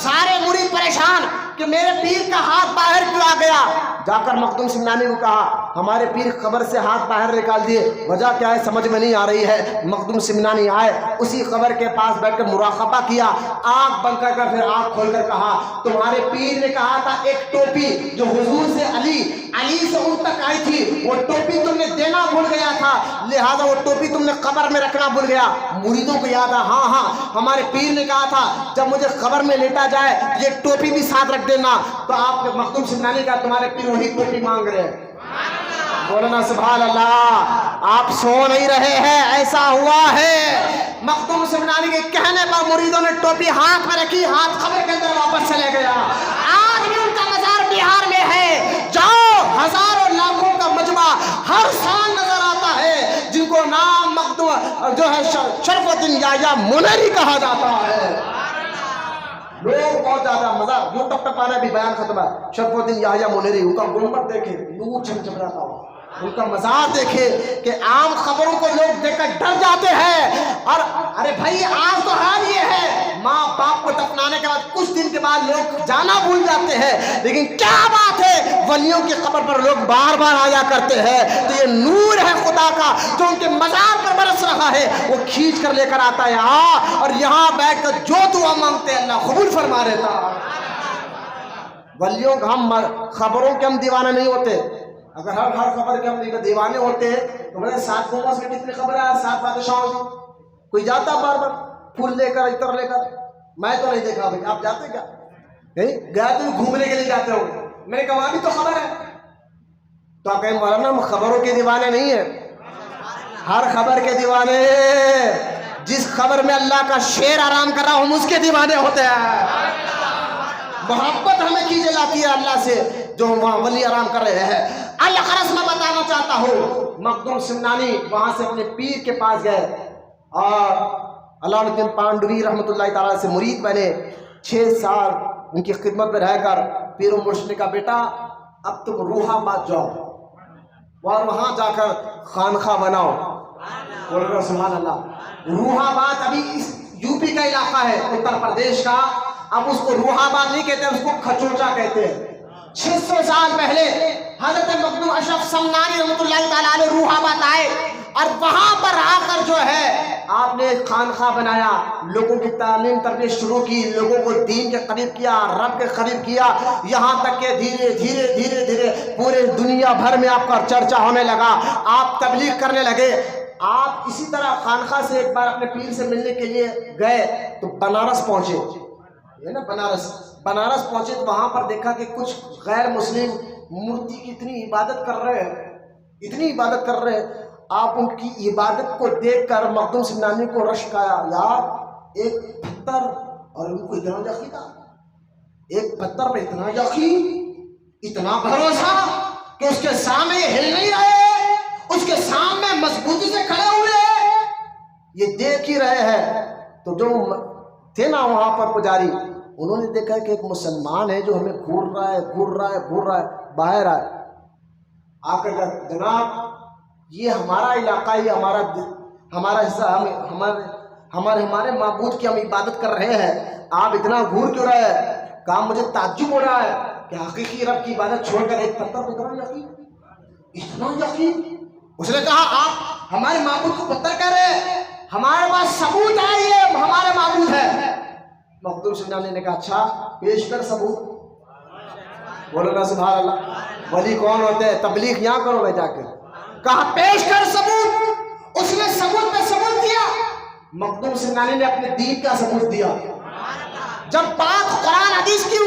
سارے مرید پریشان کہ میرے پیر کا ہاتھ باہر کیوں آ گیا. جا کر مخدوم سمنانی کو کہا ہمارے پیر قبر سے ہاتھ باہر نکال دیے، وجہ کیا ہے سمجھ میں نہیں آ رہی ہے. مخدوم سمنانی آئے، اسی قبر کے پاس بیٹھ کر مراقبہ کیا، آنکھ بند کر پھر آنکھ کھول کر کہا تمہارے پیر نے کہا تھا ایک ٹوپی جو حضور سے علی سے ان تک آئی تھی، وہ ٹوپی تم نے دینا بھول گیا تھا، لہذا وہ ٹوپی تم نے قبر میں رکھنا بھول گیا. مریدوں کو یاد ہے ہاں ہمارے پیر نے کہا تھا جب مجھے قبر میں لیٹا جائے یہ ٹوپی بھی ساتھ رکھ دینا. تو آپ نے مخدوم سمنانی کا تمہارے پیر وہی ٹوپی مانگ رہے ہیں. بولنا سبحان اللہ. آپ سو نہیں رہے ہیں، ایسا ہوا ہے. مخدوم سمنانی کے کہنے پر مریدوں نے ٹوپی ہاتھ میں رکھی، ہاتھ قبر کے اندر واپس چلے گیا. آج بھی ان کا مزار بہار میں ہے. جاؤ، ہزاروں لاکھوں کا مجمع ہر سال نظر آتا ہے جن کو نام مخدوم جو ہے شرف الدین یحییٰ منیری کہا جاتا ہے. لوگ بہت زیادہ مزہ جو ٹپ ٹپانا بھی بیان ختم ہے. شرف الدین یحییٰ منیری، ان کا گنبد دیکھے نور چمچم رہتا ہو، ان کا مزار دیکھے کہ عام خبروں کو لوگ دیکھ کر ڈر جاتے ہیں. اور ارے بھائی آج تو حال یہ ہے ماں باپ کو دفنانے کے بعد کچھ دن کے بعد لوگ جانا بھول جاتے ہیں، لیکن کیا بات ہے ولیوں کی قبر پر لوگ بار بار آیا کرتے ہیں. تو یہ نور ہے خدا کا جو ان کے مزار پر برس رہا ہے، وہ کھینچ کر لے کر آتا ہے اور یہاں بیٹھ کر جو دعا مانگتے ہیں اللہ قبول فرما لیتا. ولیوں کا ہم خبروں کے ہم دیوانے نہیں ہوتے. اگر ہر خبر کے ہم دیوانے ہوتے ہیں تو بڑے 7 گنبد میں کتنی خبر ہے، 7 بادشاہوں کی. کوئی جاتا بار بار پھول لے کر عطر لے کر؟ میں تو نہیں دیکھا. بھائی آپ جاتے کیا؟ گئے تو گھومنے کے لیے جاتے ہو. میں نے کہا وہاں بھی تو خبر ہے. تو آپ کہیں مولانا ہم خبروں کے دیوانے نہیں ہیں، ہر خبر کے دیوانے. جس خبر میں اللہ کا شیر آرام کر رہا ہوں اس کے دیوانے ہوتے ہیں. محبت ہمیں کیجیے جاتی ہے اللہ سے جو وہاں ولی آرام کر رہے ہیں. الغرض میں بتانا چاہتا ہوں مخدوم سمنانی وہاں سے اپنے پیر کے پاس گئے اور علامہ الدین پانڈوی رحمۃ اللہ تعالیٰ سے مرید بنے. 6 سال ان کی خدمت میں رہ کر پیر و مرشد نے کہا بیٹا اب تم روح آباد جاؤ اور وہاں جا کر خانخواہ بناؤ. بول رہے سبحان اللہ. روح آباد ابھی اس یو پی کا علاقہ ہے، اتر پردیش کا. اب اس کو روح آباد نہیں کہتے، اس کو کھچوچا کہتے ہیں. 600 سال پہلے حضرت مخدوم اشرف سمنانی رحمۃ اللہ تعالیٰ علیہ روح آباد آئے اور وہاں پر آ کر جو ہے آپ نے خانخواہ بنایا، لوگوں کی تعلیم تربیت شروع کی، لوگوں کو دین کے قریب کیا، رب کے قریب کیا، یہاں تک کہ دھیرے دھیرے دھیرے دھیرے پورے دنیا بھر میں آپ کا چرچا ہونے لگا، آپ تبلیغ کرنے لگے. آپ اسی طرح خانخواہ سے ایک بار اپنے پیر سے ملنے کے لیے گئے تو بنارس پہنچے. یہ نا بنارس پہنچے تو وہاں پر دیکھا کہ کچھ غیر مسلم مورتی کی اتنی عبادت کر رہے ہیں. آپ ان کی عبادت کو دیکھ کر مخدوم سمنانی کو رشک آیا. یار ایک پتھر اور ان کو اتنا یقین تھا، ایک پتھر پہ اتنا یقین، اتنا بھروسہ کہ اس کے سامنے ہل نہیں رہے، اس کے سامنے مضبوطی سے کھڑے ہوئے، یہ دیکھ ہی رہے ہیں. تو جو تھے نا وہاں پر پجاری، انہوں نے دیکھا کہ ایک مسلمان ہے جو ہمیں گھور رہا ہے باہر آئے. آپ کا جناب یہ ہمارا علاقہ، یہ ہمارا حصہ، ہمارے معبود کی ہم عبادت کر رہے ہیں، آپ اتنا گھور کیوں رہے ہیں؟ کہا مجھے تعجب ہو رہا ہے کہ حقیقی رب کی عبادت چھوڑ کر ایک پتھر پہ اتنا یقین. اس نے کہا آپ ہمارے معبود کو پتھر کہہ رہے ہیں، ہمارے پاس ثبوت ہے، یہ ہمارے معبود ہے. مخدوم سمنانی نے کہا اچھا پیش کر ثبوت. بولو نا سبحان اللہ. ولی کون ہوتے ہیں؟ تبلیغ یہاں کرو گے جا کے. کہا پیش کر ثبوت. اس نے ثبوت پہ ثبوت دیا. مخدوم سمنانی نے اپنے دین کا ثبوت دیا. جب بات قرآن حدیث کی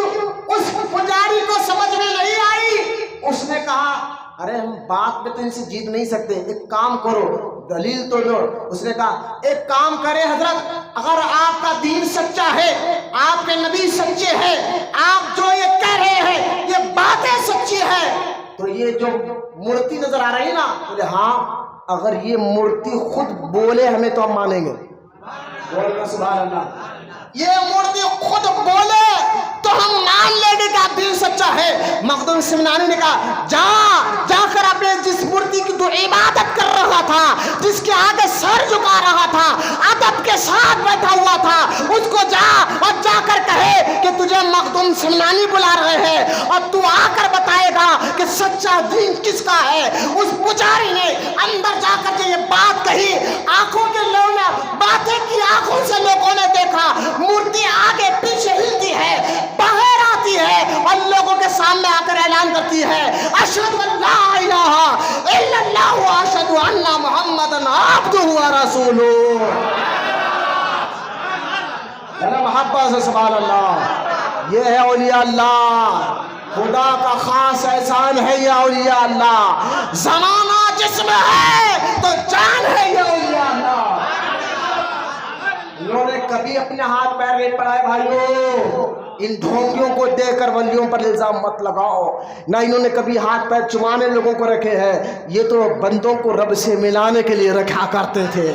اس پجاری کو سمجھ میں نہیں آئی، اس نے کہا ارے ہم بات میں تو ان سے جیت نہیں سکتے، ایک کام کرو دلیل تو دو. اس نے کہا ایک کام کرے حضرت، اگر آپ کا دین سچا ہے، آپ کے نبی سچے ہیں، آپ جو یہ کہہ رہے ہیں یہ باتیں سچی ہیں، تو تو یہ جو مورتی نظر آ رہی ہے نا، بولے ہاں اگر یہ مورتی خود بولے ہمیں تو ہم مانیں گے. بولنا سبحان اللہ. یہ مورتی خود بولے تو ہم مان لیں گے کہ آپ دین سچا ہے. مخدوم سمنانی نے کہا جا کر اپنے جس مورتی کی تو عبادت کر رہا تھا، جس کے آگے سر جھکا رہا تھا، ادب کے ساتھ بیٹھا ہوا تھا، اس کو جا اور جا کر کہے کہ تجھے مخدوم سمنانی بلا رہے ہیں اور تو آ کر بتائے گا کہ سچا دین کس کا ہے. اس پجاری نے اندر جا کر جو یہ بات کہی، آنکھوں کے لوگوں نے باتیں کی، آنکھوں سے لوگوں نے دیکھا مورتی آگے پیچھے ہلتی ہے، باہر آتی ہے اور لوگوں کے سامنے آ کر اعلان کرتی ہے اشہد ان لا الہ الا اللہ واشہد ان محمد عبدہ ورسولہ. محبت سے سبحان اللہ. یہ ہے اولیاء اللہ، خدا کا خاص احسان ہے یہ اولیاء اللہ. زمانہ جسم ہے تو جان ہے یہ اولیاء اللہ. انہوں نے کبھی اپنے ہاتھ پیر نہیں پڑھائے بھائیوں. ان ڈھونگیوں کو دے کر ولیوں پر الزام مت لگاؤ. نہ انہوں نے کبھی ہاتھ پیر چمانے لوگوں کو رکھے ہیں. یہ تو بندوں کو رب سے ملانے کے لیے رکھا کرتے تھے،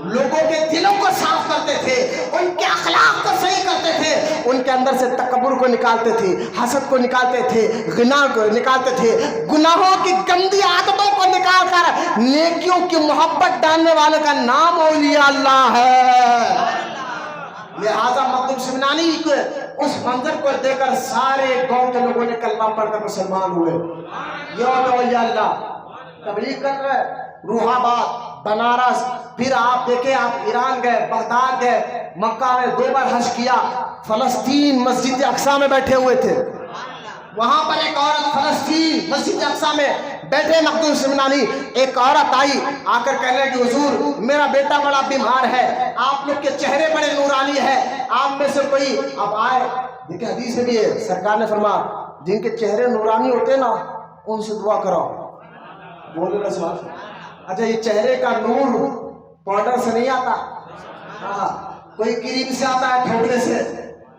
لوگوں کے دلوں کو صاف کرتے تھے، ان کے اخلاق کو صحیح کرتے تھے، ان کے اندر سے تکبر کو نکالتے تھے، حسد کو نکالتے تھے، غنا کو نکالتے تھے، گناہوں کی گندی عادتوں کو نکال کر نیکیوں کی محبت ڈالنے والے کا نام اولیاء اللہ ہے. لہذا مخدوم سمنانی کو اس منظر کو دیکھ کر سارے گاؤں کے لوگوں نے کلمہ پڑھ کر مسلمان ہوئے. یہ اولیاء اللہ تبلیغ کر رہے، روح آباد، بنارس، پھر آپ دیکھیں آپ ایران گئے، بغداد گئے، مکہ میں 2 بار حج کیا، فلسطین مسجد اقصی میں بیٹھے ہوئے تھے. وہاں پر ایک عورت فلسطین مسجد اقصی میں بیٹھے مخدوم سمنانی، ایک عورت آئی آ کر کہنے کہ حضور میرا بیٹا بڑا بیمار ہے، آپ لوگ کے چہرے بڑے نورانی ہیں، آپ میں سے کوئی اب آئے. دیکھیں حدیث میں بھی ہے، سرکار نے فرمایا جن کے چہرے نورانی ہوتے ہیں نا ان سے دعا کراؤ. بولے نا سبحان اللہ. اچھا یہ چہرے کا نور پاؤڈر سے نہیں آتا، ہاں کوئی کریم سے آتا ہے ٹھوکنے سے.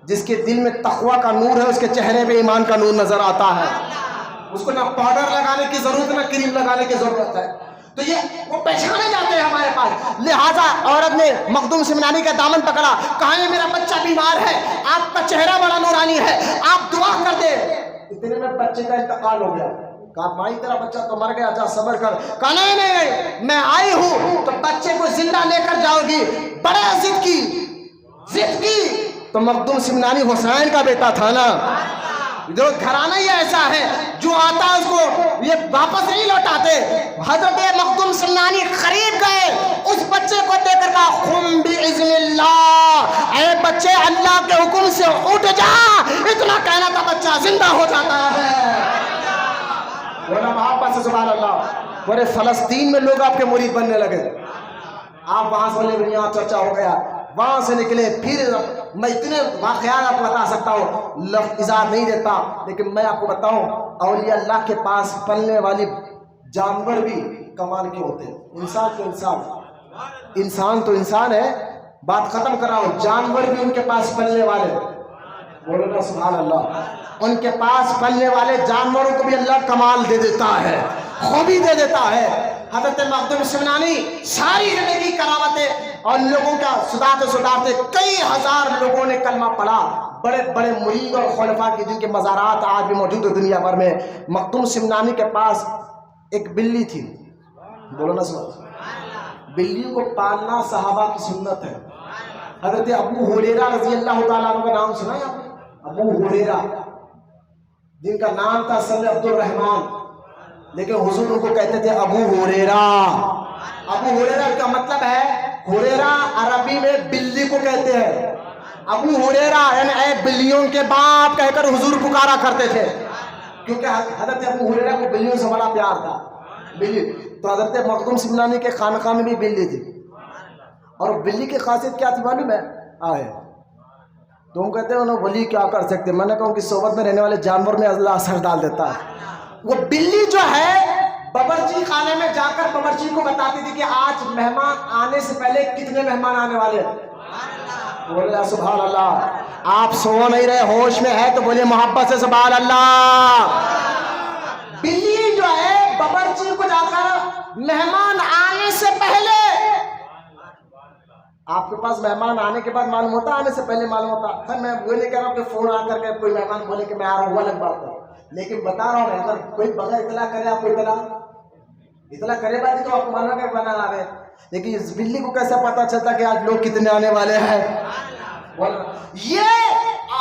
جس کے دل میں تقوی کا نور ہے اس کے چہرے پہ ایمان کا نور نظر آتا ہے. اس کو نہ پاؤڈر لگانے کی ضرورت نہ کریم لگانے کی ضرورت ہے. تو یہ وہ پہچانے جاتے ہیں ہمارے پاس. لہٰذا عورت نے مخدوم سمنانی کا دامن پکڑا، کہا یہ میرا بچہ بیمار ہے، آپ کا چہرہ بڑا نورانی ہے، آپ دعا کر دیں. اتنے میں بچے کا انتقال ہو گیا. کہا مائی تیرا بچہ تو مر گیا، جا صبر کر. کہا نہیں میں آئی ہوں تو بچے کو زندہ لے کر جاؤ گی. بڑے ضد کی تو مخدوم سمنانی حسین کا بیٹا تھا نا. جو گھرانہ ہی ایسا ہے جو آتا اس کو یہ واپس نہیں لوٹاتے. حضرت مخدوم سمنانی قریب گئے، اس بچے کو دیکھ کر کہا قم باذن اللہ، اے بچے اللہ کے حکم سے اٹھ جا. اتنا کہنا تھا بچہ زندہ ہو جاتا ہے. محبت سے سبحان اللہ. پورے فلسطین میں لوگ آپ کے مرید بننے لگے. آپ وہاں سے بولے یہاں چرچا ہو گیا، وہاں سے نکلے. پھر میں اتنے واقعات آپ کو بتا سکتا ہوں، لفظ اظہار نہیں دیتا، لیکن میں آپ کو بتاؤں اولیاء اللہ کے پاس پلنے والی جانور بھی کمال کے ہوتے ہیں. انسان تو انسان ہے، بات ختم کر رہا ہوں. جانور بھی ان کے پاس پلنے والے، بولو نا سبحان اللہ. ان کے پاس پلنے والے جانوروں کو بھی اللہ کمال دے دیتا ہے، خوبی دے دیتا ہے. حضرت مخدوم سمنانی ساری زندگی کرامتیں اور لوگوں کا سدھارتے کئی ہزار لوگوں نے کلمہ پڑھا. بڑے بڑے مرید اور خلفاء کی جن کے مزارات آج بھی موجود ہے دنیا بھر میں. مخدوم سمنانی کے پاس ایک بلی تھی. بولو نا سبحان. بلی کو پالنا صحابہ کی سنت ہے. حضرت ابو ہریرہ رضی اللہ تعالیٰ عنہ کا نام سنا ہے آپ نے؟ ابو ہریرہ جن کا نام تھا سر عبد الرحمن، لیکن حضور ان کو کہتے تھے ابو ہریرہ. ابو ہریرہ کا مطلب ہے، ہریرہ عربی میں بلی کو کہتے ہیں. ابو ہریرہ یعنی اے بلیوں کے باپ کہہ کر حضور پکارا کرتے تھے، کیونکہ حضرت ابو ہریرہ کو بلیوں سے بڑا پیار تھا. بلی تو حضرت مخدوم سمنانی کے خانقاہ میں بھی بلی تھی. اور بلی کی خاصیت کیا تھی معلوم ہے؟ تم کہتے ہو نا ولی کیا کر سکتے. میں نے کہا کہ صحبت میں رہنے والے جانور میں اللہ اثر ڈال دیتا ہے. وہ بلی جو ہے باورچی خانے میں جا کر باورچی کو بتاتی تھی کہ آج مہمان آنے سے پہلے کتنے مہمان آنے والے. بولے سبحان اللہ. آپ سو نہیں رہے، ہوش میں ہے تو بولے محبت سے سبحان اللہ. بلی جو ہے باورچی کو جا کر مہمان آنے سے پہلے، آپ کے پاس مہمان آنے کے بعد معلوم ہوتا، آنے سے پہلے معلوم ہوتا؟ خیر میں وہ نہیں کہہ رہا ہوں کہ فون آ کر کے کوئی مہمان بولے کہ میں آ رہا ہوں، وہ الگ بات ہے، لیکن بتا رہا ہوں اگر کوئی بغیر اطلاع کرے، آپ کو اطلاع کرے بات تو آپ مانا کہ بنا آ رہے، لیکن اس بلی کو کیسے پتا چلتا کہ آج لوگ کتنے آنے والے ہیں؟ یہ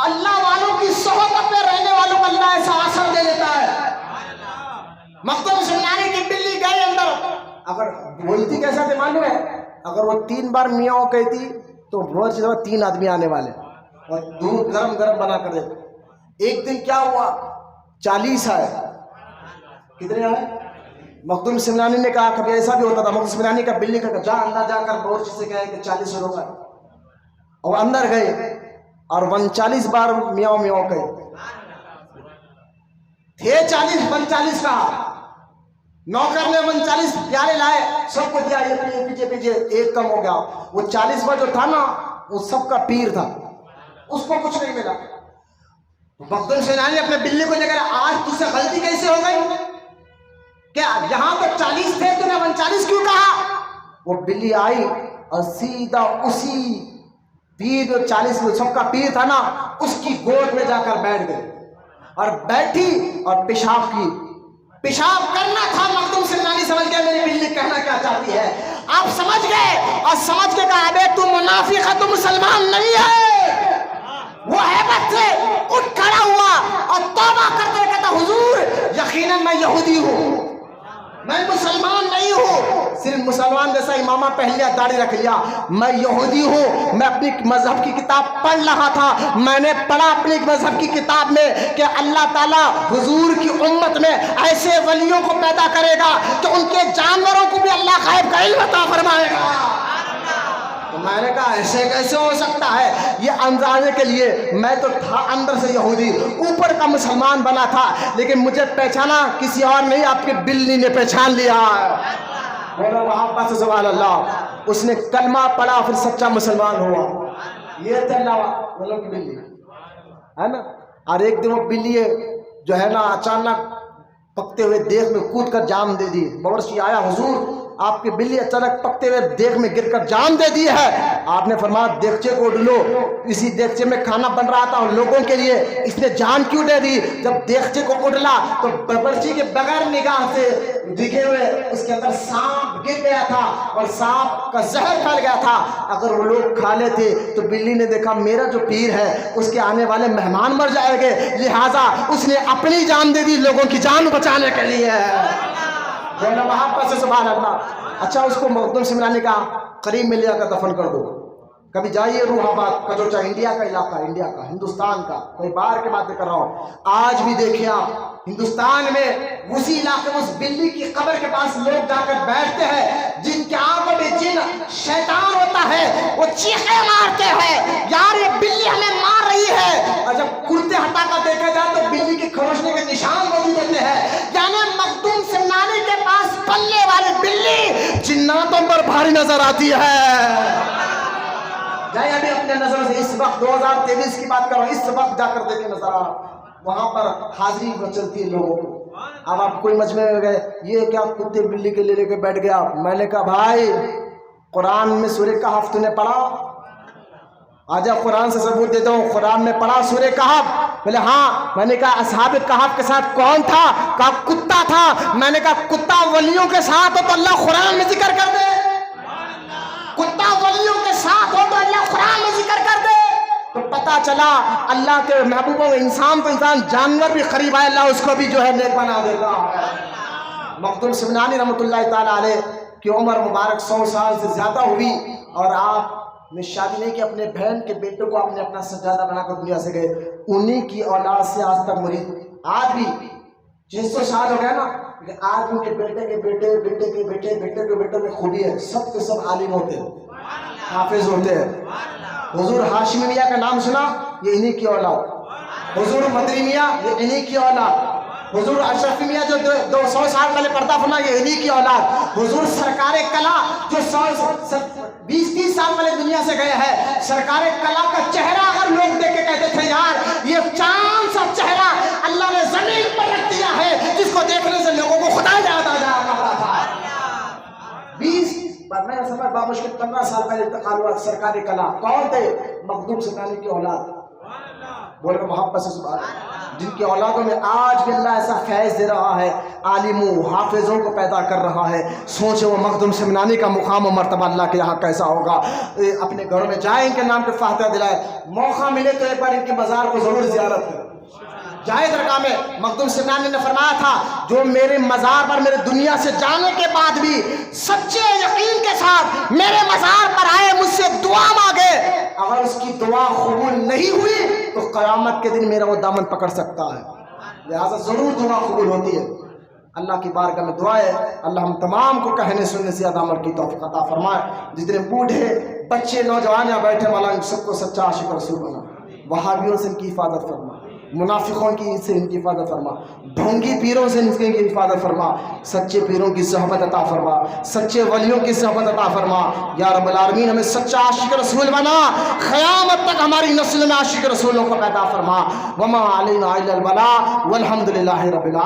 اللہ والوں کی صحبت میں رہنے والوں کو اللہ ایسا اثر دے دیتا ہے۔ مختوم سمنانی کی بلی گئی اندر، اگر بولتی کیسا تھے معلوم ہے؟ اگر وہ 3 بار میاؤں کہتی تو بہت سی دفعہ 3 آدمی آنے والے اور دودھ گرم گرم بنا کر دیتے۔ ایک دن کیا ہوا، 40 آئے۔ کتنے آئے؟ مخدوم سمنانی نے کہا کبھی ایسا بھی ہوتا تھا، مخدوم سمنانی کا بلی کا جا اندر جا کر بورچ سے کہے کہ 40 لوگ آئے، اور اندر گئے اور 39 بار میاؤں میاؤں کہے تھے 40 39 کہا، نوکر نے 39 پیالے لائے، سب کو دیا، یہ پیجے پیجے، ایک کم ہو گیا۔ وہ 40واں جو تھا نا وہ سب کا پیر تھا، اس کو کچھ نہیں ملا۔ مخدوم سمنانی نے اپنے بلی کو لے کر آج تجھ سے غلطی کیسے ہو گئی کہ یہاں تو 40 تھے تو نے 39 کیوں کہا؟ وہ بلی آئی اور سیدھا اسی پیر جو 40 میں سب کا پیر تھا نا اس کی گود میں جا کر بیٹھ گئی اور بیٹھی اور پیشاب کی۔ پیشاب کرنا تھا، مخدوم سمنانی سمجھ گئے میری بلی کہنا کیا چاہتی ہے۔ آپ سمجھ گئے اور سمجھ کے کہا بے تو منافق ہے، تو مسلمان نہیں ہے۔ وہ ہیبت سے اٹھ کھڑا ہوا اور توبہ کرتے کہتا حضور یقیناً میں یہودی ہوں، میں مسلمان نہیں ہوں، صرف مسلمان جیسا امامہ پہن لیا، داڑھی رکھ لیا، میں یہودی ہوں۔ میں اپنی مذہب کی کتاب پڑھ رہا تھا، میں نے پڑھا اپنی مذہب کی کتاب میں کہ اللہ تعالیٰ حضور کی امت میں ایسے ولیوں کو پیدا کرے گا کہ ان کے جانوروں کو بھی اللہ غیب کا علم عطا فرمائے گا۔ تو میں نے کہا ایسے کیسے ہو سکتا ہے؟ یہ اندازے کے لیے میں تو تھا اندر سے یہودی، اوپر کا مسلمان بنا تھا، لیکن مجھے پہچانا کسی اور نہیں، آپ کے بلی نے پہچان لیا۔ بولو وہاں پاس سبحان اللہ، اس نے کلمہ پڑھا پھر سچا مسلمان ہوا۔ یہ تھا اللہ والوں کی بلی ہے نا۔ اور ایک دن وہ بلی جو ہے نا اچانک پکتے ہوئے دیگ میں کود کر جان دے دی۔ باورچی آیا حضور آپ کی بلی اچانک پکتے ہوئے دیگ میں گر کر جان دے دی ہے۔ آپ نے فرمایا دیگچے کو ڈھلو، اسی دیگچے میں کھانا بن رہا تھا اور لوگوں کے لیے، اس نے جان کیوں دے دی؟ جب دیگچے کو اڑلا تو باورچی کے بغیر نگاہ سے دکھے ہوئے اس کے اندر سانپ گر گیا تھا اور سانپ کا زہر پھیل گیا تھا۔ اگر وہ لوگ کھا لیتے تو بلی نے دیکھا میرا جو پیر ہے اس کے آنے والے مہمان مر جائیں گے، لہٰذا اس نے اپنی جان دے دی لوگوں کی جان بچانے کے لیے۔ وہاں پر سے سبحان اللہ۔ اچھا اس کو مخدوم سمنانی کا قریب میں لے کر دفن کر دو۔ کبھی جائیے روح آباد کجوچا، انڈیا کا علاقہ، انڈیا کا، ہندوستان کا، کوئی باہر کی باتیں کر رہا ہوں، آج بھی دیکھیں آپ ہندوستان میں اسی علاقے میں اس بلی کی قبر کے پاس لوگ جا کر بیٹھتے ہیں جن کے آنکھوں میں جن شیطان ہوتا ہے، وہ چیخیں مارتے ہیں یار یہ بلی ہمیں مار رہی ہے، اور جب کرتے ہٹا کر دیکھا جائے تو بلی کے کھروچنے کے نشان موجود ہوتے ہیں۔ یعنی مخدوم سمنانی کے پاس پلنے والی بلی جناتوں پر بھاری نظر آتی ہے۔ جائے ابھی اپنے نظر سے اس وقت 2023 کی بات کرو، اس وقت جا کر دیکھیں نظر وہاں پر حاضری چلتی ہے لوگوں کو۔ اب آپ کوئی مجمع میں گئے، یہ کیا کتے بلی کے لے کے بیٹھ گیا؟ میں نے کہا بھائی قرآن میں سورہ کہف تو نے پڑھا؟ آجا قرآن سے ثبوت دیتا ہوں، قرآن میں پڑھا سورہ کہف؟ بولے ہاں۔ میں نے کہا اصحاب کہف کے ساتھ کون تھا؟ کہا کتا تھا۔ میں نے کہا کتا ولیوں کے ساتھ ہو تو اللہ قرآن میں ذکر کر دے، کتا ولیوں کے ساتھ ہو تو اللہ قرآن میں ذکر کر دے۔ تو پتا چلا اللہ کے محبوبوں میں انسان تو انسان، جانور بھی قریب آئے اللہ اس کو بھی جو ہے نیک بنا دے گا۔ مخدوم سمنانی رحمۃ اللہ تعالیٰ علیہ کی عمر مبارک 100 سال سے زیادہ ہوئی اور آپ نے شادی نہیں کی، اپنے بہن کے بیٹوں کو آپ نے اپنا سجادہ بنا کر دنیا سے گئے، انہی کی اولاد سے آج تک مرید، آج بھی 600 سال ہو گیا نا، لیکن آج ان کے بیٹے کے بیٹے، بیٹے کے بیٹے، بیٹے کے بیٹوں میں خوبی ہے، سب کے سب عالم ہوتے ہیں، حافظ ہوتے ہیں۔ حضور ہاشمی میاں کا نام سنا؟ یہ انہی کی اولاد۔ حضور مدنی میاں یہ انہی کی اولاد۔ حضور اشرفی میاں جو 200 سال پہلے پردہ فرمایا یہ انہی کی اولاد۔ حضور سرکار کلا جو 20-30 سال پہلے دنیا سے گئے ہیں، سرکار کلا کا چہرہ اگر لوگ دیکھ کے کہتے تھے یار یہ چاند سا چہرہ اللہ نے زمین پر رکھ دیا ہے، جس کو دیکھنے سے لوگوں کو خدا یاد آ جایا کرتا تھا. 20 میں سمجھ بامشکل 15 سال پہلے انتقال ہوا سرکاری کلا. کون تھے؟ مخدوم سمنانی کی اولاد. بولے محبت سے سبحان اللہ. جن کی اولادوں میں آج بھی اللہ ایسا فیض دے رہا ہے، عالموں حافظوں کو پیدا کر رہا ہے. سوچے وہ مخدوم سمنانی کا مقام و مرتبہ اللہ کے یہاں کیسا ہوگا. اپنے گھروں میں جائیں، ان کے نام پہ فاتحہ دلائے. موقع ملے تو ایک بار ان کے مزار کو ضرور زیارت کریں. جائے درگاہ میں. مخدوم سمنانی نے فرمایا تھا جو میرے مزار پر میرے دنیا سے جانے کے بعد بھی سچے یقین کے ساتھ میرے مزار پر آئے، مجھ سے دعا مانگے، اگر اس کی دعا قبول نہیں ہوئی تو قیامت کے دن میرا وہ دامن پکڑ سکتا ہے. لہٰذا ضرور دعا قبول ہوتی ہے. اللہ کی بارگاہ میں دعا ہے اللہ ہم تمام کو کہنے سننے سے زیادہ عمل کی توفیق عطا فرمائے. جتنے بوڑھے بچے نوجوان یہاں بیٹھے مولا ان سب کو سچا عاشق رسول بنا. وہابیوں سے ان کی حفاظت فرما، منافقوں کی سے ان کی حفاظت فرما، ڈھونگی پیروں سے ان کی حفاظت فرما. سچے پیروں کی صحبت عطا فرما، سچے ولیوں کی صحبت عطا فرما. یا رب العالمین ہمیں سچا عاشق رسول بنا، قیامت تک ہماری نسل میں عاشق رسولوں کو پیدا فرما. وما علینا الا البلاغ والحمد للہ رب العالمین.